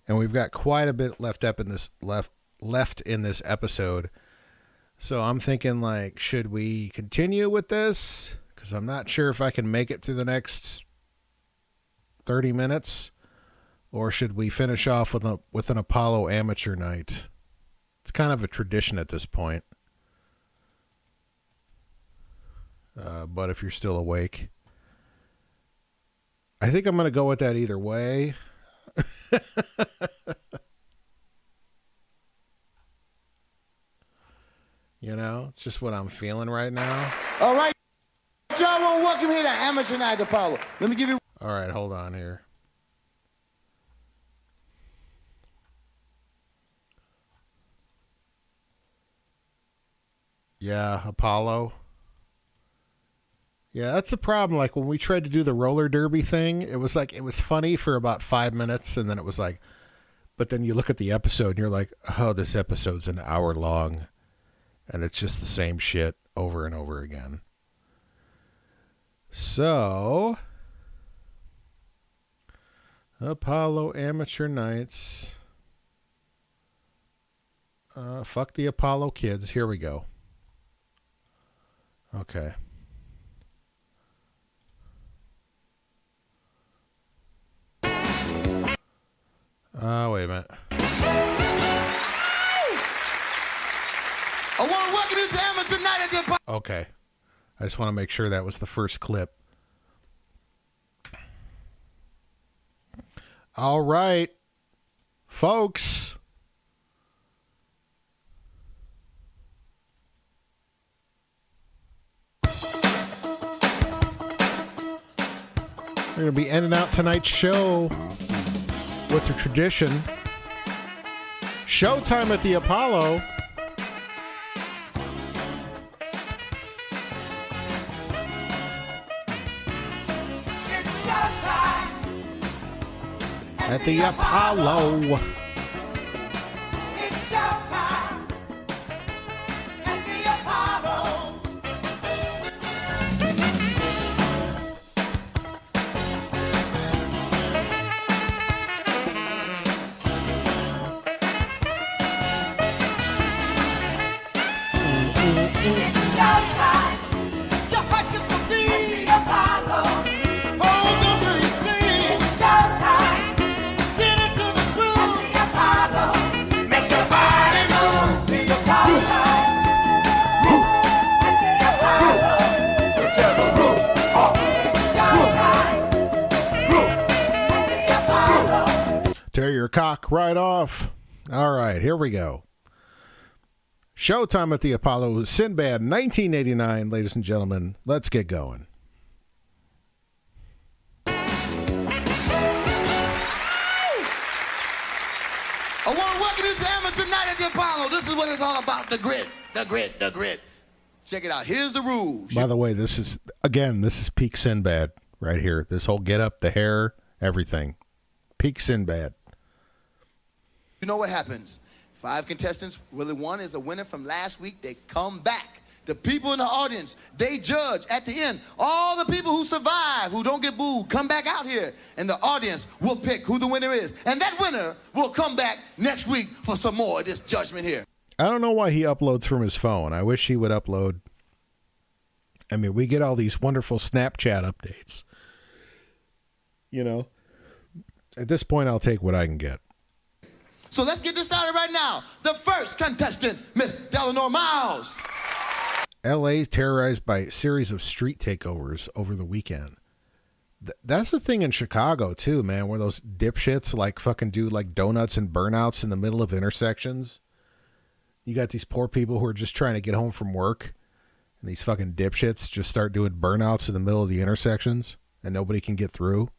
and we've got quite a bit left in this episode. So I'm thinking, like, should we continue with this? Because I'm not sure if I can make it through the next 30 minutes, or should we finish off with an Apollo amateur night? It's kind of a tradition at this point. But if you're still awake, I think I'm going to go with that either way. You know, it's just what I'm feeling right now. All right, y'all, well, welcome here to Amateur Night Apollo. Let me give you... All right, hold on here. Yeah, Apollo. Yeah, that's the problem. Like when we tried to do the roller derby thing, it was funny for about 5 minutes, and then it was like, but then you look at the episode and you're like, oh, this episode's an hour long, and it's just the same shit over and over again. So, Apollo Amateur Nights. Fuck the Apollo kids. Here we go. Okay. Wait wait a minute. I want to welcome you to Amateur Night at the Apollo. Okay. I just want to make sure that was the first clip. All right, folks. We're going to be ending out tonight's show with the tradition. Showtime at the Apollo. At the Apollo. Tear your cock right off. All right, here we go. Showtime at the Apollo, Sinbad, 1989, ladies and gentlemen. Let's get going. I want to welcome you to Amateur Night at the Apollo. This is what it's all about, the grit, the grit, the grit. Check it out. Here's the rules. By the way, this is peak Sinbad right here. This whole get up, the hair, everything. Peak Sinbad. You know what happens. 5 contestants, Willie one is a winner from last week. They come back. The people in the audience, they judge at the end. All the people who survive, who don't get booed, come back out here. And the audience will pick who the winner is. And that winner will come back next week for some more of this judgment here. I don't know why he uploads from his phone. I wish he would upload. I mean, we get all these wonderful Snapchat updates. You know, at this point, I'll take what I can get. So let's get this started right now. The first contestant, Miss Delano Miles. L.A. terrorized by a series of street takeovers over the weekend. That's the thing in Chicago, too, man, where those dipshits like fucking do like donuts and burnouts in the middle of intersections. You got these poor people who are just trying to get home from work, and these fucking dipshits just start doing burnouts in the middle of the intersections, and nobody can get through.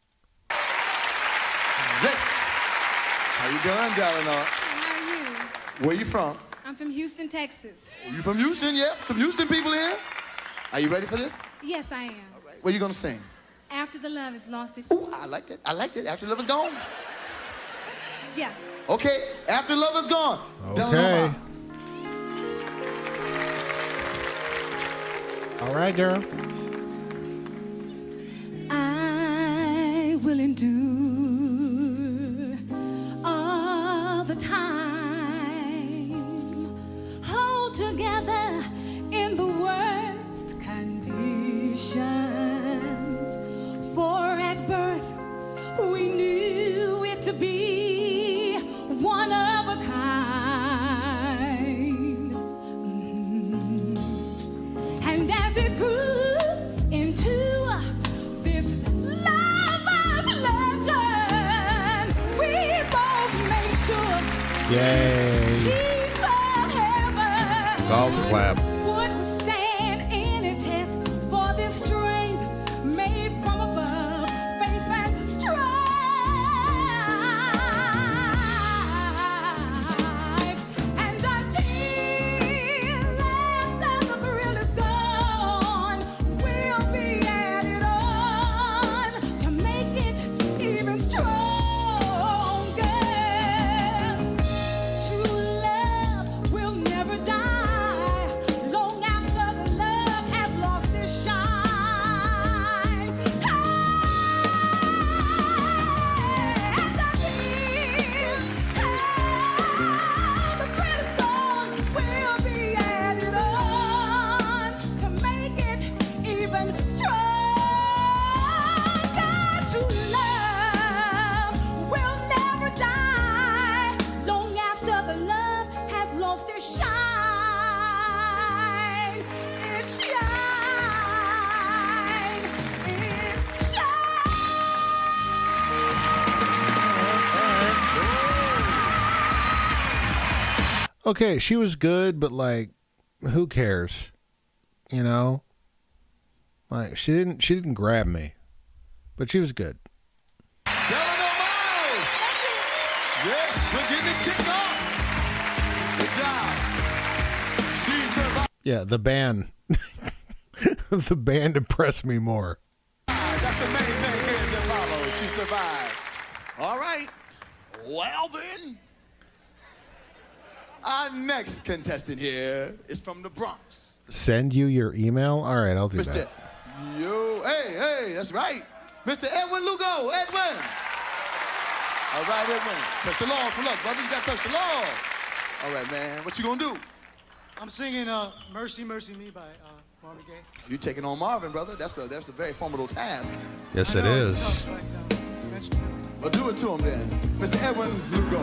How you doing, Delano? How are you? Where you from? I'm from Houston, Texas. You from Houston? Yeah, some Houston people here. Are you ready for this? Yes, I am. All right. What are you gonna sing? After the Love is Lost. Ooh, I like that. I like that. After love is gone. Yeah. Okay, after love is gone. Okay. All right, girl. I will endure all the time. Hold together in the worst conditions. For at birth we knew it to be one of a kind. And as it grew into this lover's legend, we both made sure Yay. he's a heaven Golf clap. would withstand any test, for this strength made from above, faith and strife. And until after the thrill is gone, we'll be at it on to make it even stronger. True love will never die long after the love has lost its shine. And until the thrill is gone, we'll be at it on to make it even stronger. True love will never die okay, she was good, but like, who cares? You know, like she didn't grab me, but she was good. Yes, we're getting it kicked off. Good job. She survived. Yeah, the band. The band impressed me more. That's the main thing here to follow. She survived. All right. Well then. Our next contestant here is from the Bronx. Send you your email? All right, I'll do Mr. that. Hey, that's right. Mr. Edwin Lugo. Edwin. All right, Edwin. Touch the Lord for luck, brother. You got to touch the Lord. All right, man. What you going to do? I'm singing Mercy, Mercy Me by Marvin Gaye. You taking on Marvin, brother. That's a very formidable task. Yes, it is. Well, do it to him then. Mr. Edwin Lugo.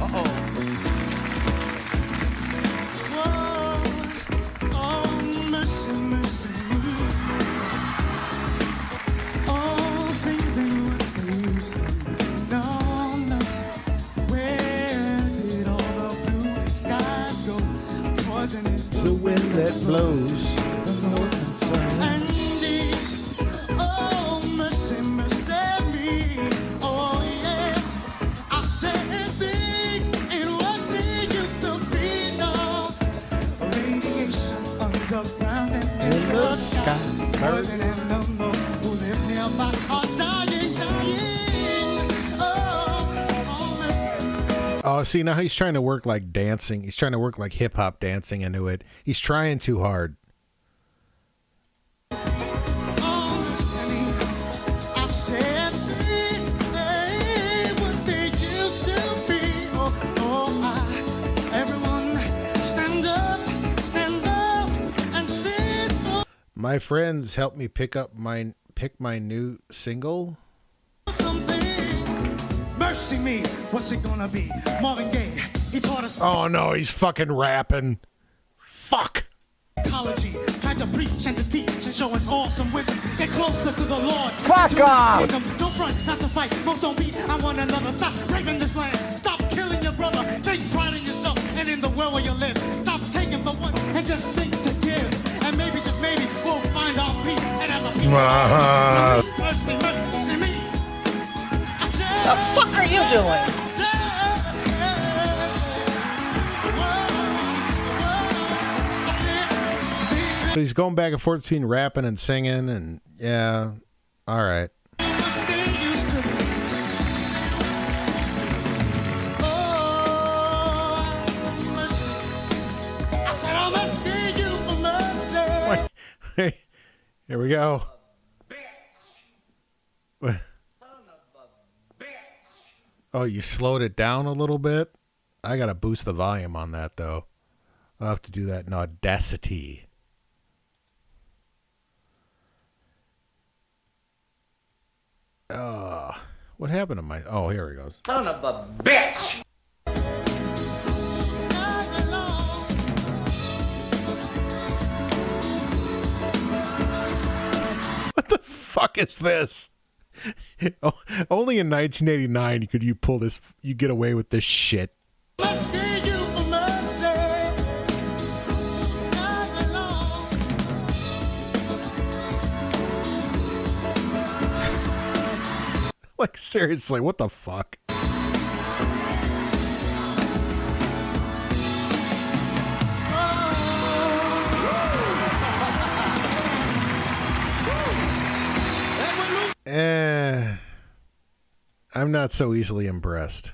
Uh-oh. Whoa, oh, mercy, mercy me. Oh, baby, what they used to be. No, no. Where did all the blue skies go? Poison is the wind that blows. And these, oh, mercy, mercy me. Oh, yeah. I said things ain't what they used to be. No. Radiation underground and in the sky. Poison and number who live nearby are dying, dying. Oh, see, now he's trying to work like dancing. He's trying to work like hip hop dancing into it. He's trying too hard. I said things ain't what they used to be. Everyone stand up and sing. My friends helped me pick my new single. Mercy me, what's it gonna be? Marvin Gaye, he taught us Oh no, he's fucking rapping. Fuck. psychology. Tried to preach and to teach and show us awesome wisdom. Get closer to the Lord. Fuck off. Don't front, not to fight. Most don't beat on one another. Stop raping this land. Stop killing your brother. Take pride in yourself and in the world where you live. Stop taking the one and just think to give. And maybe, just maybe, we'll find our peace. And as a people, mercy, mercy me. The fuck are you doing? So he's going back and forth between rapping and singing, and yeah, all right. Wait, here we go. What? Oh, you slowed it down a little bit? I got to boost the volume on that, though. I'll have to do that in Audacity. What happened to my... Oh, here he goes. Son of a bitch! What the fuck is this? Only in 1989 could you pull this... You get away with this shit. Like, seriously, what the fuck? I'm not so easily impressed.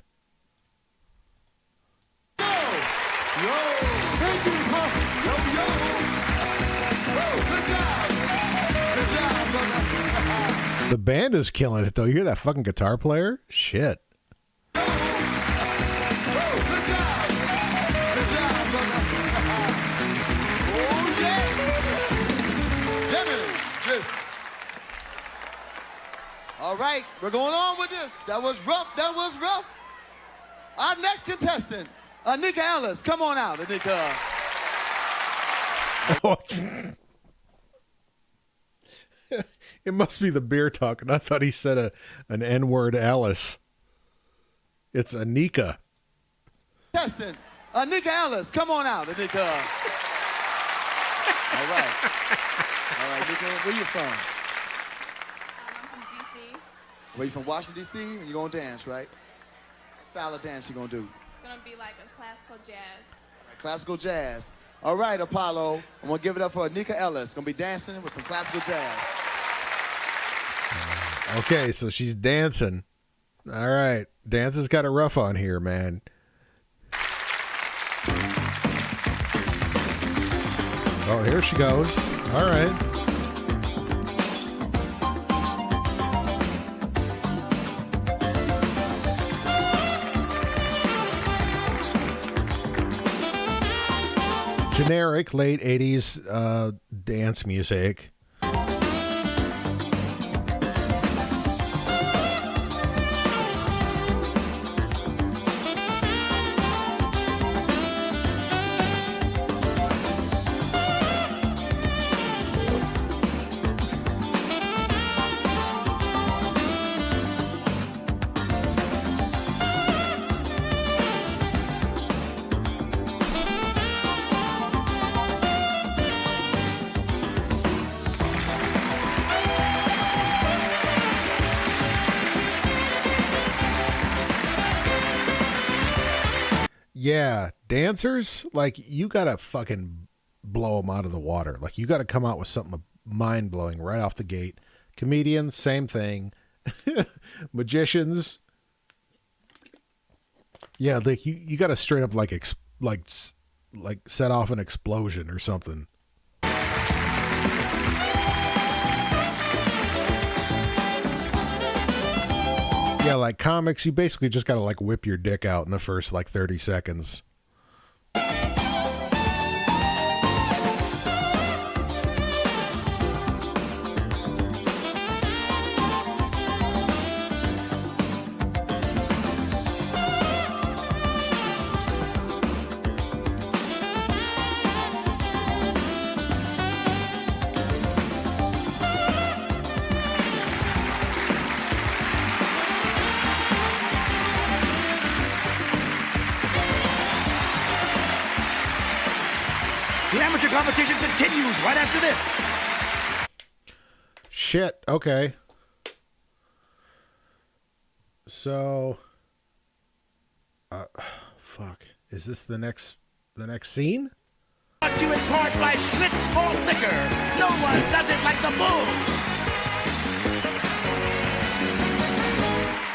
The band is killing it, though. You hear that fucking guitar player? Shit. All right, we're going on with this. That was rough. That was rough. Our next contestant, Anika Ellis. Come on out, Anika. It must be the beer talking. I thought he said an N-word Alice. It's Anika. Contestant, Anika Ellis, come on out, Anika. All right. All right, Anika, where you from? I'm from D.C. Where you from, Washington, D.C.? You're going to dance, right? What style of dance you going to do? It's going to be like a classical jazz. Right, classical jazz. All right, Apollo. I'm going to give it up for Anika Ellis. Going to be dancing with some classical jazz. Okay, so she's dancing. All right. Dancing's got a rough on here, man. Oh, here she goes. All right. Generic late 80s dance music. Yeah, dancers, like, you gotta fucking blow them out of the water. Like, you gotta come out with something mind-blowing right off the gate. Comedians, same thing. Magicians, yeah, like, you gotta straight up, like set off an explosion or something. Yeah, like comics, you basically just gotta like whip your dick out in the first like 30 seconds. The amateur competition continues right after this. Shit, okay. So, fuck. Is this the next scene? Brought to you in part by Schlitz Malt Liquor. No one does it like the Bulls.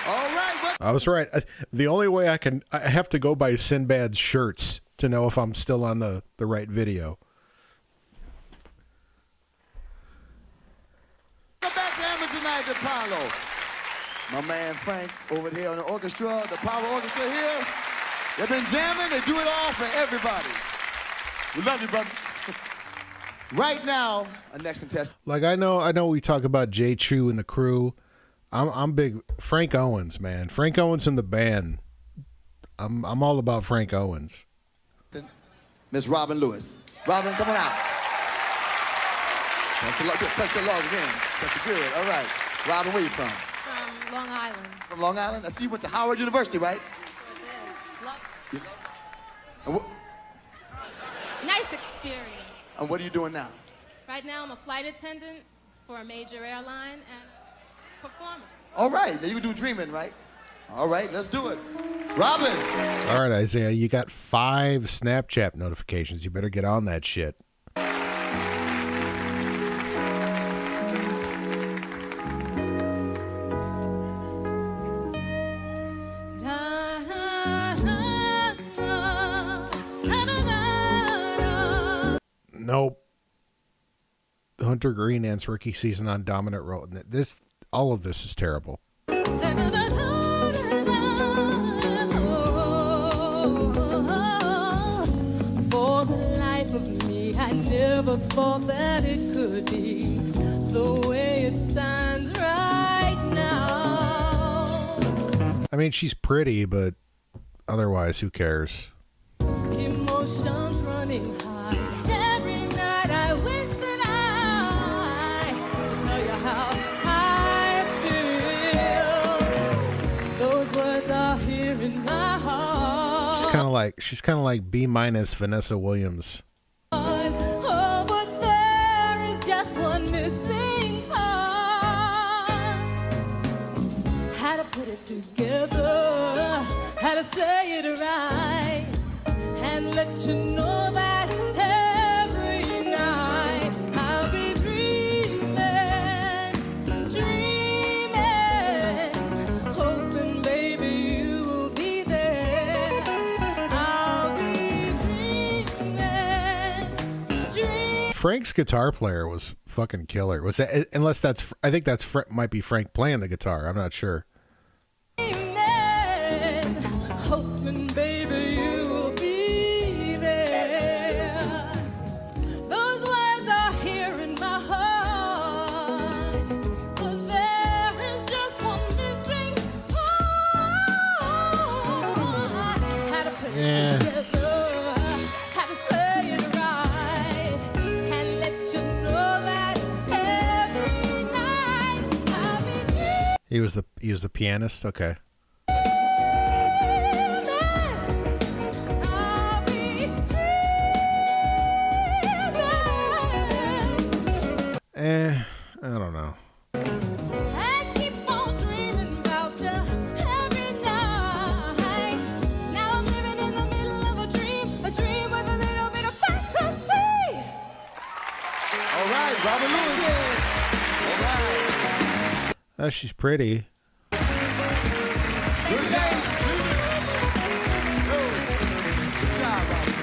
All right. I was right. The only way I have to go by Sinbad's shirts to know if I'm still on the right video. Come back to Amateur Night, Apollo. My man Frank over here on the orchestra, the power orchestra here. They've been jamming. They do it all for everybody. We love you, brother. Right now, our next contestant. Like, I know we talk about Jay Chu and the crew. I'm big Frank Owens, man. Frank Owens and the band. I'm all about Frank Owens. Miss Robin Lewis. Robin, come on out. Touch the log again. Touch it good. All right. Robin, where you from? From Long Island. From Long Island? I see you went to Howard University, right? Sure did. Nice experience. And what are you doing now? Right now, I'm a flight attendant for a major airline and a performer. All right. Now you do dreaming, right? All right. Let's do it. Robin. All right, Isaiah, you got 5 Snapchat notifications. You better get on that shit. Nope. Hunter Green ends rookie season on dominant role. All of this is terrible. Never thought that it could be the way it stands right now. I mean, she's pretty, but otherwise, who cares? Emotions running high. Every night I wish that I could tell you how I feel. Those words are here in my heart. She's kind of like B- Vanessa Williams. Oh, but there is just one missing part. How to put it together, how to say it right, and let you know that every night I'll be dreaming, hoping, baby, you'll be there. I'll be dreaming. Frank's guitar player was fucking killer. Was that? Unless that's, I think that's might be Frank playing the guitar. I'm not sure. Hoping, baby, you'll be there. Those words are here in my heart, but there is just one missing part. How to put it together, how to say it right, and let you know that every night I'll be dreaming. He was the pianist. Okay. I don't know. I keep on dreaming about you every night. Now I'm living in the middle of a dream with a little bit of fantasy. All right, Robert Lewis. All right. Oh, she's pretty. Good day. Good job, Robert.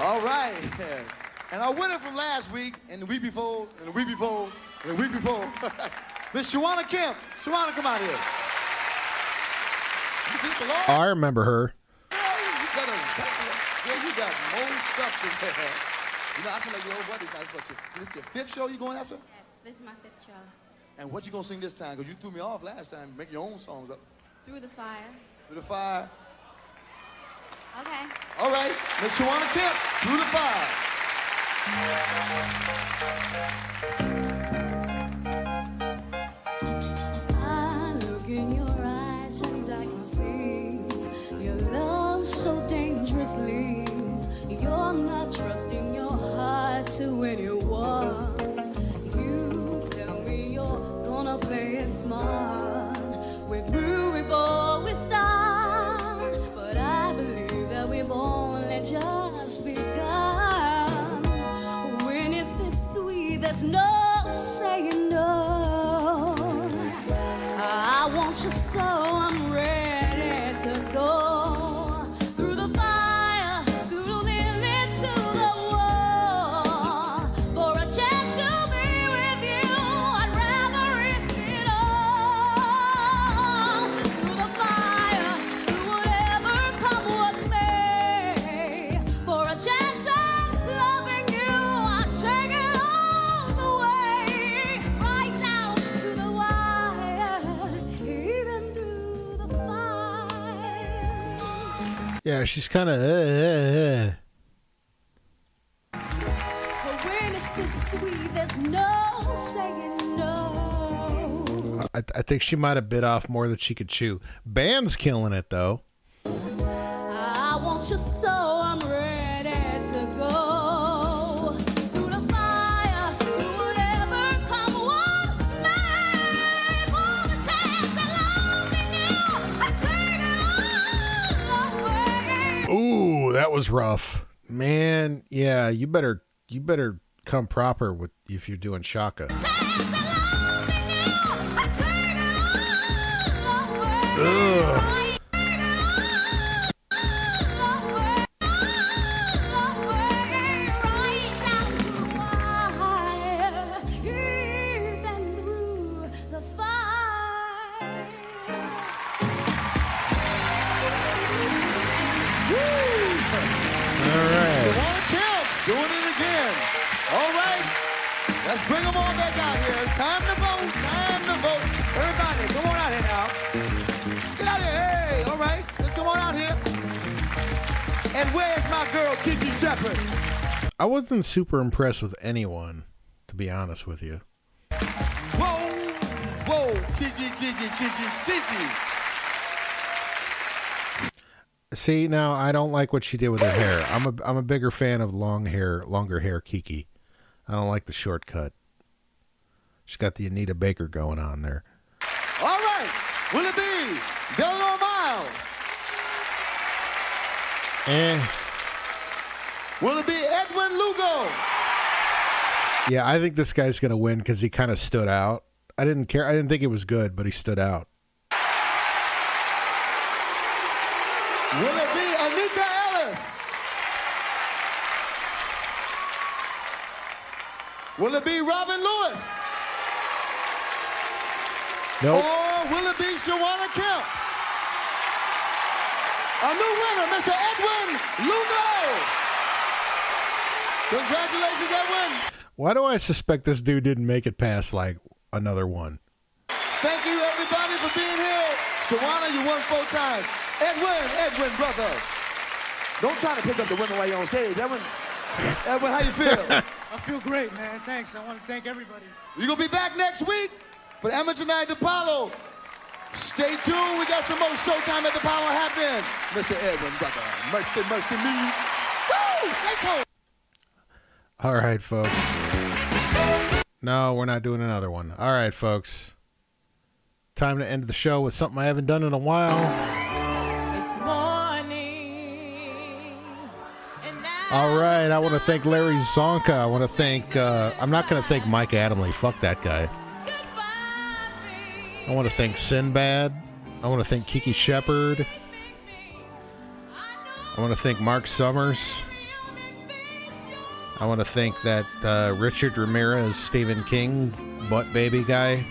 All right. And our winner from last week, and the week before, and the week before, and the week before, Miss Shawana Kemp. Shawana, come out here. You think the Lord? I remember her. You got more stuff than that. You know, I feel like your old buddies. This is your fifth show you going after? Yes, this is my 5th show. And what you gonna sing this time? Because you threw me off last time. Make your own songs up. Through the Fire. Through the Fire. Okay. All right, Miss Shawana Kemp, Through the Fire. I look in your eyes and I can see your love so dangerously. You're not trusting your heart to anyone. You tell me you're gonna play it smart. We're through before we start, but I believe that we've only just begun. When it's this sweet, there's no saying no. I want you so I'm ready to go. Through the fire, through the limit to the wall. For a chance to be with you, I'd rather risk it all. Through the fire, through whatever come what may. For a chance of loving you, I'd take it all the way. Right down to the wire, even through the fire. Yeah, she's kind of. But when it's this sweet, there's no saying no. I think she might have bit off more than she could chew. Band's killing it though. I want you so I'm ready to go. Through the fire, through whatever come what may. For the chance to love you, I take it all away. Ooh, that was rough, man. Yeah, you better come proper with if you're doing Shaka. Ugh. Shawana Kemp doing it again. All right. Let's bring them all back out here. It's time to vote. Time to vote. Everybody, come on out here now. Get out here. Hey, all right. Let's come on out here. And where's my girl, Kiki Shepard? I wasn't super impressed with anyone, to be honest with you. Whoa, whoa, Kiki. See, now I don't like what she did with her hair. I'm a bigger fan of longer hair Kiki. I don't like the shortcut. She's got the Anita Baker going on there. All right. Will it be Delano Miles? Will it be Edwin Lugo? Yeah, I think this guy's going to win because he kind of stood out. I didn't care. I didn't think it was good, but he stood out. Will it be Anika Ellis? Will it be Robin Lewis? Nope. Or will it be Shawana Kemp? A new winner, Mr. Edwin Lugo. Congratulations, Edwin. Why do I suspect this dude didn't make it past, like, another one? Thank you, everybody, for being here. Shawana, you won 4 times. Edwin, brother. Don't try to pick up the women while you're on stage. Edwin, how you feel? I feel great, man. Thanks. I want to thank everybody. You're going to be back next week for the Amateur Night at Apollo. Stay tuned. We got some more Showtime at the Apollo happening. Mr. Edwin, brother. Mercy me. Woo! Stay tuned. All right, folks. No, we're not doing another one. All right, folks. Time to end the show with something I haven't done in a while. It's morning. All right, I want to thank Larry Zonka. I want to thank, I'm not going to thank Mike Adamley. Fuck that guy. I want to thank Sinbad. I want to thank Kiki Shepard. I want to thank Mark Summers. I want to thank that Richard Ramirez, Stephen King, butt baby guy.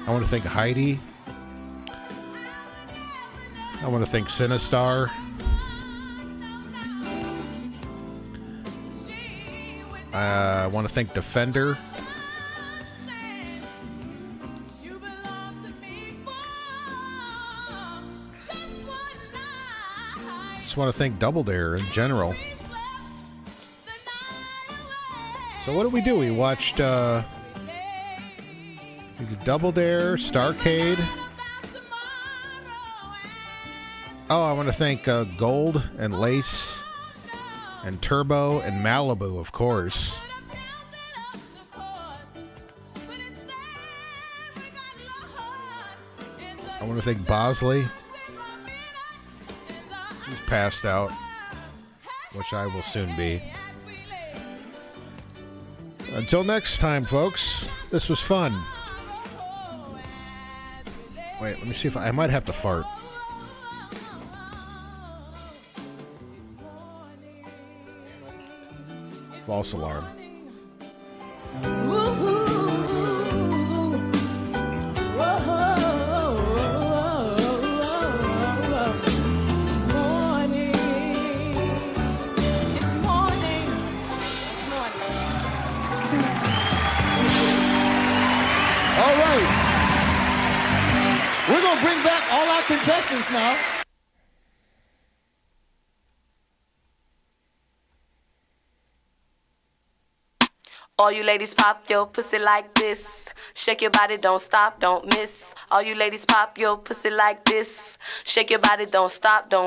I want to thank Heidi. I want to thank Sinistar. I want to thank Defender. Just want to thank Double Dare in general. So what did we do? We watched we did Double Dare, Starcade. Oh, I want to thank Gold and Lace and Turbo and Malibu, of course. I want to thank Bosley. He's passed out, which I will soon be. Until next time, folks, this was fun. Wait, let me see if I might have to fart. False alarm. We're going to bring back all our contestants now. All you ladies pop your pussy like this. Shake your body, don't stop, don't miss. All you ladies pop your pussy like this. Shake your body, don't stop, don't